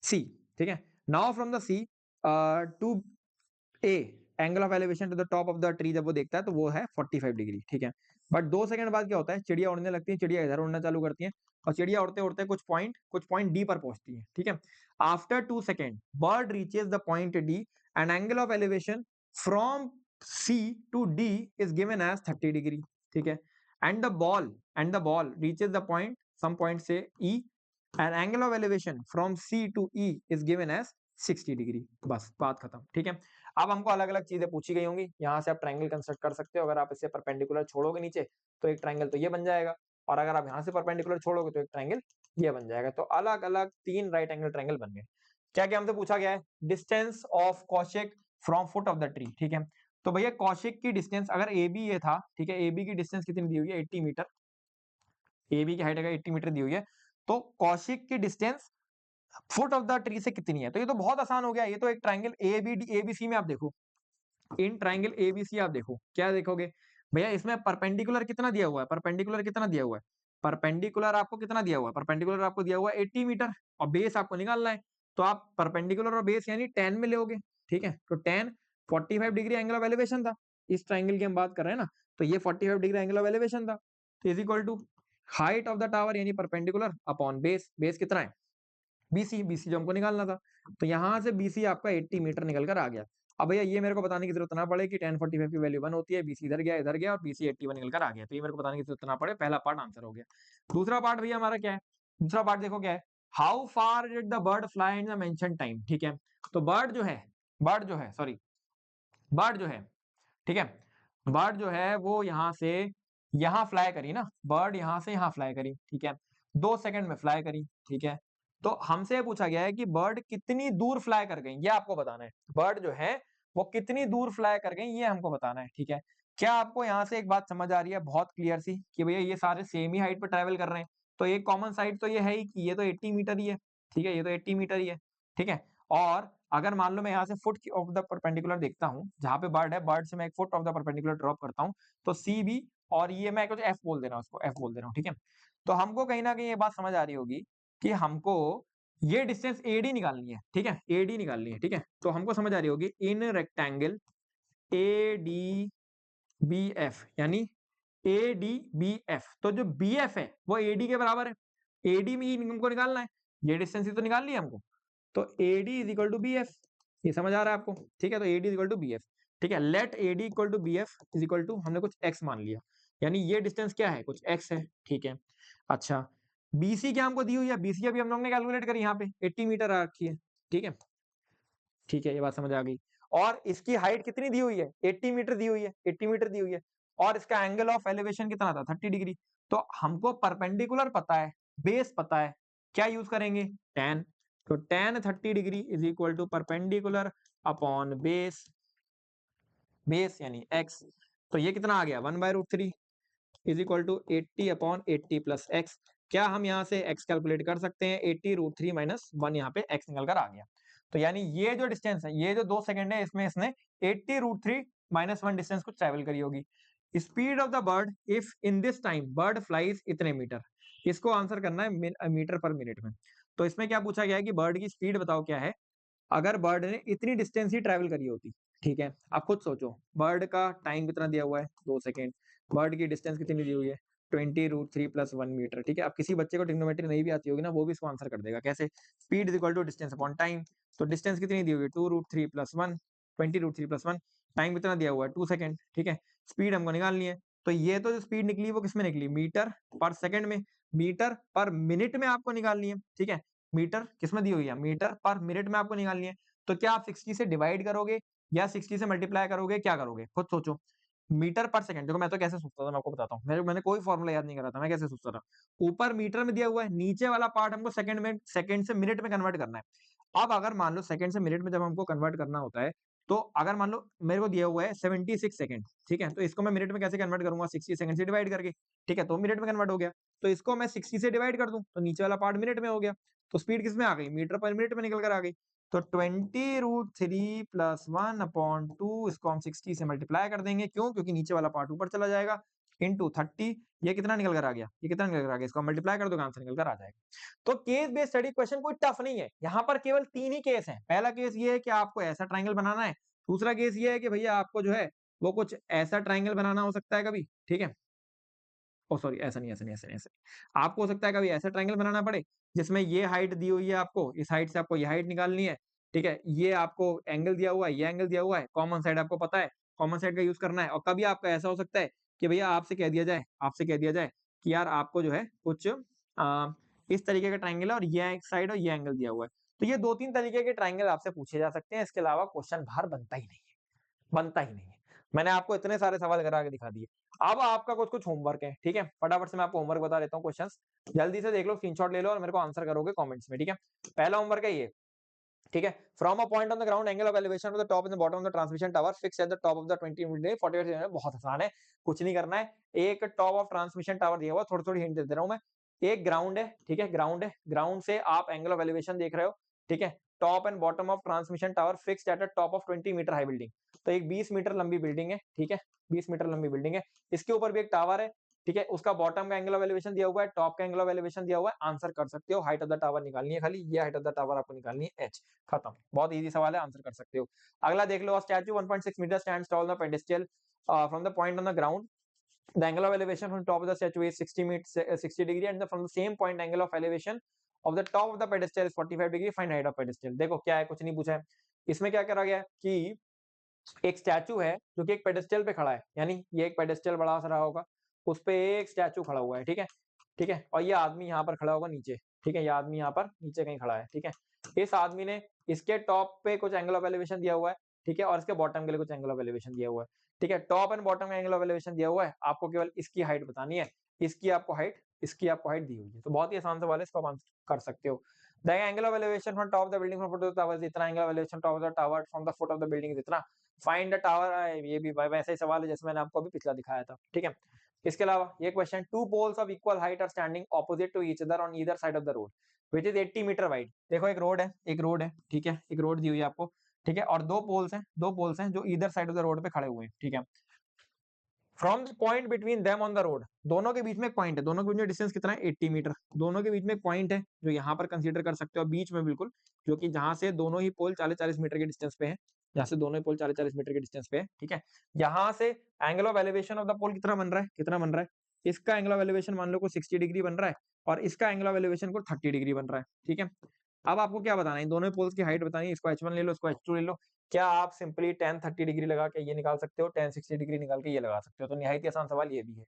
C, ठीक है। Now from the C to A, angle of elevation to the top of the tree जब वो देखता है तो वो है 45 डिग्री, ठीक है। बट 2 सेकंड बाद क्या होता है, चिड़िया उड़ने लगती है, चिड़िया इधर उड़ना चालू करती है, और चिड़िया उड़ते उड़ते कुछ पॉइंट डी पर पहुंचती है, ठीक है। After 2 second bird reaches the point D and angle of elevation from C to D is given as 30 degree, ठीक है। And the ball reaches the point, some point से E, and angle of elevation from C to E is given as 60 degree. बस बात खत्म, ठीक है। अब हमको अलग अलग चीजें पूछी गई होंगी, यहाँ से आप ट्रायंगल कंस्ट्रक्ट कर सकते हो, अगर आप इसे परपेंडिकुलर छोड़ोगे नीचे तो एक ट्रायंगल तो ये बन जाएगा, और अगर आप यहाँ से परपेंडिकुलर छोड़ोगे तो एक ट्राइंगल ये बन जाएगा। तो अलग अलग 3 राइट एंगल ट्राइंगल बन गए। क्या क्या हमसे पूछा गया है? Distance of cosec from foot of the tree, ठीक है। तो भैया कॉशेक की डिस्टेंस अगर ए बी ये था, ठीक है, ए बी की डिस्टेंस कितनी दी हुई है? 80 मीटर। ए बी की हाइट अगर 80 मीटर दी हुई है तो कॉशेक की distance foot of the tree से कितनी है? तो ये तो बहुत आसान हो गया। ये तो एक ट्राइंगल एबीसी में आप देखो, इन ट्राइंगल एबीसी आप देखो क्या देखोगे भैया, इसमें परपेंडिकुलर कितना दिया हुआ है? परपेंडिकुलर कितना दिया हुआ है? परपेंडिकुलर आपको कितना दिया हुआ है? परपेंडिकुलर आपको दिया हुआ है 80 मीटर और बेस आपको निकालना है। तो आप परपेंडिकुलर और बेस यानी tan में लोगे, ठीक है। तो tan 45 degree angle of elevation था, इस ट्राइंगल की हम बात कर रहे हैं ना, तो ये 45 डिग्री एंगल ऑफ एलिवेशन था। तो is equal to height of the tower यानी परपेंडिकुलर अपॉन बेस, बेस कितना है? बीसी, बीसी जो हमको निकालना था। तो यहाँ से बीसी आपका 80 मीटर निकल कर आ गया। अब भैया ये मेरे को बताने की जरूरत ना पड़े कि tan 45 की वैल्यू 1 होती है, बीसी इधर गया और बीसी 81 निकल कर आ गया। तो ये मेरे को बताने की जरूरत ना पड़े, पहला पार्ट आंसर हो गया। दूसरा पार्ट भैया हमारा क्या है? दूसरा पार्ट देखो क्या है, how far did the bird fly in the mention time, ठीक है। तो बर्ड जो है, ठीक है, बर्ड जो है वो यहाँ से यहाँ फ्लाई करी ना, बर्ड यहाँ से यहाँ फ्लाई करी, ठीक है, 2 सेकंड में फ्लाई करी, ठीक है। तो हमसे ये पूछा गया है कि बर्ड कितनी दूर फ्लाई कर गई, ये आपको बताना है। बर्ड जो है वो कितनी दूर फ्लाई कर गई, ये हमको बताना है, ठीक है। क्या आपको यहाँ से एक बात समझ आ रही है बहुत क्लियर सी कि भैया ये सारे सेम ही हाइट पे ट्रेवल कर रहे हैं, तो एक कॉमन साइड तो ये है ही कि ये तो 80 मीटर ही है, ठीक है, ये तो 80 मीटर ही है, ठीक है। और अगर मान लो मैं यहाँ से फुट ऑफ द परपेंडिकुलर देखता हूँ, जहाँ पे बर्ड है, बर्ड से मैं एक foot of the perpendicular drop करता हूँ, तो सी बी और ये मैं कुछ एफ बोल दे रहा हूँ, उसको एफ बोल दे रहा हूँ, ठीक है। तो हमको कहीं ना कहीं ये बात समझ आ रही होगी कि हमको ये डिस्टेंस एडी निकालनी है, ठीक है, एडी निकालनी है, ठीक है। तो हमको समझ आ रही होगी in rectangle A D B F, यानी ए डी बी एफ, तो जो बी एफ है वो एडी के बराबर है, एडी में ही हमको निकालना है, ये डिस्टेंस ही तो निकालनी है हमको। तो AD is equal to B F, ये समझ आ रहा है आपको, ठीक है। तो AD is equal to B F, ठीक है। Let AD equal to B F is equal to, हमने कुछ x मान लिया, यानी ये डिस्टेंस क्या है? कुछ x है, ठीक है। अच्छा, BC क्या हमको दी हुई है? BC अभी हम लोग ने कैलकुलेट करी, यहाँ पे 80 मीटर आ रखी है, ठीक है, ठीक है, ये बात समझ आ गई। और इसकी हाइट कितनी दी हुई है? 80 मीटर दी हुई है, 80 मीटर दी हुई है। और इसका एंगल ऑफ एलिवेशन कितना था? 30 डिग्री। तो हमको परपेंडिकुलर पता है, बेस पता है, क्या यूज करेंगे? tan। तो tan 30 degree is equal to perpendicular upon base, base यानी x। तो ये कितना आ गया? 1/√3 is equal to 80 upon 80 plus x। क्या हम यहाँ से x कैलकुलेट कर सकते हैं? 80√3 माइनस 1, यहाँ पे x निकल कर आ गया। तो यानी ये जो डिस्टेंस है, ये जो 2 सेकंड है, इसमें इसने 80√3 माइनस 1 डिस्टेंस को ट्रेवल करी होगी। Speed of the bird if in this time bird flies इतने मीटर, इसको आंसर करना है मीटर पर मिनट में। तो इसमें क्या पूछा गया है कि बर्ड की स्पीड बताओ क्या है, अगर बर्ड ने इतनी डिस्टेंस ही ट्रैवल करी होती, ठीक है। आप खुद सोचो, बर्ड का टाइम कितना दिया हुआ है? 2 सेकेंड। बर्ड की डिस्टेंस कितनी दी हुई है? 20√3 प्लस 1 मीटर, ठीक है। अब किसी बच्चे को ट्रिग्नोमेट्री नहीं भी आती होगी ना, वो भी इसको आंसर कर देगा। कैसे? Speed is equal to distance upon time. तो डिस्टेंस कितनी दी हुई है? 2√3 प्लस 1, 20√3 प्लस 1। टाइम कितना दिया हुआ है? 2 सेकेंड, ठीक है। स्पीड हमको निकालनी है, तो ये तो जो स्पीड निकली वो किसमें निकली? मीटर पर सेकंड में। मीटर पर मिनट में आपको निकालनी है, ठीक है। मीटर किसमें दी हुई है? मीटर पर मिनट में आपको निकालनी है। तो क्या आप 60 से डिवाइड करोगे या 60 से मल्टीप्लाई करोगे, क्या करोगे? खुद सोचो। मीटर पर सेकंड, देखो मैं तो कैसे सोचता था, मैं आपको बताता हूँ। मैंने कोई फॉर्मूला याद नहीं करा था, मैं कैसे सोचता था। ऊपर मीटर में दिया हुआ है, नीचे वाला पार्ट हमको सेकंड से मिनट में कन्वर्ट करना है। अब अगर मान लो सेकंड से मिनट में जब हमको कन्वर्ट करना होता है, तो अगर मान लो मेरे को दिया हुआ है 76 सेकंड, ठीक है, तो इसको मैं मिनट में कैसे कन्वर्ट करूंगा? 60 सेकंड से डिवाइड करके, ठीक है, तो मिनट में कन्वर्ट हो गया। तो इसको मैं 60 से डिवाइड कर दूं तो नीचे वाला पार्ट मिनट में हो गया। तो स्पीड किस में आ गई? मीटर पर मिनट में निकल कर आ गई। तो 20√3 प्लस 1/2, इसको हम 60 से मल्टीप्लाई कर देंगे, क्यों? क्योंकि नीचे वाला पार्ट ऊपर चला जाएगा, इंटू 30। ये कितना निकल कर आ गया? ये कितना निकल कर आ गया? इसको मल्टीप्लाई कर दो, आंसर निकल कर आ जाएगा। तो केस बेस्ड स्टडी क्वेश्चन कोई टफ नहीं है, यहाँ पर केवल 3 ही केस हैं। पहला केस ये है कि आपको ऐसा ट्राइंगल बनाना है। दूसरा केस ये है कि भैया आपको जो है वो कुछ ऐसा ट्राइंगल बनाना हो सकता है कभी, ठीक है। ओ सॉरी, ऐसा नहीं, ऐसा नहीं, ऐसा नहीं, ऐसा नहीं। आपको हो सकता है कभी ऐसा ट्राइंगल बनाना पड़े जिसमें ये हाइट दी हुई है, आपको इस हाइट से आपको ये हाइट निकालनी है, ठीक है। ये आपको एंगल दिया हुआ है, ये एंगल दिया हुआ है, कॉमन साइड आपको पता है, कॉमन साइड का यूज करना है। और कभी आपका ऐसा हो सकता है कि भैया आपसे कह दिया जाए कि यार आपको जो है कुछ इस तरीके का ट्राइंगल है और ये एक साइड और ये एंगल दिया हुआ है। तो ये 2-3 तरीके के ट्राइंगल आपसे पूछे जा सकते हैं, इसके अलावा क्वेश्चन बाहर बनता ही नहीं है, बनता ही नहीं है। मैंने आपको इतने सारे सवाल करा के दिखा दिए। अब आपका कुछ कुछ होमवर्क है, ठीक है, फटाफट से मैं आपको होमवर्क बता देता हूँ, क्वेश्चंस जल्दी से देख लो, स्क्रीनशॉट ले लो और मेरे को आंसर करोगे कमेंट्स में, ठीक है। पहला होमवर्क है ये, ठीक है, from a point on the ground angle of elevation of the top and the bottom of the transmission tower fix at the top of the 20 metre 48, बहुत आसान है, कुछ नहीं करना है। एक टॉप ऑफ ट्रांसमिशन टावर दिया हुआ, थोड़ी थोड़ी हिंट दे रहा हूं मैं। एक ग्राउंड है, ठीक है, ग्राउंड है, ग्राउंड से आप एंगल ऑफ एलिवेशन देख रहे हो, ठीक है, top and bottom of transmission tower fixed at the top of 20 metre high building. तो एक 20 मीटर लंबी बिल्डिंग है, ठीक है, 20 मीटर लंबी बिल्डिंग है, इसके ऊपर भी एक टावर है, ठीक है, उसका बॉटम का एंगल ऑफ एलिवेशन दिया हुआ है, टॉप का एंगल ऑफ एलिवेशन दिया हुआ है, आंसर कर सकते हो, हाइट ऑफ द टावर निकालनी है, खाली ये हाइट ऑफ द टावर आपको निकालनी है h, खत्म, बहुत इजी सवाल है, आंसर कर सकते हो। अगला देख लो, statue 1.6 metre stands tall on the pedestal from the point on the ground, the angle of elevation from top of the statue is 60 degree and from the same point angle of elevation of the top of the pedestal is 45 degree, find height of pedestal। देखो क्या है, कुछ नहीं पूछा है इसमें, क्या करा गया कि एक स्टैचू है जो कि एक पेडेस्टल पे खड़ा है, यानी ये एक पेडेस्टल बड़ा सा रहा होगा, उस पे एक स्टैचू खड़ा हुआ है, ठीक है, ठीक है, और ये आदमी यहाँ पर खड़ा होगा नीचे, ठीक है, ये आदमी यहाँ पर नीचे कहीं खड़ा है, ठीक है, इस आदमी ने इसके टॉप पे कुछ एंगल ऑफ एलिवेशन दिया हुआ है, ठीक है, और इसके बॉटम के लिए कुछ एंगल ऑफ एलिवेशन दिया हुआ है, ठीक है, टॉप एंड बॉटम का एंगल ऑफ एलिवेशन दिया हुआ है, आपको केवल इसकी हाइट बतानी है, इसकी आपको हाइट दी हुई है, तो बहुत ही आसान सवाल है, इसको आप आंसर कर सकते हो। The angle of elevation from top of the building from foot of the tower इतना, angle of elevation top of the tower from the foot of the building इतना, फाइंड द टावर, ये भी वैसा ही सवाल है जैसे मैंने आपको अभी पिछला दिखाया था, ठीक है। इसके अलावा ये question, two poles of equal height are standing opposite to each other on either side of the road which is 80 metre wide. देखो एक रोड है, एक रोड है, ठीक है, एक रोड दी हुई है आपको, ठीक है, और दो पोल्स हैं जो either side of the road पे खड़े हुए हैं, ठीक है। From the point between them on the road, दोनों के बीच में एक पॉइंट है, दोनों के बीच में डिस्टेंस कितना है 80 मीटर, दोनों के बीच में एक पॉइंट है जो यहाँ पर कंसीडर कर सकते हो बीच में बिल्कुल, जो कि जहां से दोनों ही पोल 40-40 मीटर के डिस्टेंस पे है, जहां से दोनों ही पोल 40-40 मीटर के डिस्टेंस पे है, ठीक है। यहाँ से angle of elevation of the pole कितना बन रहा है, कितना बन रहा है, इसका एंगल ऑफ एलिवेशन मान लो को 60 डिग्री बन रहा है और इसका एंगल ऑफ एलिवेशन को 30 डिग्री बन रहा है, ठीक है। अब आपको क्या बताना है, इन दोनों पोल्स की हाइट बतानी है, इसको h1 ले लो, इसको h2 ले लो, क्या आप सिंपली tan 30 डिग्री लगा के ये निकाल सकते हो, tan 60 डिग्री निकाल के ये लगा सकते हो, तो निहायत ही आसान सवाल ये भी है।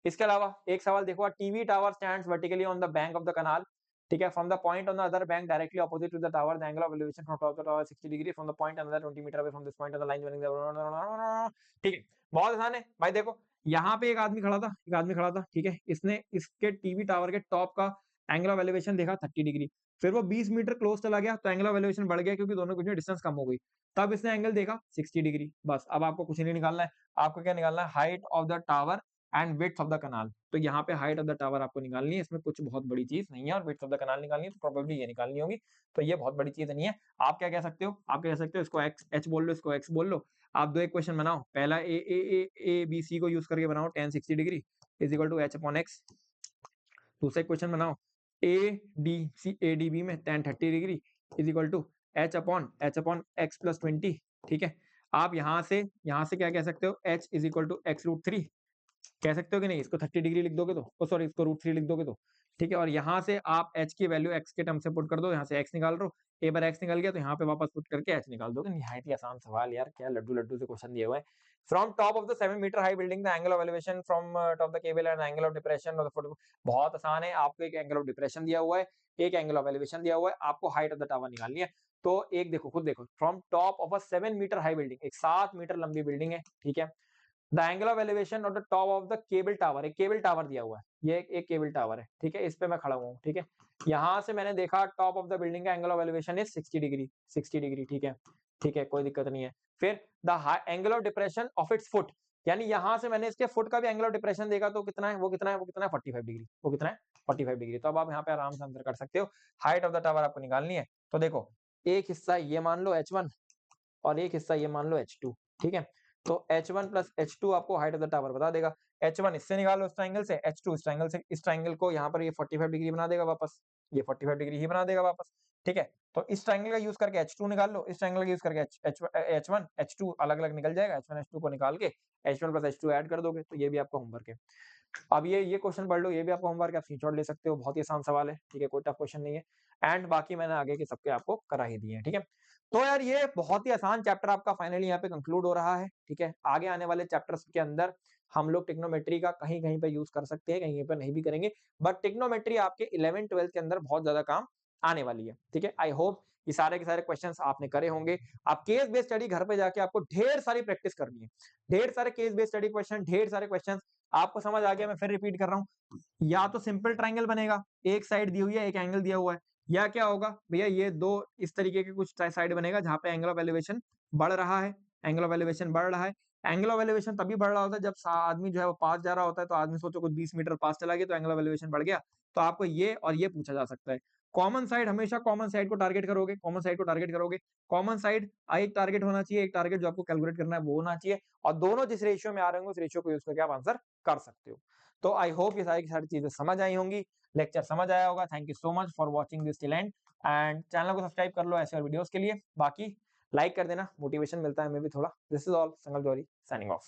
इसके अलावा एक सवाल देखो, TV tower stands vertically on the bank of the canal, ठीक है, from the point on the other bank directly opposite to the tower, the angle of elevation from top to tower 60 degree from the point another 20 metre away from this point on the line joining the, ठीक है, बहुत आसान है भाई। देखो यहाँ पे एक आदमी खड़ा था, एक आदमी खड़ा था, ठीक है, इसने इसके टीवी टावर के टॉप का एंगल ऑफ एलिवेशन देखा 30 डिग्री, फिर वो 20 मीटर क्लोज चला गया तो एंगल ऑफ एलिवेशन बढ़ गया क्योंकि दोनों के बीच डिस्टेंस कम हो गई, तब इसने एंगल देखा 60 डिग्री, बस अब आपको कुछ नहीं निकालना है, आपको क्या निकालना है, height of the tower and width of the canal. तो यहाँ पे हाइट ऑफ द टावर आपको निकालनी है, इसमें कुछ बहुत बड़ी चीज नहीं है, और विड्थ ऑफ द कैनाल निकालनी है तो प्रोबेबली ये निकालनी होगी, तो ये बहुत बड़ी चीज नहीं है। आप क्या कह सकते हो, आप कह सकते हो इसको एक्स एच बोल लो, इसको एक्स बोल लो, आप दो एक क्वेश्चन बनाओ, पहला ए बी सी को यूज करके बनाओ, tan 60 degree is equal to H upon X, दूसरा क्वेश्चन बनाओ ए डी बी में tan 30 degree is equal to H upon X plus 20, ठीक है। आप यहाँ से क्या कह सकते हो, h is equal to x root 3 कह सकते हो कि नहीं, इसको 30 डिग्री लिख दोगे तो सॉरी इसको रूट 3 लिख दोगे तो, ठीक है, और यहाँ से आप h की वैल्यू x के टर्म से पुट कर दो, यहाँ से x निकाल दो, एक बार x निकल गया तो यहाँ पे वापस पुट करके h निकाल दोगे, निहायत ही आसान सवाल यार, क्या लड्डू लड्डू से क्वेश्चन दिए हुए हैं। From top of the 7 metre high building the angle of elevation from top the cable and angle of depression of the foot, बहुत आसान है, आपको एक एंगल ऑफ डिप्रेशन दिया हुआ है, एक एंगल ऑफ एलिवेशन दिया हुआ है, आपको हाइट ऑफ द टावर निकालनी है। तो एक देखो, खुद देखो, from top of a 7 metre high building, एक 7 मीटर लंबी बिल्डिंग है, ठीक है, the angle of elevation of the top of the cable tower, एक केबल टावर दिया हुआ है, ये एक केबल टावर है, ठीक है, इस पे मैं खड़ा हुआ हूँ, ठीक है, यहाँ से मैंने देखा टॉप ऑफ द बिल्डिंग का angle of elevation is 60 degree, 60 degree, ठीक है, ठीक है, कोई दिक्कत नहीं है। फिर the angle of depression of its foot, यानी यहाँ से मैंने इसके फुट का भी एंगल ऑफ डिप्रेशन देखा तो कितना है, वो कितना है, वो कितना है 45 डिग्री, वो कितना है 45 डिग्री, तो अब आप यहाँ पे आराम से आंसर कर सकते हो, हाइट ऑफ द टावर आपको निकालनी है। तो देखो एक हिस्सा ये मान लो h1 और एक हिस्सा ये मान लो h2, ठीक है, तो h1 प्लस h2 आपको हाइट ऑफ द टावर बता देगा, h1 इससे निकालो इस ट्रायंगल से, h2 इस ट्रायंगल से, इस ट्रायंगल को यहाँ पर ये 45 डिग्री बना देगा वापस, ये 45 डिग्री ही बना देगा वापस, ठीक है, तो इस ट्रायंगल का यूज करके h2 निकाल लो, इस ट्रायंगल का यूज करके h1 h2 अलग अलग निकल जाएगा, h1 h2 को निकाल के h1 प्लस h2 ऐड कर दोगे, तो ये भी आपका होमवर्क है। अब ये क्वेश्चन पढ़ लो, ये भी आपका होमवर्क है, आप स्क्रीनशॉट ले सकते हो, बहुत ही आसान सवाल है, ठीक है, कोई टफ क्वेश्चन नहीं है, एंड बाकी मैंने आगे के सबके आपको करा ही दिए हैं, ठीक है। तो यार ये बहुत ही आसान चैप्टर आपका फाइनली यहाँ पे कंक्लूड हो रहा है, ठीक है, आगे आने वाले चैप्टर्स के अंदर हम लोग टिग्नोमेट्री का कहीं कहीं पे यूज कर सकते हैं, कहीं कहीं पर नहीं भी करेंगे, बट टिग्नोमेट्री आपके 11th 12th के अंदर बहुत ज्यादा काम आने वाली है, ठीक है। आई होप ये सारे के सारे क्वेश्चंस आपने करे होंगे। आप केस बेस्ड स्टडी घर पे जाके आपको ढेर सारी प्रैक्टिस करनी है। ढेर सारे केस बेस्ड स्टडी क्वेश्चन, ढेर सारे क्वेश्चंस आपको समझ आ गया, मैं फिर रिपीट कर रहा हूँ। या तो सिंपल ट्रायंगल बनेगा, एक साइड दी हुई है, एक एंगल दिया हुआ है, या क्या होगा भैया ये दो इस तरीके के कुछ साइड बनेगा जहाँ पे एंगल ऑफ एलिवेशन बढ़ रहा है, एंगल ऑफ एलिवेशन बढ़ रहा है। एंगल ऑफ एलिवेशन तभी बढ़ रहा होता है जब आदमी जो है वो पास जा रहा होता है, तो आदमी सोचो कुछ 20 मीटर पास चला गया तो एंगल ऑफ एलिवेशन बढ़ गया। तो आपको ये और ये पूछा जा सकता है। कॉमन साइड, हमेशा कॉमन साइड को टारगेट करोगे, कॉमन साइड को टारगेट करोगे। कॉमन साइड एक टारगेट होना चाहिए, एक टारगेट जो आपको कैलकुलेट करना है वो होना चाहिए, और दोनों जिस रेशियो में आ रहे होंगे उस रेशियो को यूज करके आप आंसर कर सकते हो। तो आई होप ये सारी की सारी चीजें समझ आई होंगी, लेक्चर समझ आया होगा। Thank you so much for watching this till and, and channel को सब्सक्राइब कर लो ऐसे और वीडियोस के लिए। बाकी लाइक कर देना, मोटिवेशन मिलता है हमें भी थोड़ा। This is all, Sangal Jauhari signing of.